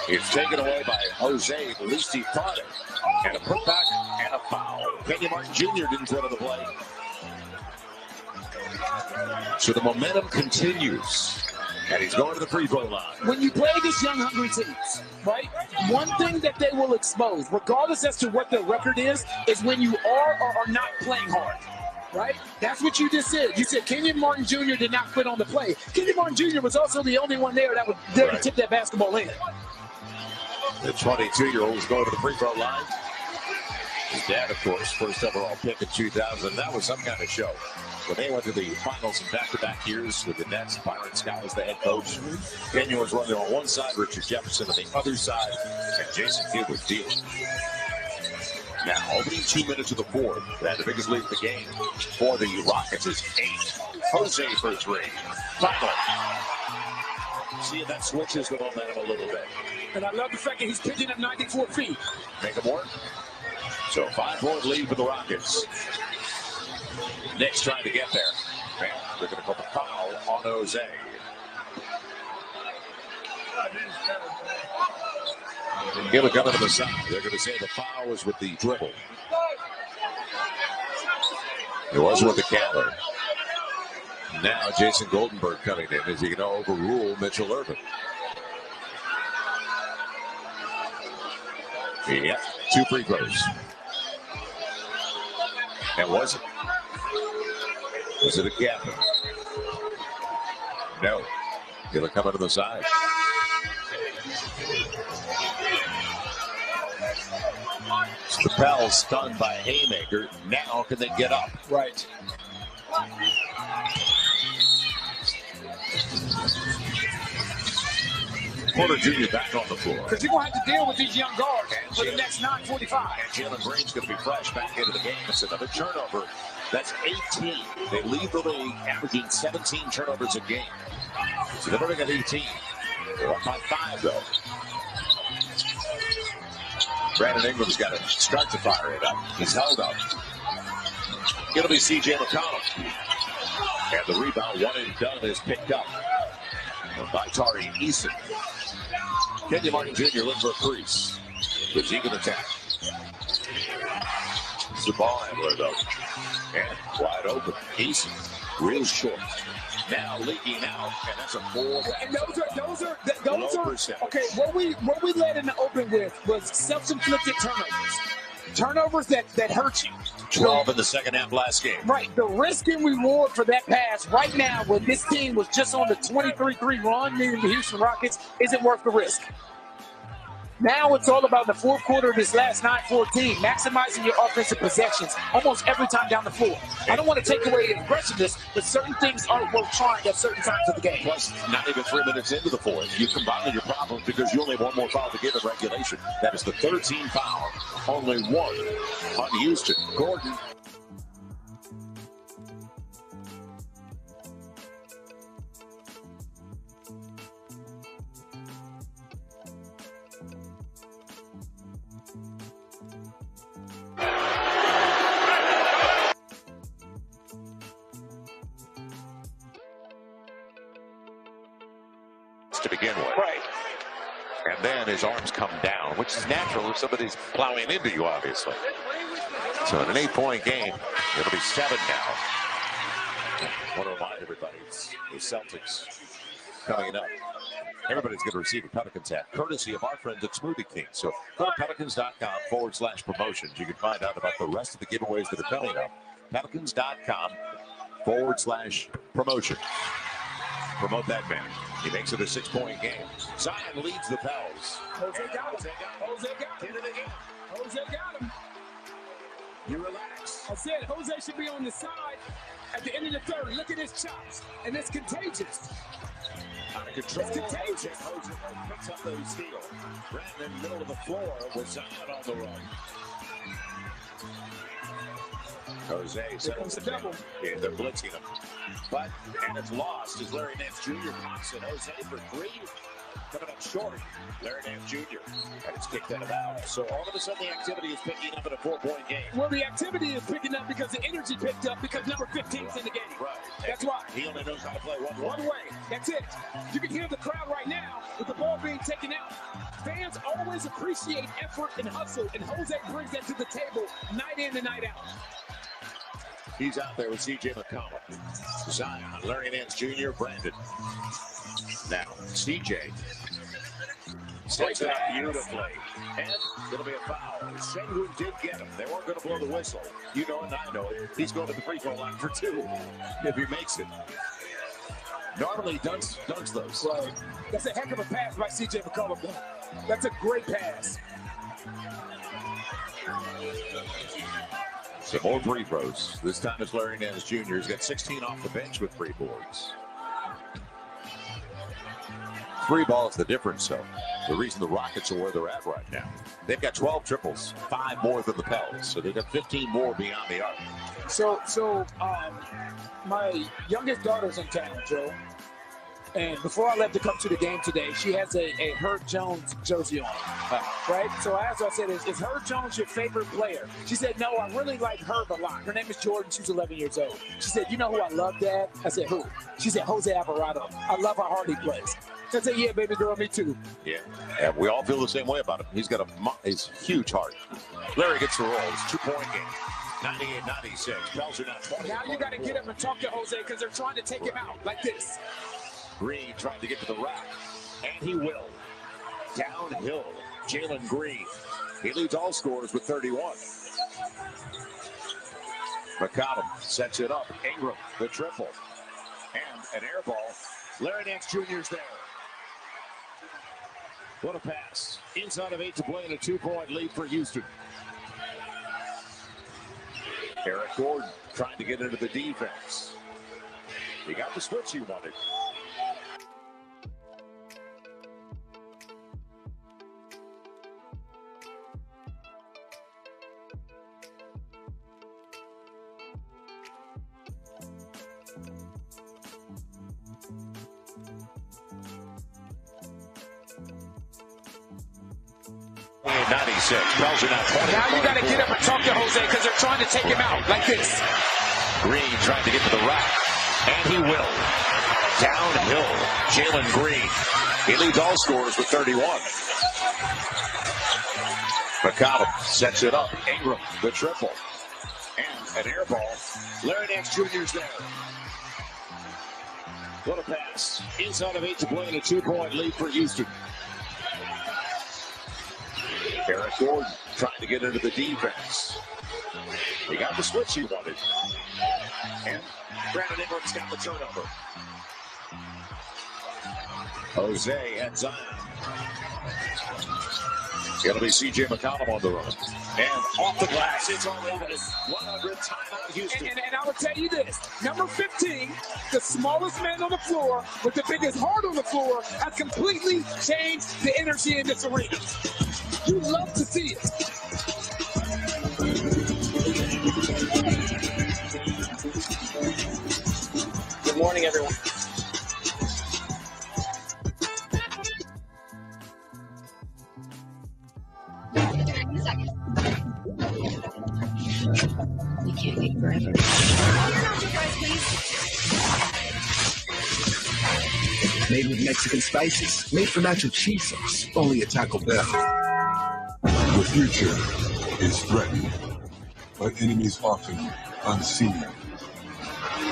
Speaker 18: It's taken away by Jose. At least he thought it. And a putback and a foul. Kenyon Martin Jr. didn't put on the play. So the momentum continues. And he's going to the free throw line.
Speaker 19: When you play against young, hungry teams, right, one thing that they will expose, regardless as to what their record is when you are or are not playing hard, right? That's what you just said. You said Kenyon Martin Jr. did not quit on the play. Kenyon Martin Jr. was also the only one there that was there to tip that basketball in.
Speaker 18: The 22-year-old is going to the free throw line. His dad, of course, first overall pick in 2000. That was some kind of show. When they went to the finals in back-to-back years with the Nets, Byron Scott was the head coach. Kenyon was running on one side, Richard Jefferson on the other side, and Jason Kidd was dealing. Now, opening 2 minutes of the fourth, that the biggest lead of the game for the Rockets is 8. Jose for 3. Finally. See if that switches the momentum a little bit.
Speaker 19: And I love the fact that he's pitching at 94 feet.
Speaker 18: Make it work. So 5-point lead for the Rockets. Knicks trying to get there. Man, they're going to call the foul on Jose. He'll come to the side. They're going to say the foul was with the dribble. It was with the counter. Now Jason Goldenberg coming in. Is he going to overrule Mitchell Irvin? Yep, 2 free throws. And was it? Was it a gap? No. He'll come out to the side. The Pels stunned by haymaker. Now can they get up?
Speaker 19: Right.
Speaker 18: Porter Jr. back on the floor.
Speaker 19: Because you're going to have to deal with these young guards for the next 9:45.
Speaker 18: And Jalen Green's going to be fresh back into the game. It's another turnover. That's 18. They lead the league, averaging 17 turnovers a game. So they've only got 18. They're up by 5, though. Brandon Ingram's got to start to fire it up. He's held up. It'll be C.J. McCollum. And the rebound, one and done, is picked up by Tari Eason. Kenyon Martin Jr. looking for a crease. But he can attack. It's the ball handler, though. And wide open. Eason, real short. Now leaking out, and that's a 4.
Speaker 19: And those are okay. What we led in the open with was self-inflicted turnovers. Turnovers that hurt you.
Speaker 18: 12 in the second half last game.
Speaker 19: Right. The risk and reward for that pass right now when this team was just on the 23-3 run, meaning the Houston Rockets, isn't worth the risk. Now it's all about the fourth quarter of this last 9-14, maximizing your offensive possessions almost every time down the floor. I don't want to take away the aggressiveness, but certain things aren't worth trying at certain times of the game.
Speaker 18: Plus, not even 3 minutes into the fourth, you combine your problems because you only have one more foul to give in regulation. That is the 13th foul. Only 1 on Houston. Gordon. To begin with.
Speaker 19: Right.
Speaker 18: And then his arms come down, which is natural if somebody's plowing into you, obviously. So in an 8-point game, it'll be 7 now. I want to remind everybody, it's the Celtics coming up. Everybody's going to receive a Pelicans hat, courtesy of our friends at Smoothie King. So go to Pelicans.com/promotions. You can find out about the rest of the giveaways that are coming up. Pelicans.com/promotion. Promote that man. He makes it a 6-point game. Zion leads the Pels.
Speaker 19: Jose got him. Jose got him. Jose got him.
Speaker 18: You relax.
Speaker 19: I said Jose should be on the side at the end of the third. Look at his chops. And it's contagious.
Speaker 18: Out of control. It's contagious. Jose picks up the steal. Brandon in the middle of the floor with Zion on the run. Jose settles the double. Yeah, they're blitzing him. And it's lost as Larry Nance Jr. pops it. Jose for 3. Coming up short. Larry Nance Jr. And it's kicked out of bounds. So all of a sudden the activity is picking up in a 4-point game.
Speaker 19: Well, the activity is picking up because the energy picked up because number 15's in the game.
Speaker 18: Right.
Speaker 19: That's why.
Speaker 18: He only knows how to play one
Speaker 19: way. That's it. You can hear the crowd right now with the ball being taken out. Fans always appreciate effort and hustle, and Jose brings that to the table night in and night out.
Speaker 18: He's out there with C.J. McCollum. Zion, Larry Nance Jr., Brandon. Now, C.J. stakes it out beautifully. And it'll be a foul. Sengun did get him. They weren't going to blow the whistle. You know it and I know it. He's going to the free throw line for 2 if he makes it. Normally dunks those.
Speaker 19: Right. That's a heck of a pass by C.J. McCollum. That's a great pass.
Speaker 18: Some more free throws. This time it's Larry Nance Jr. He's got 16 off the bench with 3 boards. 3 balls the difference, though. The reason the Rockets are where they're at right now. They've got 12 triples, 5 more than the Pels. So they've got 15 more beyond the arc.
Speaker 19: So my youngest daughter's in town, Joe. And before I left to come to the game today, she has a Herb Jones jersey on, right? So I asked her, I said, is Herb Jones your favorite player? She said, no, I really like Herb a lot. Her name is Jordan. She's 11 years old. She said, you know who I love, Dad? I said, who? She said, Jose Alvarado. I love how hard he plays. I said, yeah, baby girl, me too.
Speaker 18: Yeah, and we all feel the same way about him. He's got his huge heart. Larry gets the roll. It's a 2-point game. 98-96. Pels are now 20.
Speaker 19: Now you got to get up and talk to Jose because they're trying to take him out like this.
Speaker 18: Green trying to get to the rack, and he will. Downhill, Jalen Green. He leads all scorers with 31. McCollum sets it up. Ingram, the triple. And an air ball. Larry Nance Jr.'s there. What a pass. Inside of 8 to play in a 2-point lead for Houston. Eric Gordon trying to get into the defense. He got the switch he wanted. Pels are now 20.
Speaker 19: Now you got to get up and talk to Jose because they're trying to take him out like this.
Speaker 18: Green trying to get to the rack, and he will. Downhill, Jalen Green. He leads all scorers with 31. McCollum sets it up. Ingram, the triple. And an air ball. Larry Nance Jr.'s there. What a pass. Inside of 8 to play in a 2-point lead for Houston. Eric Gordon trying to get into the defense. He got the switch he wanted. And Brandon Ingram's got the turnover. Jose and Zion. It'll be C.J. McCollum on the run. And off the glass, it's all over. 100 timeout Houston.
Speaker 19: And I will tell you this. Number 15, the smallest man on the floor with the biggest heart on the floor, has completely changed the energy in this arena. You love to see it.
Speaker 17: Good morning, everyone.
Speaker 7: We can't wait forever.
Speaker 6: Please.
Speaker 12: Made with Mexican spices. Made for nacho cheese sauce. Only at Taco Bell.
Speaker 21: The future is threatened, but enemies often unseen.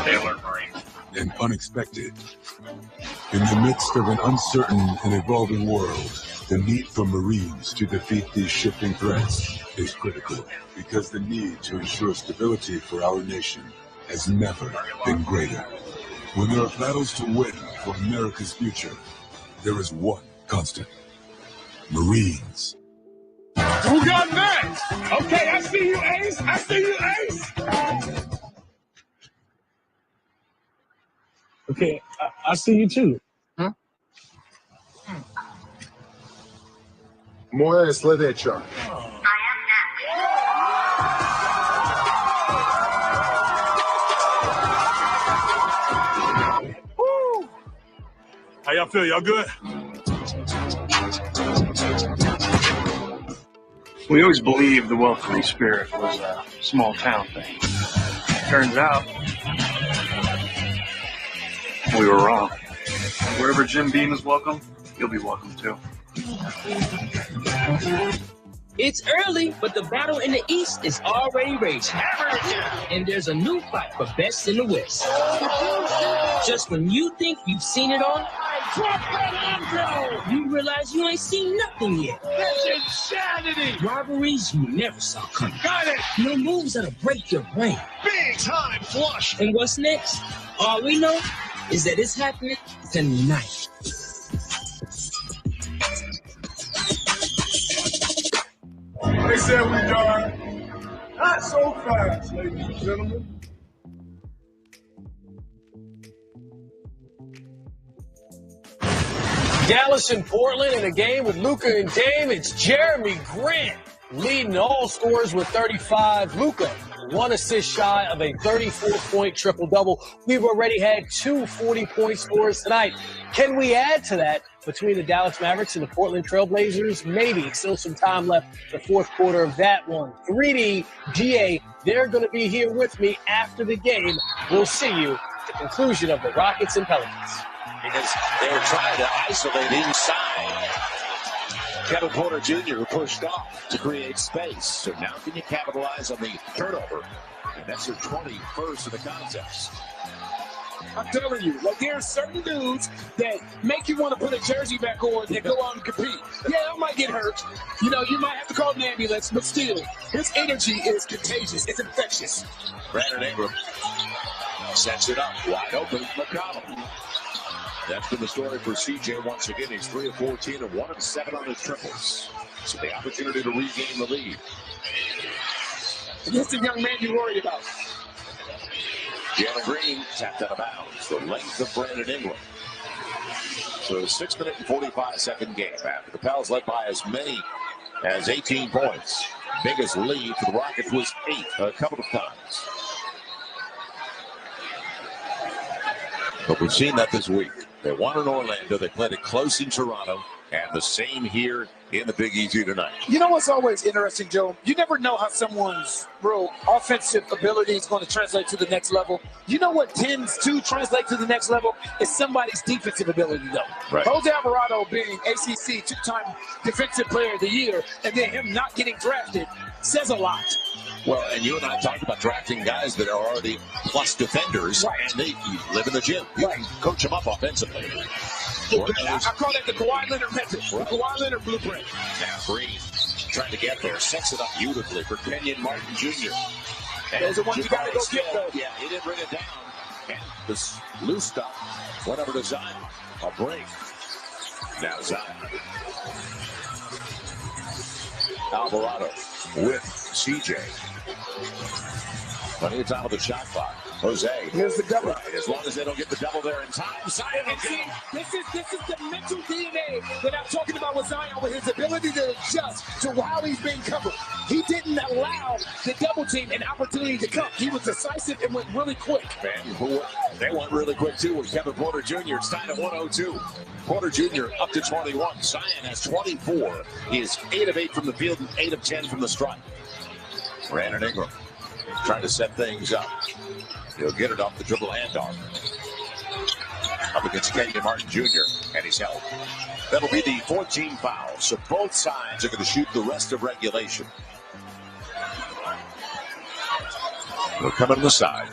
Speaker 8: Taylor Marine.
Speaker 21: And unexpected. In the midst of an uncertain and evolving world, the need for Marines to defeat these shifting threats is critical, because the need to ensure stability for our nation has never been greater. When there are battles to win for America's future, there is one constant: Marines.
Speaker 10: Who got next? Okay, I see you, Ace. I see you, Ace. Okay, I see you too. Huh?
Speaker 21: Moja je sljedeća.
Speaker 10: Woo! How y'all feel? Y'all good?
Speaker 8: We always believed the welcoming spirit was a small town thing. Turns out, we were wrong. Wherever Jim Beam is welcome, you'll be welcome too.
Speaker 5: It's early, but the battle in the East is already raging. And there's a new fight for best in the West. Just when you think you've seen it all, you realize you ain't seen nothing yet.
Speaker 10: That's insanity!
Speaker 5: Rivalries you never saw coming.
Speaker 10: Got it!
Speaker 5: No moves that'll break your brain.
Speaker 10: Big time flush!
Speaker 5: And what's next? All we know is that it's happening tonight.
Speaker 10: They said we done. Not so fast, ladies and gentlemen.
Speaker 13: Dallas and Portland in a game with Luka and Dame. It's Jeremy Grant leading all scorers with 35. Luka, 1 assist shy of a 34-point triple-double. We've already had 2 40-point scorers tonight. Can we add to that between the Dallas Mavericks and the Portland Trailblazers? Maybe. Still some time left, the fourth quarter of that one. 3D, GA, they're going to be here with me after the game. We'll see you at the conclusion of the Rockets and Pelicans.
Speaker 18: Because they were trying to isolate inside. Kevin Porter Jr. pushed off to create space. So now can you capitalize on the turnover? And that's your 21st of the contest.
Speaker 19: I'm telling you, like there are certain dudes that make you want to put a jersey back on and go out and compete. Yeah, I might get hurt. You know, you might have to call an ambulance, but still, his energy is contagious. It's infectious.
Speaker 18: Brandon Ingram sets it up wide open. McConnell. That's been the story for CJ once again. He's 3 of 14 and 1 of 7 on his triples. So the opportunity to regain the lead.
Speaker 19: This is the young man you worry about.
Speaker 18: Jalen Green tapped out of bounds. The length of Brandon Ingram. So a 6-minute and 45-second game after the Pels led by as many as 18 points. Biggest lead for the Rockets was 8 a couple of times. But we've seen that this week. They won in Orlando. They played it close in Toronto. And the same here in the Big Easy tonight.
Speaker 19: You know what's always interesting, Joe? You never know how someone's real offensive ability is going to translate to the next level. You know what tends to translate to the next level is somebody's defensive ability, though.
Speaker 18: Right.
Speaker 19: Jose Alvarado being ACC two-time Defensive Player of the Year, and then him not getting drafted says a lot.
Speaker 18: Well, and you and I talked about drafting guys that are already plus defenders,
Speaker 19: right,
Speaker 18: and they live in the gym. You can coach them up offensively.
Speaker 19: I call that the Kawhi Leonard method, the Kawhi Leonard blueprint.
Speaker 18: Now Green trying to get there, sets it up beautifully for Kenyon Martin Jr. And
Speaker 19: those are ones you got to go get, though.
Speaker 18: Yeah, he didn't bring it down. And this loose stuff went over to Zion. A break. Now Zion. Alvarado with CJ. Plenty of time with the shot clock. Jose.
Speaker 19: Here's the double.
Speaker 18: Right, as long as they don't get the double there in time. Zion will
Speaker 19: see, this is the mental DNA that I'm talking about with Zion, with his ability to adjust to how he's being covered. He didn't allow the double team an opportunity to come. He was decisive and went really quick.
Speaker 18: Man, they went really quick too with Kevin Porter Jr. It's tied at 102. Porter Jr. up to 21. Zion has 24. He is 8 of 8 from the field and 8 of 10 from the stripe. Brandon Ingram trying to set things up. He'll get it off the dribble handoff. up against Kenyon Martin Jr., and he's held. That'll be the 14th foul. So both sides are going to shoot the rest of regulation. We're coming to the side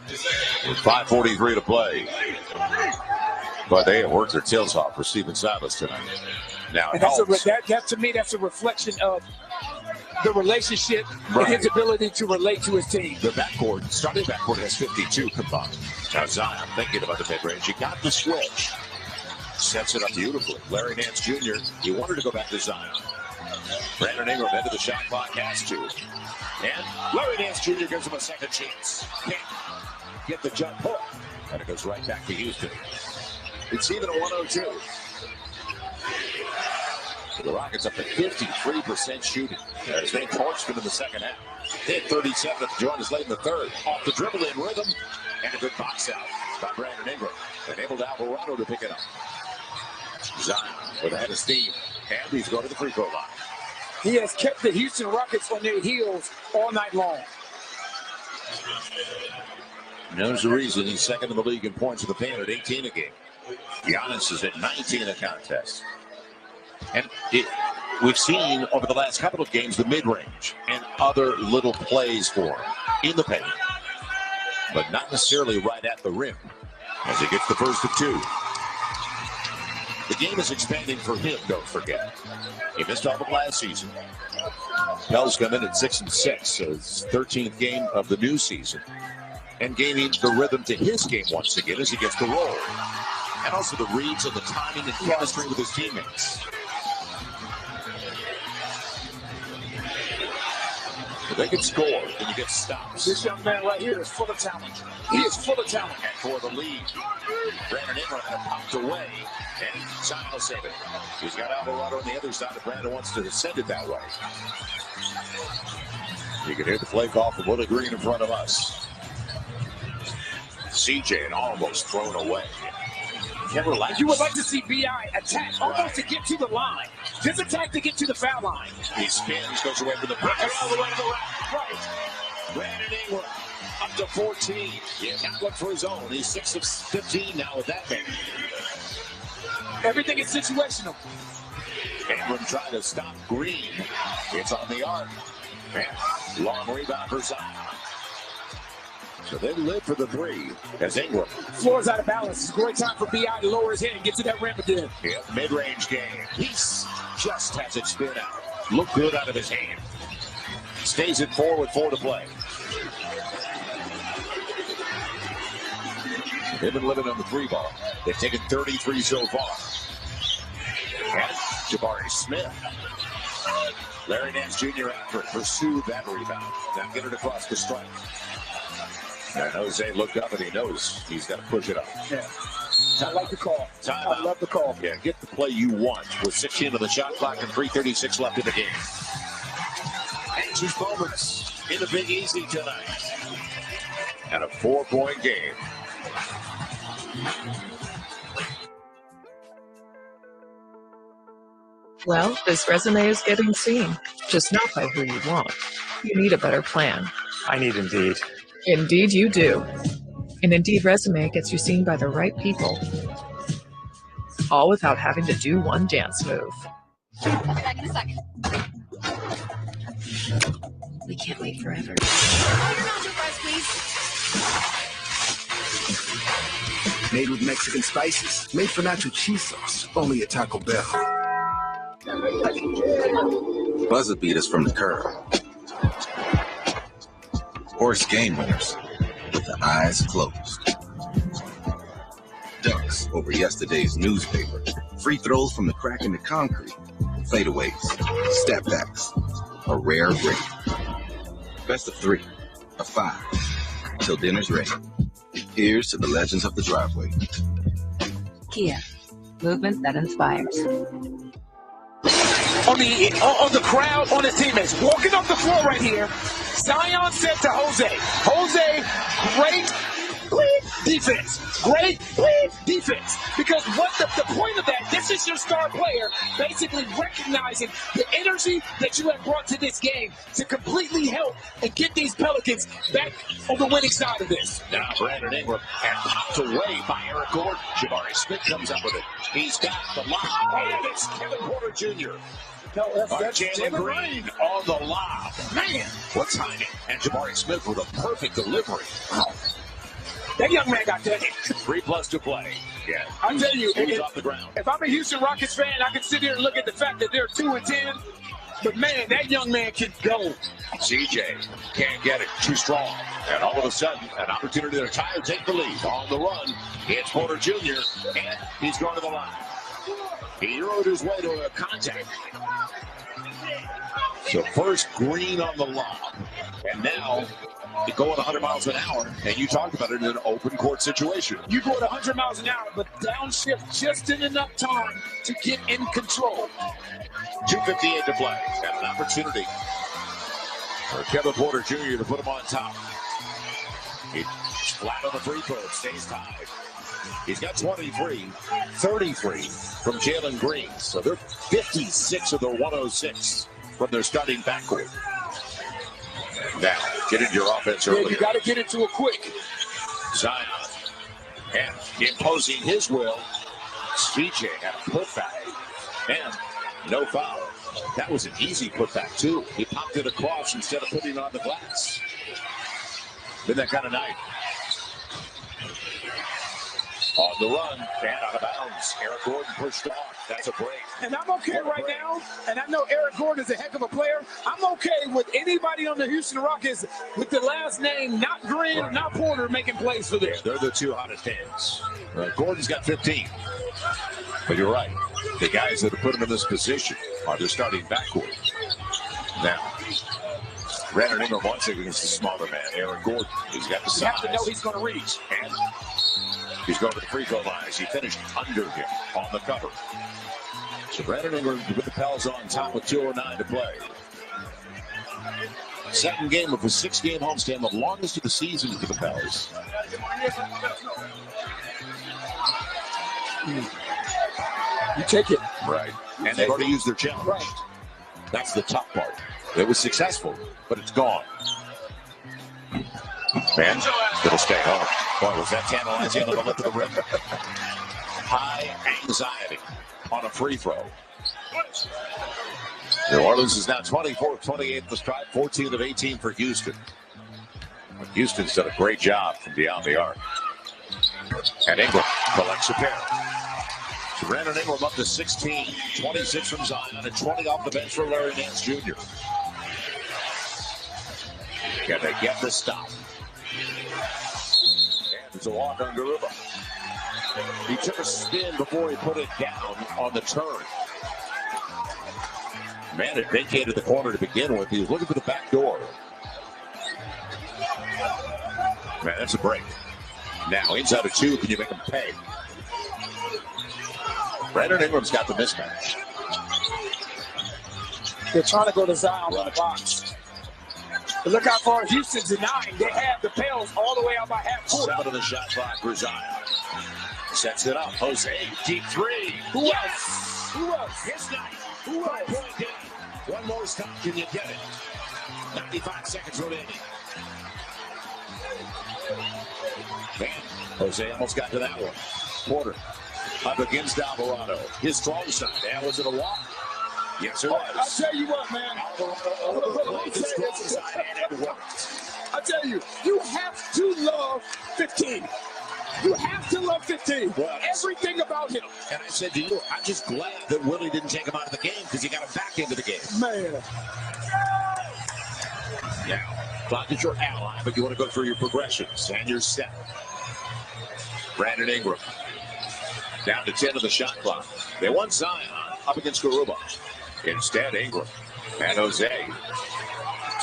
Speaker 18: with 5:43 to play. But they have worked their tails off for Stephen Silas tonight. Now,
Speaker 19: and that to me, that's a reflection of the relationship and his ability to relate to his team.
Speaker 18: The backcourt, starting backcourt, has 52 combined. Now Zion thinking about the mid-range. He got the switch. Sets it up beautifully. Larry Nance Jr., he wanted to go back to Zion. Brandon Ingram into the shot clock, has to. And Larry Nance Jr. gives him a second chance. Can't get the jump hook. And it goes right back to Houston. It's even a 102. The Rockets up to 53% shooting. As they torched them in the second half. They had 37 at the joint as late in the third. Off the dribble in rhythm. And a good box out by Brandon Ingram. And able to Alvarado to pick it up. Zion with a head of steam. And he's going to the free throw line.
Speaker 19: He has kept the Houston Rockets on their heels all night long.
Speaker 18: And there's the reason he's second in the league in points in the paint at 18 a game. Giannis is at 19 in a contest. And we've seen over the last couple of games the mid-range and other little plays for him in the paint. But not necessarily right at the rim as he gets the first of two. The game is expanding for him, don't forget. He missed all of last season. Pels come in at 6-6, so his 13th game of the new season. And gaining the rhythm to his game once again as he gets the roll. And also the reads and the timing and chemistry with his teammates. If they can score, then you get stops.
Speaker 19: This young man right here is full of talent. He is full of talent.
Speaker 18: And for the lead, Brandon Ingram had popped away. And Zion will save it. He's got Alvarado on the other side. If Brandon wants to send it that way. You can hear the flake off of Willie Green in front of us. CJ and almost thrown away. Can't relax.
Speaker 19: You would like to see B.I. attack almost to get to the line. Just attack to get to the foul line.
Speaker 18: He spins, goes away from the pressure all the way to the right. Brandon Ingram up to 14. He can't look for his own. He's 6 of 15 now with that man.
Speaker 19: Everything is situational.
Speaker 18: Ingram trying to stop Green. It's on the arc. And long rebound for Zion. So they live for the three as Ingram.
Speaker 19: Floor's out of balance. It's a great time for B.I. to lower his head and get to that rim again.
Speaker 18: Yeah, mid-range game. He just has it spin out. Look good out of his hand. Stays at 4 with 4 to play. They've been living on the 3 ball. They've taken 33 so far. And Jabari Smith. Larry Nance Jr. after it. Pursued that rebound. Now get it across the stripe. And Jose looked up and he knows he's got to push it up.
Speaker 19: Yeah. I like the call. I love the call.
Speaker 18: Yeah, get the play you want with 16 on the shot clock and 3:36 left in the game. Anxious moments in the Big Easy tonight. And a 4-point game.
Speaker 9: Well, this resume is getting seen, just not by who you want. You need a better plan.
Speaker 4: I need Indeed.
Speaker 9: Indeed you do. An Indeed resume gets you seen by the right people. All without having to do one dance move.
Speaker 2: I'll be back in a second.
Speaker 7: We can't wait forever.
Speaker 2: Oh, your nacho fries, please.
Speaker 15: Made with Mexican spices. Made for nacho cheese sauce. Only at Taco Bell.
Speaker 12: Buzzer beaters from the curb. Horse game winners with the eyes closed. Dunks over yesterday's newspaper. Free throws from the crack in the concrete. Fadeaways. Step backs. A rare break. Best of 3. A 5. Till dinner's ready. Here's to the legends of the driveway.
Speaker 16: Kia. Movement that inspires.
Speaker 19: On the crowd, on his teammates. Walking off the floor right here, Zion said to Jose, great defense. Great defense. Because what the point of that, this this is your star player basically recognizing the energy that you have brought to this game to completely help and get these Pelicans back on the winning side of this.
Speaker 18: Now Brandon Ingram and popped away by Eric Gordon. Jabari Smith comes up with it. He's got the lob. And it's Kevin Porter Jr. That's Jalen Green on the lob.
Speaker 19: Man,
Speaker 18: what timing. And Jabari Smith with a perfect delivery. Wow.
Speaker 19: That young man got that.
Speaker 18: 3+ to play. Yeah.
Speaker 19: I'll tell you,
Speaker 18: he's off the ground.
Speaker 19: If I'm a Houston Rockets fan, I can sit here and look at the fact that they're 2-10. But man, that young man can go.
Speaker 18: CJ can't get it. Too strong. And all of a sudden, an opportunity to tie or take the lead. On the run, it's Porter Jr. And he's going to the line. He rode his way to a contact. So first Green on the lob. And now you're going 100 miles an hour. And you talked about it in an open court situation.
Speaker 19: You go at 100 miles an hour, but downshift just in enough time to get in control.
Speaker 18: 2:58 to play. And an opportunity for Kevin Porter Jr. to put him on top. He's flat on the free throw. Stays tied. He's got 23, 33 from Jalen Green. So they're 56 of their 106 from their starting backcourt. Now, get into your offense early.
Speaker 19: Yeah, you got to get into it quick.
Speaker 18: Zion. And imposing his will. CJ had a putback. And no foul. That was an easy putback, too. He popped it across instead of putting it on the glass. Been that kind of night. On the run, and out of bounds. Eric Gordon pushed off. That's a break.
Speaker 19: And I'm okay right now, and I know Eric Gordon is a heck of a player. I'm okay with anybody on the Houston Rockets with the last name, not Green, not Porter, making plays for them.
Speaker 18: Yeah, they're the two hottest hands. Gordon's got 15. But you're right. The guys that have put him in this position are their starting backcourt. Now, Brandon Ingram wants it against the smaller man, Eric Gordon. He's got the size.
Speaker 19: You have to know he's going to reach.
Speaker 18: And he's going to the free throw line as he finished under him on the cover. So Brandon Ingram with the Pels on top with 2:09 to play. Second game of a 6-game homestand, the longest of the season for the Pels.
Speaker 19: You take it.
Speaker 18: Right. And they've already used their challenge. Right. That's the tough part. It was successful, but it's gone. Man, it'll stay home. Boy, was that tantalizing on the lip of the rim. High anxiety on a free throw. New Orleans is now 24-28 at the strike, 14 of 18 for Houston. Houston's done a great job from beyond the arc. And Ingram collects a pair. So Brandon Ingram up to 16, 26 from Zion, and 20 off the bench for Larry Nance Jr. Can they get the stop? And it's a walk on Garuba. He took a spin before he put it down on the turn. Man had vacated the corner to begin with. He was looking for the back door. Man, that's a break. Now, inside of 2, can you make him pay? Brandon Ingram's got the mismatch.
Speaker 19: They're trying to go to Zion on the box. But look how far Houston's denying. They have the Pels all the way out by half court.
Speaker 18: 7 of the shot clock for Zion. Sets it up. Jose, deep 3.
Speaker 19: Who else? Who else?
Speaker 18: His night.
Speaker 19: Who else?
Speaker 18: 5-point game. One more stop. Can you get it? 95 seconds remaining. Man, Jose almost got to that one. Porter up against Alvarado. His strong side. That was it a walk? Yes, it was.
Speaker 19: I'll tell you what, man. I'll tell you, you have to love 15. You have to love 15. Well, everything about him.
Speaker 18: And I said to you, I'm just glad that Willie didn't take him out of the game because he got him back into the game.
Speaker 19: Man.
Speaker 18: Now, clock is your ally, but you want to go through your progressions and your set. Brandon Ingram down to 10 of the shot clock. They want Zion up against Garuba. Instead, Ingram and Jose.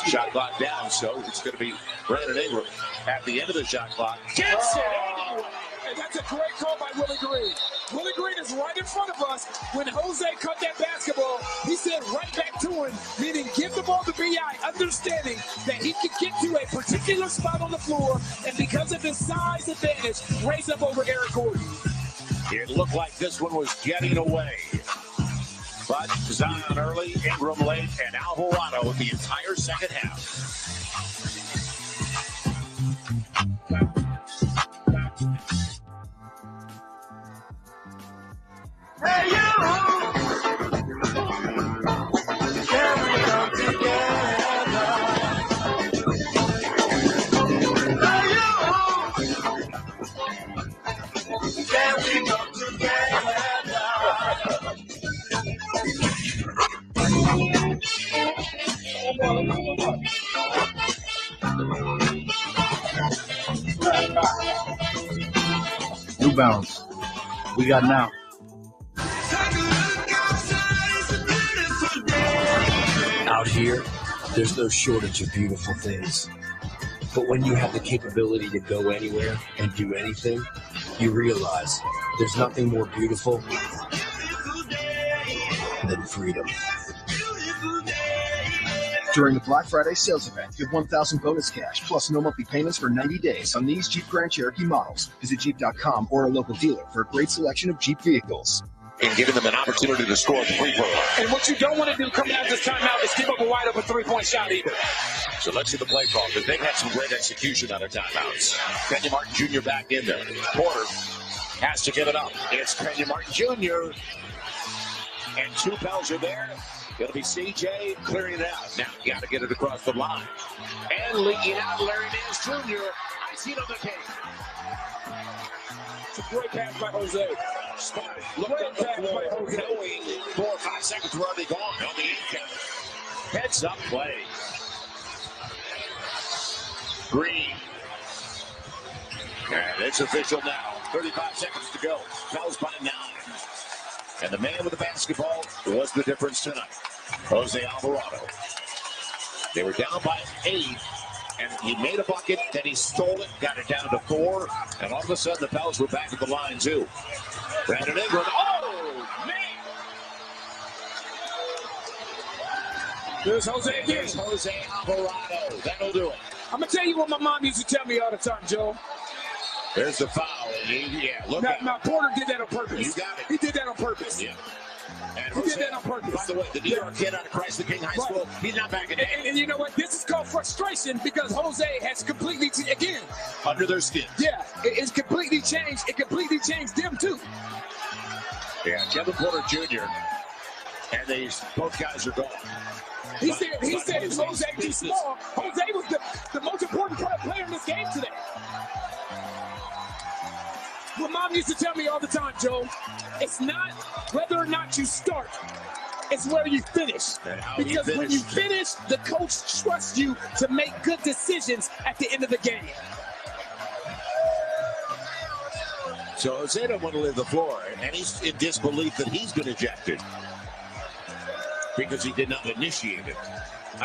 Speaker 18: Shot clock down, so it's going to be Brandon Ingram at the end of the shot clock. Gets it anyway.
Speaker 19: And that's a great call by Willie Green. Willie Green is right in front of us. When Jose cut that basketball, he said right back to him, meaning give the ball to B.I., understanding that he could get to a particular spot on the floor, and because of his size advantage, raise up over Eric Gordon.
Speaker 18: It looked like this one was getting away. But Zion early, Ingram late, and Alvarado the entire second half.
Speaker 11: Hey, you! Can we come together? Hey, you! Can we come together?
Speaker 3: New Balance. We got now.
Speaker 13: Out here, there's no shortage of beautiful things. But when you have the capability to go anywhere and do anything, you realize there's nothing more beautiful than freedom.
Speaker 1: During the Black Friday sales event, get 1,000 bonus cash plus no monthly payments for 90 days on these Jeep Grand Cherokee models. Visit Jeep.com or a local dealer for a great selection of Jeep vehicles.
Speaker 18: And giving them an opportunity to score the free throw.
Speaker 19: And what you don't want to do coming out of this timeout is give up a wide open three-point shot either.
Speaker 18: So let's see the play call, because they've had some great execution out of timeouts. Kenyon Martin Jr. back in there. Porter has to give it up. It's Kenyon Martin Jr. And two Pels are there. It'll be CJ clearing it out. Now, got to get it across the line. And leaking out, Larry Nance Jr. Icing on the cake.
Speaker 19: It's a great pass by Jose.
Speaker 18: Smart. Looked up the floor, knowing 4 or 5 seconds were already gone on the 8 count. Heads up play. Green. And it's official now. 35 seconds to go. Pels by 9. And the man with the basketball was the difference tonight. Jose Alvarado. They were down by 8. And he made a bucket, then he stole it, got it down to 4, and all of a sudden the Pels were back at the line too. Brandon Ingram, oh man!
Speaker 19: There's Jose again.
Speaker 18: There's Jose Alvarado, that'll do it.
Speaker 19: I'm gonna tell you what my mom used to tell me all the time, Joe.
Speaker 18: There's the foul, and look
Speaker 19: now,
Speaker 18: out.
Speaker 19: Now Porter did that on purpose.
Speaker 18: You got it.
Speaker 19: He did that on purpose.
Speaker 18: Yeah. And
Speaker 19: he did that on purpose.
Speaker 18: By the way, the New York kid out of Christ the King High School, he's not back in there.
Speaker 19: And you know what? This is called frustration because Jose has completely, again.
Speaker 18: Under their skin.
Speaker 19: Yeah, it's completely changed. It completely changed them too.
Speaker 18: Yeah, Kevin Porter Jr. And both guys are gone.
Speaker 19: He said it's Jose too small. Jose was the most important player in this game today. What Mom used to tell me all the time, Joe, it's not whether or not you start, it's where you finish. Because when you finish, the coach trusts you to make good decisions at the end of the game.
Speaker 18: So Jose don't want to leave the floor, and he's in disbelief that he's been ejected because he did not initiate it.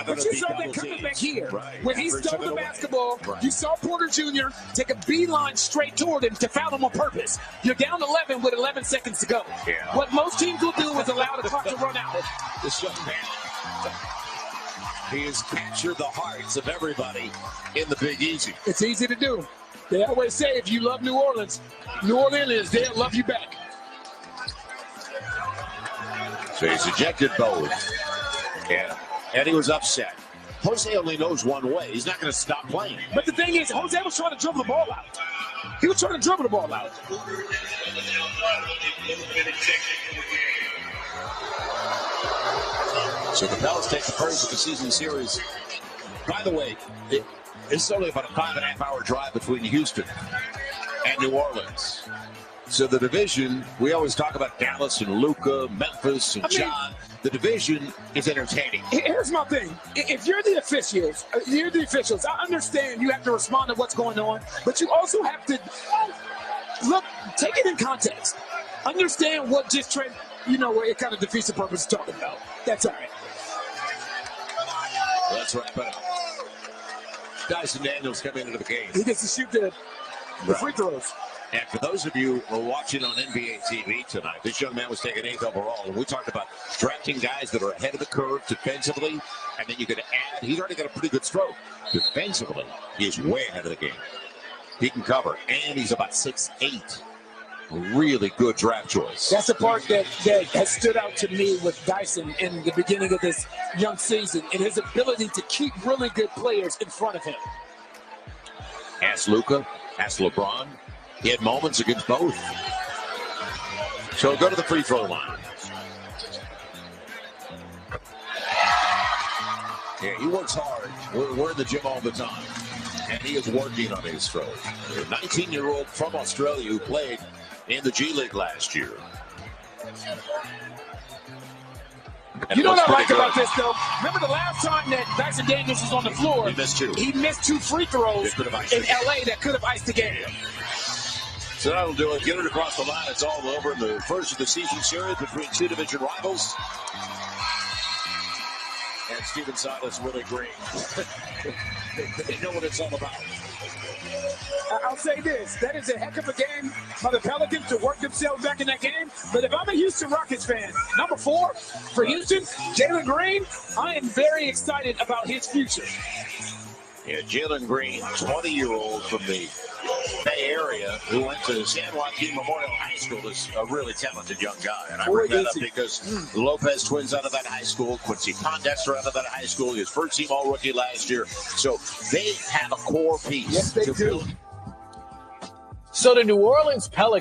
Speaker 19: But you saw that coming back here.
Speaker 18: Right.
Speaker 19: When he stole the basketball, you saw Porter Jr. take a beeline straight toward him to foul him on purpose. You're down 11 with 11 seconds to go.
Speaker 18: Yeah.
Speaker 19: What most teams will do is allow the clock to run out.
Speaker 18: This young man, he has captured the hearts of everybody in the Big Easy.
Speaker 19: It's easy to do. They always say if you love New Orleans, they'll love you back.
Speaker 18: So he's ejected both. Yeah. And he was upset. Jose only knows one way. He's not going to stop playing.
Speaker 19: But the thing is, Jose was trying to dribble the ball out. He was trying to dribble the ball out.
Speaker 18: So the Pels take the first of the season series. By the way, it's only about a 5.5-hour drive between Houston and New Orleans. So the division, we always talk about Dallas and Luka, Memphis and John. The division is entertaining.
Speaker 19: Here's my thing. If you're the officials, I understand you have to respond to what's going on, but you also have to take it in context. Understand what just where it kind of defeats the purpose of talking about. That's all right.
Speaker 18: That's right, but Dyson Daniels coming into the game.
Speaker 19: He gets to shoot the free throws.
Speaker 18: And for those of you who are watching on NBA TV tonight, this young man was taken 8th overall. And we talked about drafting guys that are ahead of the curve defensively. And then you could add, he's already got a pretty good stroke. Defensively, he's way ahead of the game. He can cover. And he's about 6'8". A really good draft choice.
Speaker 19: That's the part that has stood out to me with Dyson in the beginning of this young season, and his ability to keep really good players in front of him.
Speaker 18: Ask Luka, ask LeBron. He had moments against both. So go to the free throw line. Yeah, he works hard. We're in the gym all the time. And he is working on his throw. A 19-year-old from Australia who played in the G League last year. And
Speaker 19: you know what I like about this, though? Remember the last time that Dyson Daniels was on the floor?
Speaker 18: He missed two.
Speaker 19: He missed 2 free throws in L.A. that could have iced the game.
Speaker 18: So that'll do it. Get it across the line. It's all over in the first of the season series between two division rivals. And Steven Silas, Willie Green. They know what it's all about.
Speaker 19: I'll say this. That is a heck of a game by the Pelicans to work themselves back in that game. But if I'm a Houston Rockets fan, number 4 for Houston, Jalen Green, I am very excited about his future.
Speaker 18: Yeah, Jalen Green, 20-year-old from the Bay Area who went to San Joaquin Memorial High School, is a really talented young guy. And I bring that up because the Lopez twins out of that high school, Quincy Pondexter out of that high school, his first team all-rookie last year. So they have a core piece.
Speaker 19: Yes, they do.
Speaker 13: So the New Orleans Pelicans